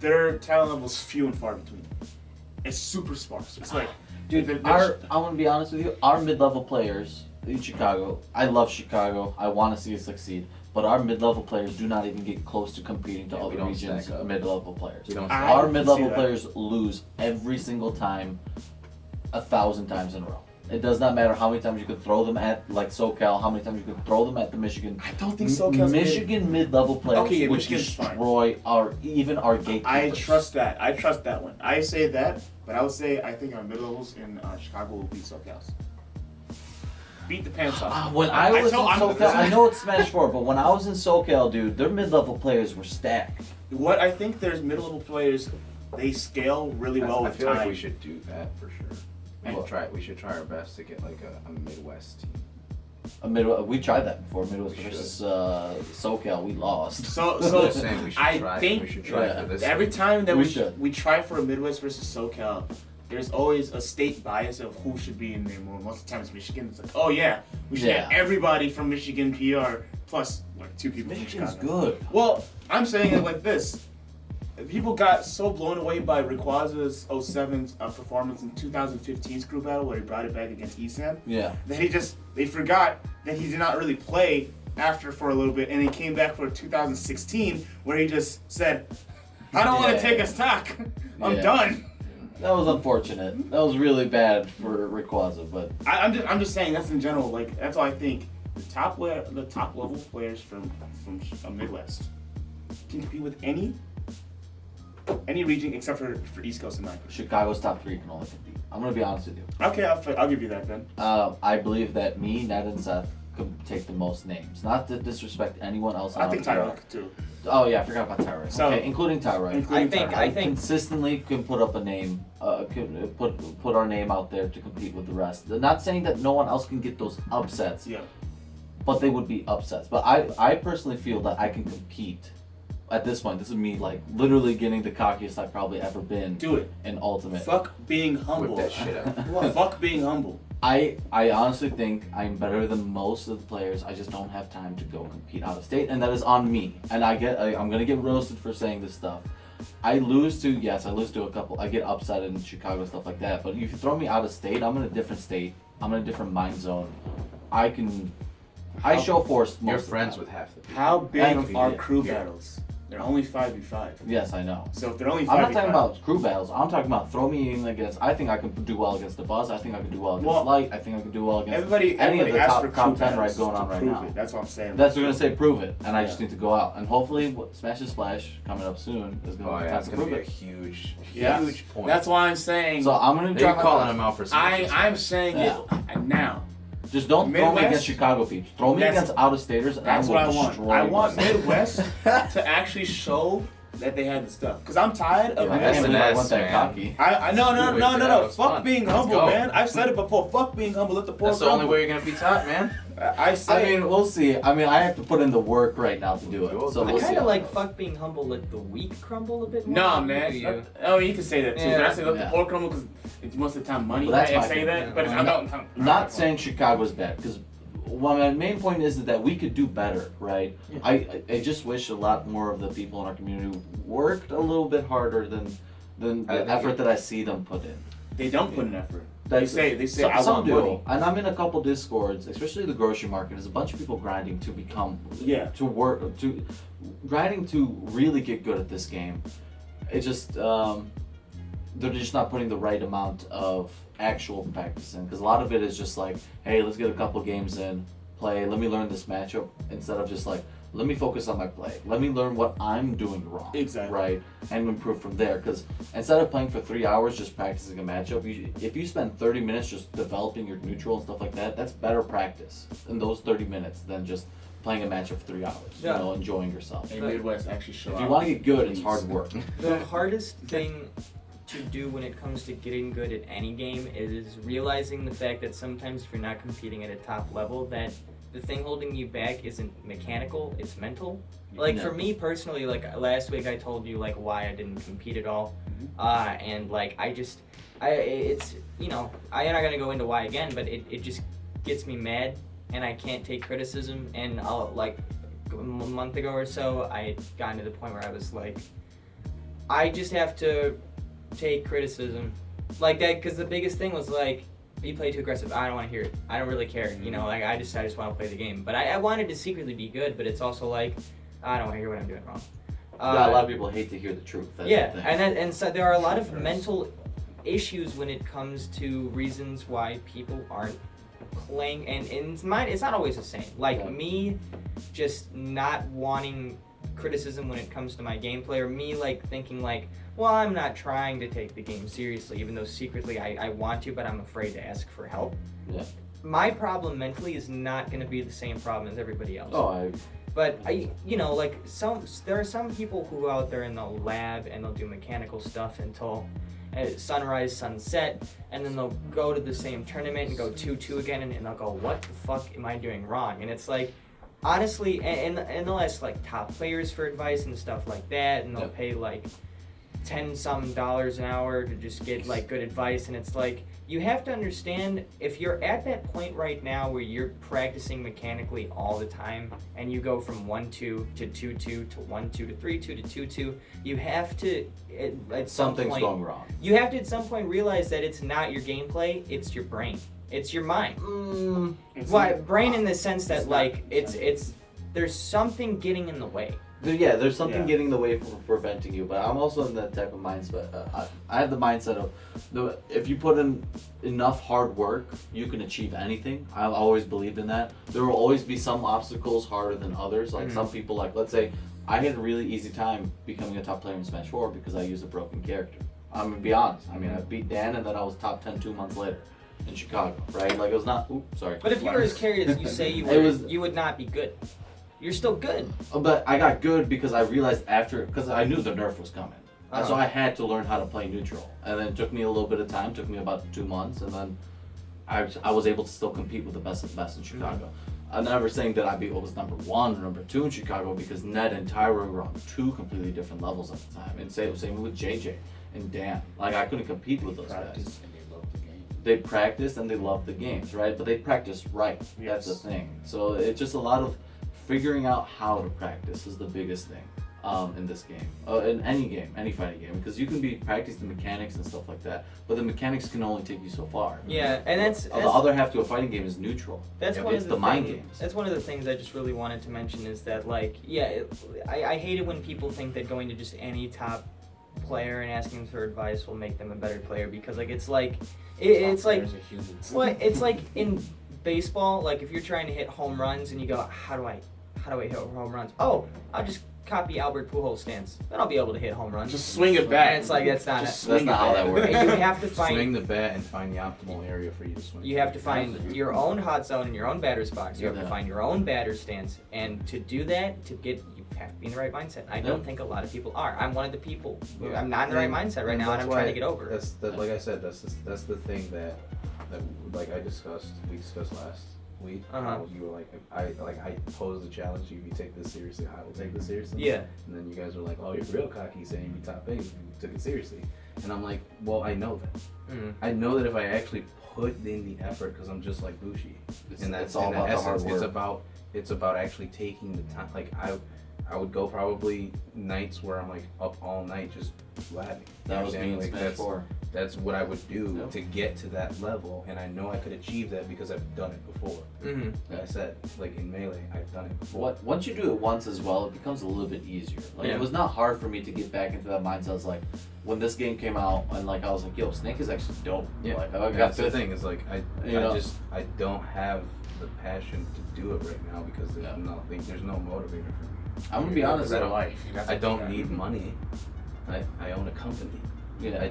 their talent level's few and far between. It's super sparse. It's like, Dude, I want to be honest with you. Our mid-level players in Chicago, I love Chicago. I want to see it succeed. But our mid-level players do not even get close to competing to Yeah, we other don't regions' stack up. mid-level players. We don't. I Our can see mid-level that. players lose every single time, 1,000 times in a row. It does not matter how many times you could throw them at like SoCal, how many times you could throw them at the Michigan. I don't think SoCal's Michigan mid-level players Okay, yeah, would Michigan's fine. destroy our gatekeepers. I trust that. I trust that one. I say that, but I would say I think our mid levels in Chicago will beat SoCal's. Beat the pants off. When I was in I'm- SoCal, I know it's Smash 4, but when I was in SoCal, dude, their mid-level players were stacked. What I think there's mid level players, they scale really well I with feel time. like we should do that for sure. What? We should try our best to get like a Midwest team. We tried that before. Midwest We versus SoCal, we lost. So I'm just saying we should I try. think we should try yeah. for this. every time that We we should. try for a Midwest versus SoCal, there's always a state bias of who should be in there more. Most of the time it's Michigan. It's like, oh yeah, we should Yeah. get everybody from Michigan PR plus like 2 people Michigan's from Chicago. good. Well, I'm saying it like this. People got so blown away by Rayquaza's 07's performance in 2015's crew battle where he brought it back against Esan Yeah. that they forgot that he did not really play after for a little bit, and he came back for 2016 where he just said, I don't want Yeah. to take a stock. I'm Yeah. done. That was unfortunate. That was really bad for Rayquaza, but I'm just saying that's in general. Like that's why I think the top level players from Midwest can compete with any region except for East Coast and Nine. Chicago's top 3 can only compete. I'm gonna be honest with you. Okay, I'll give you that then. I believe that me, Ned, and Seth could take the most names. Not to disrespect anyone else. I on think our Tyrell PR. could too. Oh yeah, I forgot about Tyrell. So- Okay, including Tyrell. Including I think Consistently can put up a name, can put our name out there to compete with the rest. They're not saying that no one else can get those upsets, Yeah. but they would be upsets. But I personally feel that I can compete. At this point, this is me like literally getting the cockiest I've probably ever been Do it. in Ultimate. Fuck being humble. Whip that shit out. Fuck being humble. I honestly think I'm better than most of the players. I just don't have time to go compete out of state, and that is on me. And I'm gonna get roasted for saying this stuff. I lose to a couple. I get upset in Chicago and stuff like that. But if you throw me out of state, I'm in a different state. I'm in a different mind zone. I show force. Most You're of the friends time. with half the people. How big And- are crew Yeah. battles? They're only 5v5. Yes, I know. So if they're only 5v5, I'm not talking about crew battles. I'm talking about throw me in against. I think I can do well against the Buzz. I think I can do well against Well, Light. I think I can do well against everybody any of the asks top for crew 10 right battles going to on right prove now. it. That's what I'm saying. That's what we're gonna say. Prove it, and I just Yeah. need to go out and hopefully Smash and Splash coming up soon is gonna Oh be yeah, time it's to gonna prove be a it. huge, Yeah. huge point. That's why I'm saying. So I'm gonna They're try my calling best. him out for Smash. I'm saying Yeah. it now. Just don't throw me Midwest? against Chicago peeps. Throw me That's- against out of staters, and That's I will what I want. destroy I want you. Midwest to actually show that they had the stuff. Cause I'm tired of. I can't believe I went that man. cocky. I no. That was Fuck fun. being Let's humble, go. man. I've said it before. Fuck being humble. Let the poor That's the only crumble. way you're gonna be taught, man. I say. I mean, we'll see. I mean, I have to put in the work right now to do it. So I we'll see kind of how like it goes. fuck being humble, let the weak crumble a bit more. No, man. You. Oh, you can say that too. Yeah. But I say let Yeah. the poor crumble because it's most of the time money. Well, that's I my say thing. that, but it's, Yeah. I'm Not saying Chicago's bad, because well, my main point is that we could do better, right? Yeah. I just wish a lot more of the people in our community worked a little bit harder than I the think effort that I see them put in. They don't put an effort. That's- They say some, I some want do, money. and I'm in a couple discords, especially the grocery market. There's a bunch of people grinding to become, Yeah. to work, to grinding to really get good at this game. It just they're just not putting the right amount of actual practice in, because a lot of it is just like, hey, let's get a couple games in, play, let me learn this matchup, instead of just like, let me focus on my play, let me learn what I'm doing wrong, Exactly. right, and improve from there. Because instead of playing for 3 hours just practicing a matchup, if you spend 30 minutes just developing your neutral and stuff like that, that's better practice in those 30 minutes than just playing a matchup for 3 hours, Yeah. you know, enjoying yourself. Hey, Midwest actually show If out. you want to get good, it's Please. hard work. The hardest thing to do when it comes to getting good at any game is realizing the fact that sometimes if you're not competing at a top level, that the thing holding you back isn't mechanical, it's mental. Like Yeah. for me personally, like last week I told you like why I didn't compete at all, and like it's you know I'm not gonna go into why again, but it just gets me mad and I can't take criticism. And I'll like a month ago or so I had gotten to the point where I was like, I just have to take criticism like that, because the biggest thing was like, you play too aggressive. I don't want to hear it. I don't really care. You know, like I just want to play the game. But I wanted to secretly be good. But it's also like, I don't want to hear what I'm doing wrong. Yeah, a lot of people hate to hear the truth. That's Yeah, the thing. and so there are a lot of mental issues when it comes to reasons why people aren't playing. And it's not always the same. Like Yeah. me, just not wanting criticism when it comes to my gameplay, or me like thinking like, well, I'm not trying to take the game seriously, even though secretly I want to, but I'm afraid to ask for help. Yeah. My problem mentally is not going to be the same problem as everybody else. Oh, But you know, like there are some people who go out there in the lab and they'll do mechanical stuff until sunrise, sunset, and then they'll go to the same tournament and go 2-2 again, and they'll go, what the fuck am I doing wrong? And it's like, honestly, and they'll ask like top players for advice and stuff like that, and they'll Yep. pay like $10 an hour to just get like good advice. And it's like, you have to understand, if you're at that point right now where you're practicing mechanically all the time and you go from 1-2 to 2-2 to 1-2 to 3-2 to 2-2, you have to at some something's point, going wrong. you have to at some point realize that it's not your gameplay, it's your brain, it's your mind. Why brain in the sense that It's like not- it's there's something getting in the way. Yeah, there's something Yeah. getting in the way from preventing you, but I'm also in that type of mindset. I have the mindset of, if you put in enough hard work, you can achieve anything. I've always believed in that. There will always be some obstacles harder than others. Like some people, like let's say, I had a really easy time becoming a top player in Smash 4 because I used a broken character. I'm gonna be honest. I mean, I beat Dan, and then I was top 10 2 months later in Chicago, right? Like it was not. Oops, sorry. But if you were as carried as you say you It were, was- you would not be good. You're still good. But I got good because I realized because I knew the nerf was coming. So I had to learn how to play neutral. And then it took me a little bit of time, took me about 2 months, and then I was able to still compete with the best of the best in Chicago. I'm never saying that I was number 1 or number 2 in Chicago, because Ned and Tyra were on 2 completely different levels at the time. And same with JJ and Dan. Like I couldn't compete with those guys. Practice and they love the game. They practiced and they loved the games, right? But they practiced right. That's the Yes. thing. So it's just a lot of figuring out how to practice is the biggest thing in this game, in any game, any fighting game, because you can be practicing the mechanics and stuff like that, but the mechanics can only take you so far. Yeah, and that's The other half to a fighting game is neutral. That's Yeah, one it's of the the mind things- games. That's one of the things I just really wanted to mention is that like I hate it when people think that going to just any top player and asking them for advice will make them a better player, because like it's like it's like Players are humans. what it's like in baseball. Like if you're trying to hit home runs and you go, how do I hit home runs? Oh, I'll just copy Albert Pujols' stance, then I'll be able to hit home runs. Just swing it back. And it's like that's not Just it. That's swing not it how back. that works. And you have to Swing find the bat and find the optimal area for you to swing. you have to find your own hot zone and your own batter's box. You have to Yeah. find your own batter stance, and to do that, to get have to be in the right mindset. I Yeah. don't think a lot of people are. I'm one of the people. Yeah. I'm not in the right mindset right now, and that's I'm trying why- to get over it. That's like I said. That's the thing that like we discussed last week. Uh-huh. You were like I posed the challenge. If you take this seriously, I will take this seriously. Yeah. And then you guys were like, "Oh, you're real cocky, saying you be top 8. You took it seriously." And I'm like, "Well, I know that. Mm. I know that if I actually put in the effort, because I'm just like Bushi, and that's it's all in about the essence, hard work. it's about actually taking the time. Like I would go probably nights where I'm like up all night just blabbing. That was me in like Smash 4. that's what I would do Yep. to get to that level, and I know I could achieve that because I've done it before. Mm-hmm. Like I said, like in Melee, I've done it before. Once you do it once as well, it becomes a little bit easier. Like Yeah. it was not hard for me to get back into that mindset. It's like when this game came out, and like I was like, "Yo, Snake is actually dope." Yeah, Like I got that's the fifth. thing. Is like I know? I don't have the passion to do it right now because there's Yeah. there's no motivator for me. I'm gonna be honest. Better I don't. life. That's I what don't you got. need money. I own a company. Yeah.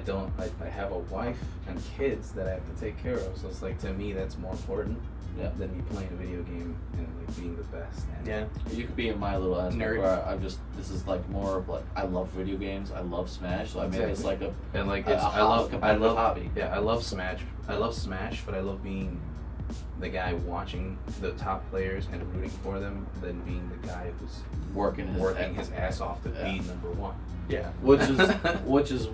I have a wife and kids that I have to take care of. So it's like, to me, that's more important Yeah. than me playing a video game and like being the best. And Yeah. You could be in my little aspect Nerd. where this is like more of like I love video games, I love Smash, so I made this like a And like a it's I hobby, love competitive hobby. Yeah, I love Smash, but I love being the guy watching the top players and rooting for them than being the guy who's working his ass off to Yeah. be number one. Yeah. which is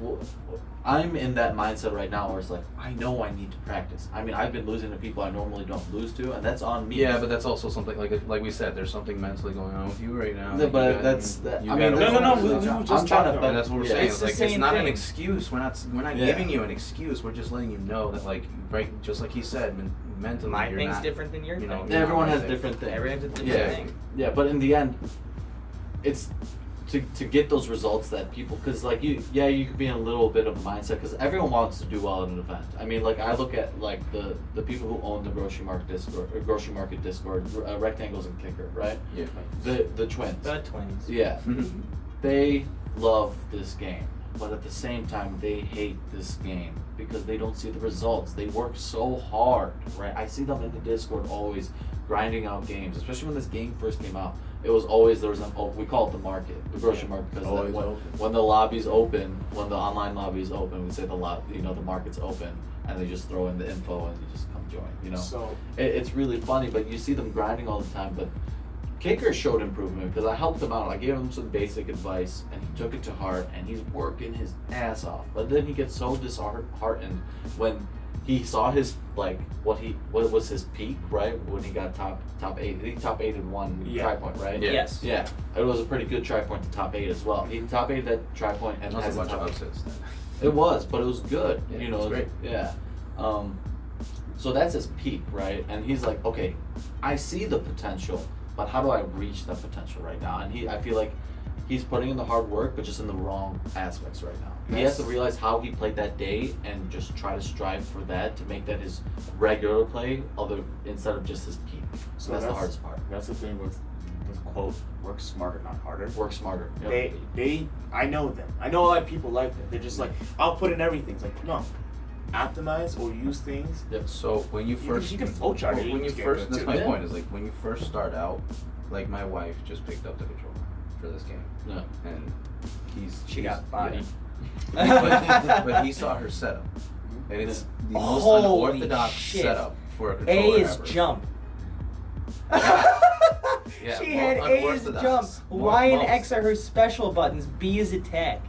I'm in that mindset right now where it's like I know I need to practice. I mean, I've been losing to people I normally don't lose to, and that's on me. Yeah, but that's also something like we said. There's something mentally going on with you right now. Yeah, that but you gotta- that's that. you I mean, gotta that's- work No, on. we were I'm just trying talking to. And that's what we're Yeah. saying. It's It's the like same it's not an thing. excuse. We're not Yeah. giving you an excuse. We're just letting you know that like right, just like he said, mentally My you're thing's not, different than your you know, thing. you're not Everyone right has there. different things. Everyone has a different Yeah. thing. Yeah, but in the end, it's to get those results that people, because like you could be in a little bit of a mindset because everyone wants to do well in an event. I mean, like I look at like the people who own the grocery market Discord, Rectangles and Kicker, right? Yeah. The twins. The twins. Yeah, they love this game, but at the same time they hate this game because they don't see the results. They work so hard, right? I see them in the Discord always grinding out games, especially when this game first came out. It was always we call it the market, the grocery market, because Always when, open. when the lobby's open, when the online lobby is open, we say the market's open, and they just throw in the info and you just come join. You know, So it's really funny, but you see them grinding all the time. But Kicker showed improvement because I helped him out. I gave him some basic advice, and he took it to heart, and he's working his ass off. But then he gets so disheartened when he saw his what was his peak, right? When he got top 8. He top 8 in one Yeah. try point, right? Yeah. Yes. Yeah, it was a pretty good try point to top 8 as well. He top 8 that try point and That's has a a bunch of top 8. upsets. Then. It was, but it was good. Yeah, you know, it's great. Yeah. So that's his peak, right? And he's like, okay, I see the potential, but how do I reach that potential right now? And I feel like he's putting in the hard work, but just in the wrong aspects right now. He has to realize how he played that day and just try to strive for that to make that his regular play, instead of just his peak. So that's the hardest part. That's the thing with quote, work smarter, not harder. Work smarter. Yep. I know them. I know a lot of people like that. They're just like, I'll put in everything. It's like, no. Optimize or use things. So when you first you can flowchart it. when you to get first good, that's too. my Yeah. point is like when you first start out, like my wife just picked up the controller for this game Yeah. and She got body. but he saw her setup and it's the most Holy unorthodox shit. setup for a A controller is ever. jump. Yeah, She more had A is unorthodox. jump. More Y and most. X are her special buttons. B is attack.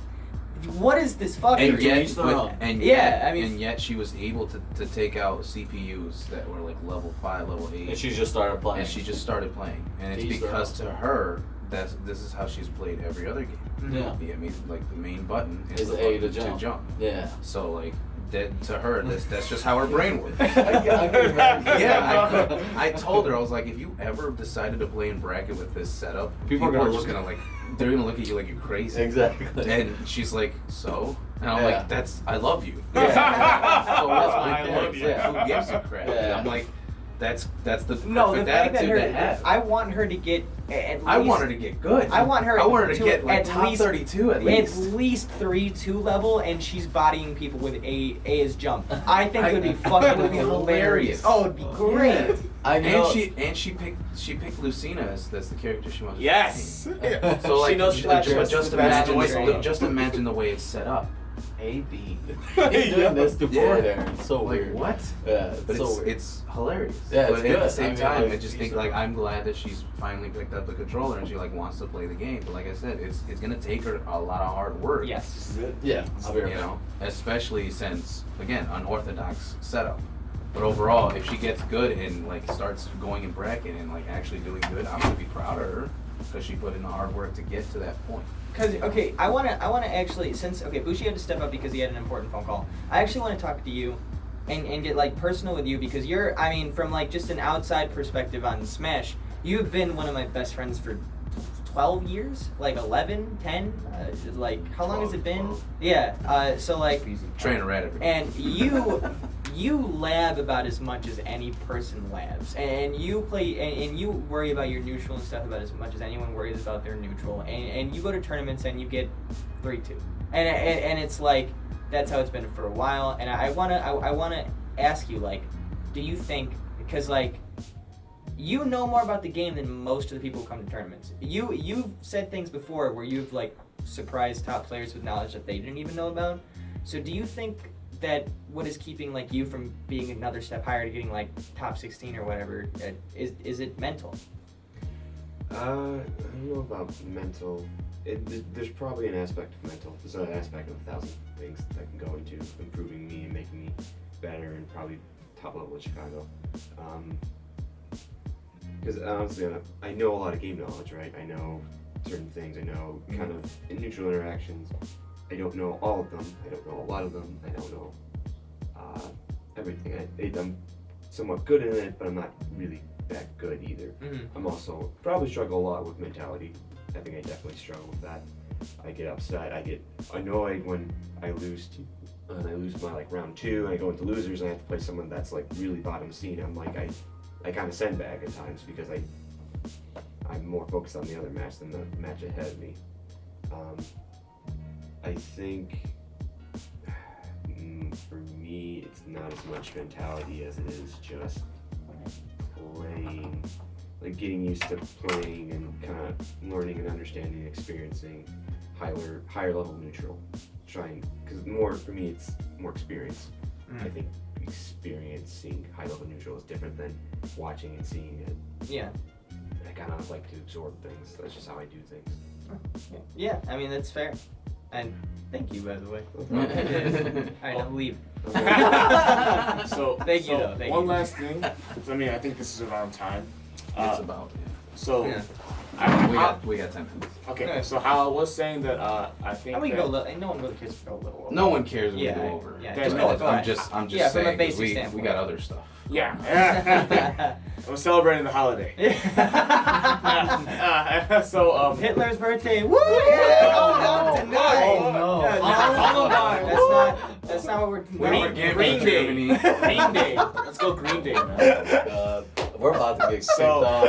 What is this fucking? And yet, each their own. Yeah, I mean- and yet she was able to take out CPUs that were like level 5, level 8. And she just started playing. And she just started playing, and it's Each their because to her, this is how she's played every other game. Yeah. The main button Is the A to button jump. Yeah. So like that to her, that's just how her brain works. Yeah, Yeah, I told her, I was like, if you ever decided to play in bracket with this setup, People are are gonna just look- gonna like, they're gonna look at you like you're crazy. Exactly. And she's like, so? And I'm Yeah. like, I love you. Yeah. So that's my I point. love you. Yeah. Who gives a crap? Yeah. I'm like, that's the No, the perfect fact that attitude to have. I want her to get at least. I want her to get good. I want her to to get like at top least- 32 at At least. least 3-2 level, and she's bodying people with A is jump. I think it would be fucking It would be hilarious. hilarious. Oh, it'd be great. I know. And she picked Lucina as that's the character she wants. Yes. So like, She knows just the best imagine way. just imagine the way it's set up. A.B. He's doing this to Yeah. there. It's so Like weird. what? Yeah, But so weird. it's hilarious. Yeah, but it's at the good. same I mean, time, like, I just think like I'm glad that she's finally picked up the controller and she like wants to play the game. But like I said, it's gonna take her a lot of hard work. Yes. Yeah, I'll be right You back. know, especially since again unorthodox setup. But overall, if she gets good and like starts going in bracket and like actually doing good, I'm gonna be proud of her because she put in the hard work to get to that point. Because okay, I wanna actually Bushi had to step up because he had an important phone call. I actually want to talk to you, and get like personal with you because you're from like just an outside perspective on Smash, you've been one of my best friends for 12 years, like 11, 10, like how long has it been? 12. Yeah. So like, Train a rat every and you lab about as much as any person labs, and you play and you worry about your neutral and stuff about as much as anyone worries about their neutral, and you go to tournaments and you get 3-2, and it's like that's how it's been for a while. And I wanna ask you, like, do you think, because like you know more about the game than most of the people who come to tournaments. You've said things before where you've like surprised top players with knowledge that they didn't even know about. So do you think that what is keeping like you from being another step higher to getting like top 16 or whatever, is it mental? I don't know about mental. There's probably an aspect of mental. There's an aspect of 1,000 things that can go into improving me and making me better and probably top level at Chicago. Because honestly, I know a lot of game knowledge, right? I know certain things. I know kind of in neutral interactions. I don't know all of them. I don't know a lot of them. I don't know everything. I'm somewhat good in it, but I'm not really that good either. Mm-hmm. I'm also probably struggle a lot with mentality. I think I definitely struggle with that. I get upset. I get annoyed when I lose and I lose my like round 2 and I go into losers and I have to play someone that's like really bottom scene. I'm like I kind of sandbag at times because I'm more focused on the other match than the match ahead of me. I think for me it's not as much mentality as it is just playing, like getting used to playing and kind of learning and understanding and experiencing higher level neutral. Because more for me it's more experience. I think experiencing high level neutral is different than watching and seeing it. Yeah. I kind of like to absorb things. That's just how I do things. Yeah, I mean that's fair. And thank you, by the way. Alright, I'll leave. So Thank you, though. Thank one you. last thing. I mean, I think this is around time. It's about So Yeah. we got 10 minutes. okay. Okay. So how I was saying that I think And we that, can go. And no one really cares if we go a little over. No one cares when Yeah, we go over. yeah, just go I'm ahead. just Yeah, from a saying 'cause basic we standpoint. got other stuff. yeah. I'm celebrating the holiday. So Hitler's birthday. Woo! Yeah, going on tonight. Oh, no. Yeah, that's not what we're. Green Giving Day. Germany. Green Day. Let's go Green Day, man. We're about to get kicked So- off.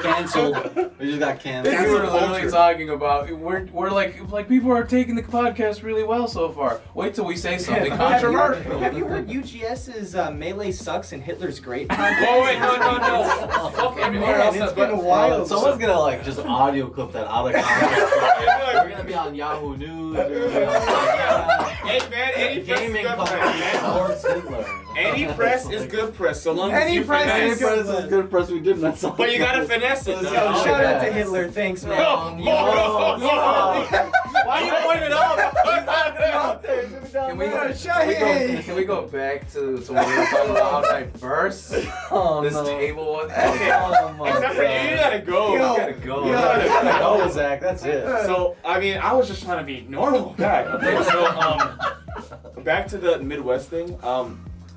Canceled. We just got This canceled. is what we're literally talking about. We're like people are taking the podcast really well so far. Wait till we say something controversial. Have you heard UGS's Melee Sucks and Hitler's Great podcast? Oh wait, no. Fuck everywhere Man, else. it's but- been a while. Someone's gonna like just audio clip that out of context. We're gonna be on Yahoo News. We're gonna be on Hey man, any press is gaming good company. press, man. Lawrence Hitler. Any press is good press, so long as Any you press finesse. is good press. Good press. We did mess up. But you gotta finesse it. Yo, though. Yo, shout out yeah. to Hitler. Thanks, man. Why you pointing it out? Can we go back to what we were talking about how diverse this table was? Okay. Except for you, you gotta go. Yo. You gotta go. Yo. You gotta go. Go, Zach. That's it. So, I mean, I was just trying to be normal guy. Okay, so, back to the Midwest thing.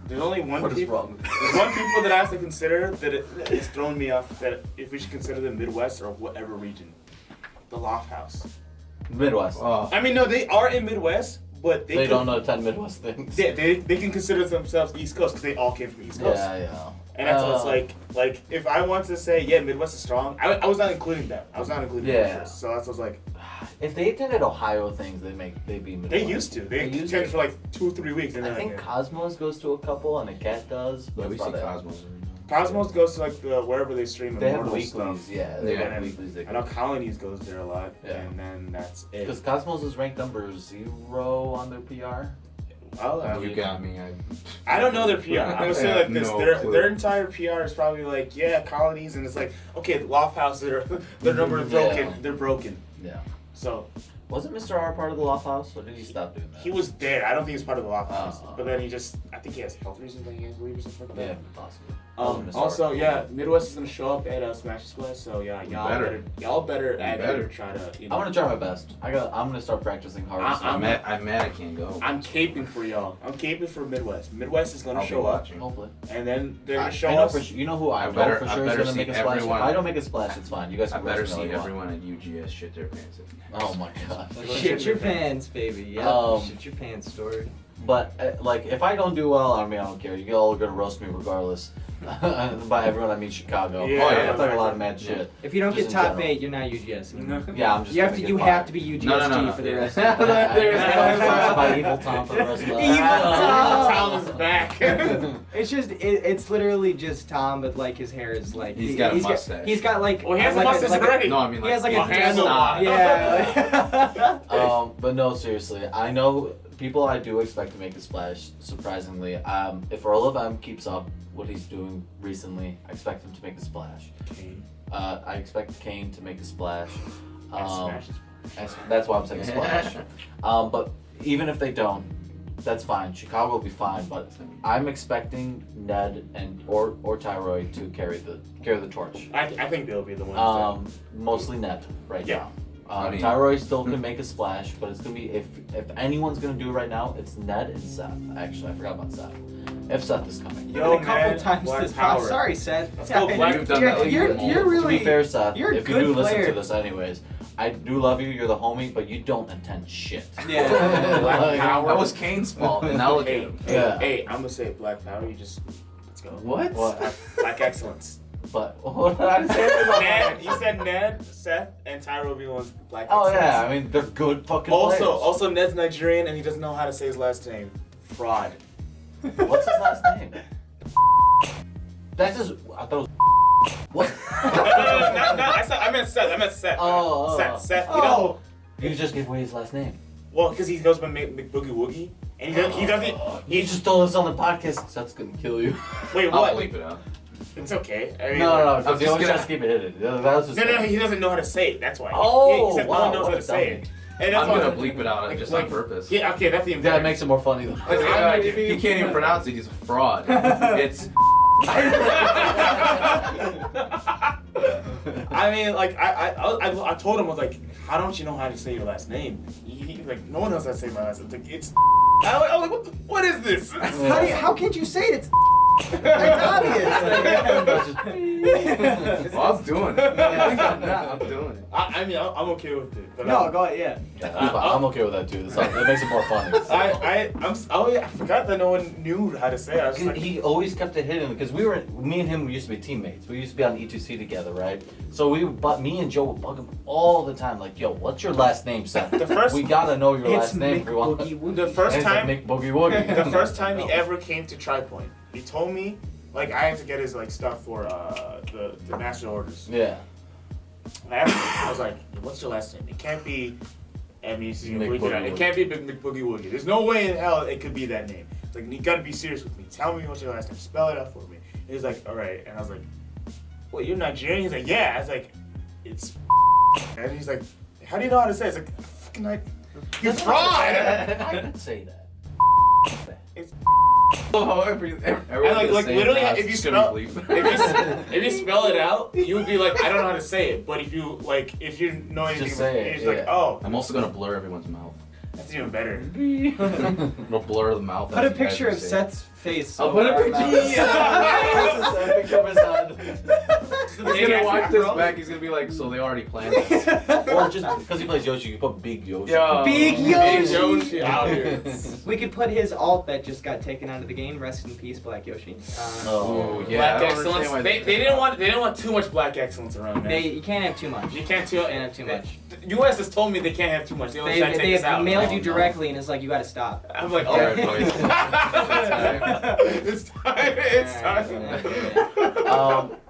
There's only one What is people. wrong? There's one people that I have to consider that it's thrown me off. That if we should consider the Midwest or whatever region, the Loft House. Midwest. Oh, I mean, no, they are in Midwest, but They don't know 10 Midwest things. They can consider themselves East Coast because they all came from East Coast. Yeah. And that's what it's like if I want to say, yeah, Midwest is strong, I was not including them. I was not including Midwest. So that's what I was like, If they attended Ohio things, they'd be Midwest. they used to. They used attended to. for like 2-3 weeks. And I then think like, Cosmos goes to a couple and a Cat does. But yeah, we that's see about it. Cosmos. Cosmos goes to like the wherever they stream They have Immortal weeklies, stuff. yeah. They Yeah. have weeklies. I know Colonies goes there a lot, Yeah. and then that's it. Because Cosmos is ranked number 0 on their PR. Well, You got me. I don't know their PR. I'm gonna say like this: No their clue. their entire PR is probably like, yeah, Colonies, and it's like, okay, the Loft House, their number is broken. Yeah. They're broken. Yeah. So Wasn't Mr. R part of the Loft House, or did he stop doing that? he was there. I don't think he's part of the Loft House, Oh. but then he just, I think he has health reasons that he has to leave or something like Yeah, that. possibly. Mr. Also, R. yeah, Midwest is gonna show up at Smash Splash, so yeah, y'all better try to. You know, I'm gonna try my best. I'm gonna start practicing hard. I'm mad I can't go. I'm caping for y'all. I'm caping for Midwest. Midwest is gonna I'll be show up, watching. Hopefully. and then they're gonna I show know us. for sure, you know who I know better- for I sure is better gonna make a see splash. everyone- If I don't make a splash, it's fine. You guys I can better roast me all see you want. everyone at UGS shit their pants. Oh my god. Shit your pants, baby. Yeah. Shit your pants story. But like, if I don't do well, I mean, I don't care. You all are gonna roast me regardless. By everyone, I mean Chicago. Yeah, Oh yeah, I talk a exactly. lot of mad shit. If you don't Just get in top general. 8, you're not UGS. anymore. Yeah, I'm just. You have gonna to. get You fired. have to be UGSG No. for the rest. I- of it. I- by Evil Tom for the rest of my life. Evil Tom. Tom is back. It's just. It's literally just Tom, but like his hair is like. He's got a he's mustache. He's got like. Well, he has like a mustache like already. No, I mean He has like a a handle dreadlock. on. Yeah. But no, seriously, I know people I do expect to make a splash, surprisingly. If Earl of M keeps up what he's doing recently, I expect him to make a splash. I expect Kane to make a splash. That's why I'm saying splash. But even if they don't, that's fine. Chicago will be fine, but I'm expecting Ned and or Tyroi to carry the torch. I think they'll be the ones. Mostly Ned right Yeah. now. I mean- Tyroi still can make a splash, but it's gonna be if anyone's gonna do it right now, it's Ned and Seth. Actually, I forgot about Seth. If Seth is coming. Yo, a couple man, times Black this Power. Sorry, Seth. Let's go, Black- You've done that like You're To really. be fair, Seth, you're a if you good do listen player. to this anyways, I do love you. You're the homie, but you don't intend shit. Yeah. Black Power. That was Kane's fault, and now look at Hey, him. Yeah. hey, I'm gonna say Black Power. You just let's go. What? What? Black excellence. But what did I say about Ned, you said Ned, Seth, and Tyro will be the ones Black Oh excellence. yeah, I mean they're good fucking Also, players. also Ned's Nigerian and he doesn't know how to say his last name. Fraud. What's his last name? That's his. I thought it was. What? I meant Seth. Oh, Seth. You Oh. know, You just gave away his last name. well, because he goes by McBoogie Woogie, and he doesn't. You just told us on the podcast. Seth's gonna kill you. Wait, I'll what? bleep it out. It's okay. I mean, No, I'm because just he always gonna- has to keep it hidden. That was just. No, he doesn't know how to say it. That's why. Oh, he said no wow, one knows what how a to say dummy. it. And that's I'm why- gonna bleep it out just on purpose. Yeah, okay, that's the That makes it more funny though. He can't even pronounce it. He's a fraud. It's I mean, like, I told him, I was like, how don't you know how to say your last name? He's like, no one knows how to say my last name. It's I was like, what is this? How can't you say it? It's obvious. well, I'm doing it. I think I'm not. I'm doing it. I mean, I'm okay with it. But No, go ahead. Yeah. I'm okay with that too. It makes it more funny. I forgot that no one knew how to say it. I was just like, He always kept it hidden because me and him used to be teammates. We used to be on E2C together, right? So me and Joe would bug him all the time, like, "Yo, what's your last name, Seth? We gotta know your It's last name. Mick if we want." Boogie Woogie. the first And it's time, like Mick Boogie Woogie. the first time he ever came to TriPoint, he told me, like, I had to get his like stuff for the master orders. Yeah. And I asked him, I was like, what's your last name? It can't be. I mean, it can't be McBoogie Woogie. There's no way in hell it could be that name. It's like, you gotta be serious with me. Tell me what's your last name. Spell it out for me. And he's like, all right. And I was like, wait, you're Nigerian? He's like, yeah. I was like, it's. And he's like, how do you know how to say it? It's like, fucking like, you fraud. I didn't say that. It's. Oh, everyone And like saying literally, that. if you It's gonna spell be bleeped. if you spell it out, you would be like, I don't know how to say it. But if you know anything, Just say it, it's like, yeah. oh, I'm also gonna blur everyone's mouth. that's even better. It'll blur the mouth. Put as a you guys picture of say it. Seth's face. I'll put a over picture. our mouth. A picture of his head. He's gonna watch this back. He's gonna be like, so they already planned this. Or just because he plays Yoshi, you put Big Yoshi. Yo, Big Big Yoshi. Yoshi out here. We could put his alt that just got taken out of the game. Rest in peace, Black Yoshi. Oh, yeah. I Black don't excellence. understand why They didn't want too much black excellence around, man. You can't have too much. You can't have too much. US has told me they can't have too much. They always try to take They us out. have mailed Oh, you no. directly, and it's like you got to stop. I'm like, Alright, oh, boys. it's time. It's time. Yeah.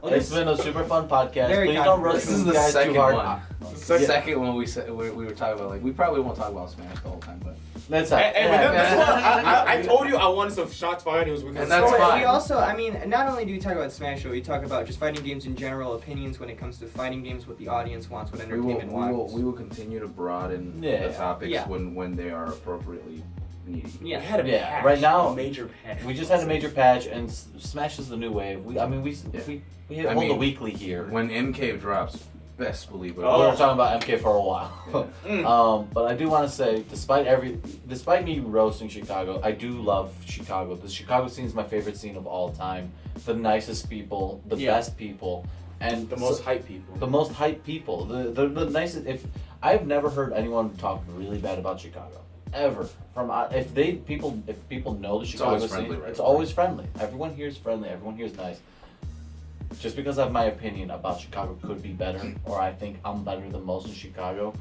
It's been a super fun podcast. Very Please don't roast This is these the guys second too hard. one. The second one we said we were talking about, like, we probably won't talk about Smash the whole time, but That's Hey, that's why I told you I wanted some shots fired. It was because And that's So fine. we also, I mean, not only do we talk about Smash, but we talk about just fighting games in general, opinions when it comes to fighting games, what the audience wants, what entertainment wants. we will continue to broaden Yeah. the topics Yeah. when they are appropriately needy. Yeah. We had a Yeah, patch, right now, a major patch. We just had a major patch, and Smash is the new wave. We I hold a mean, weekly here. When MK drops, best believe it. We were talking about MK for a while. But I do want to say, despite me roasting Chicago, I do love Chicago. The Chicago scene is my favorite scene of all time. The nicest people, the best people, and the most hype people. The most hype people. The nicest. If I've never heard anyone talk really bad about Chicago ever. If people know the Chicago always scene, friendly, right? it's always friendly. Everyone here is friendly. Everyone here is nice. Just because I have my opinion about Chicago could be better, or I think I'm better than most in Chicago,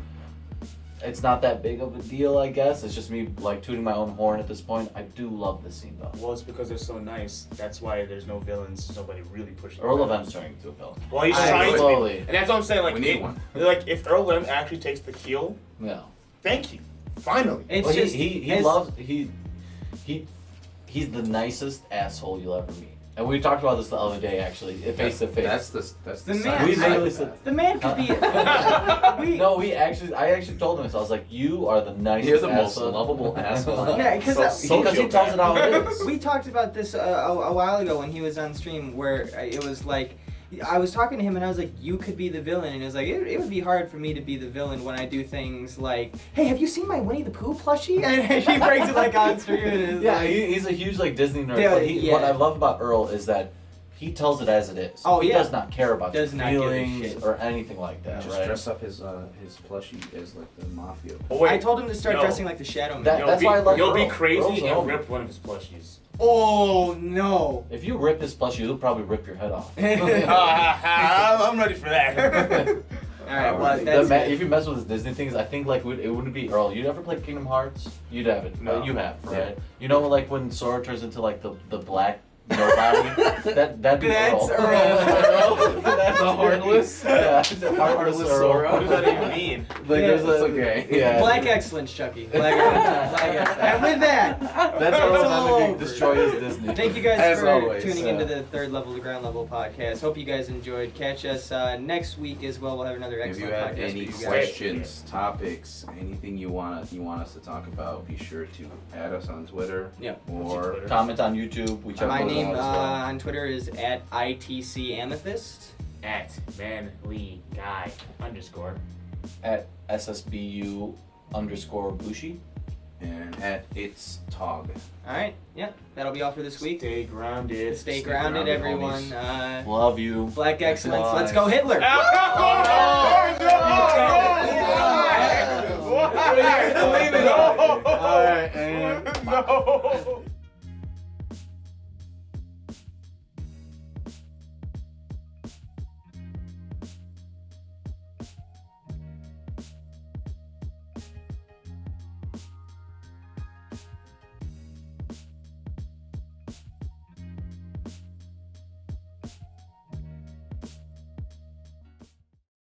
it's not that big of a deal, I guess. It's just me like tooting my own horn at this point. I do love the scene though. Well, it's because they're so nice. That's why there's no villains. Nobody really pushing. Earl of them. M's turning into a villain. Well, he's I trying to slowly. be, and that's what I'm saying. Like, We need one. Like, if Earl M actually takes the heel, No. thank you. Finally. It's Well, just he loves he's the nicest asshole you'll ever meet. And we talked about this the other day, actually, face to face. That's the The man- side We side literally of said- that. the man could be. I actually told him this. I was like, you are the nicest. You're the most asshole. lovable asshole. Yeah, because Because he tells it how it is. we talked about this a while ago when he was on stream, where it was like, I was talking to him and I was like, you could be the villain, and it was like, it would be hard for me to be the villain when I do things like, hey, have you seen my Winnie the Pooh plushie? And he brings it like on stream. And it's Yeah, like, he's a huge like Disney nerd. Yeah, But yeah. what I love about Earl is that he tells it as it is. Oh, he yeah. does not care about Does your not give a feelings shit. or anything like that, Just right? dress up his plushie as like the mafia. Oh, wait. I told him to start Yo. dressing like the Shadow Man. That- that's why I like You'll be Earl. crazy Earl's and over. rip one of his plushies. Oh no! If you rip his plushie, he'll probably rip your head off. I'm ready for that. All right, well The that's it. if you mess with his Disney things, I think like it wouldn't be Earl. You ever play Kingdom Hearts? You'd have it. No. You have, right? Yeah. You know, like when Sora turns into like the black nobody. that'd be That's Earl. Earl. That's The Heartless? Yeah, the heartless Earl. What does that even mean? Like, Yeah, there's a, it's okay. Yeah. Black excellence, Chucky. Black excellence. Black excellence. And with that, That's it's Earl all managing over. destroy his Disney. Thank you guys As for always, tuning yeah. into the Third Level to Ground Level podcast. Hope you guys enjoyed. Catch us next week as well. We'll have another If you excellent have podcast any for you guys. questions, topics, anything you want us to talk about, be sure to add us on Twitter. Yep. Or Comment on YouTube. We check My those name out as well. on Twitter is @ITC Amethyst. At manly guy _ At SSBU_Bushi. and at it's Tog. All right. Yep. That'll be all for this week. Stay grounded. Stay Stay grounded, grounded, everyone. homies. Love you. Black excellence. Bye. Let's go, Hitler. Why? Leave it. No. All right, and No.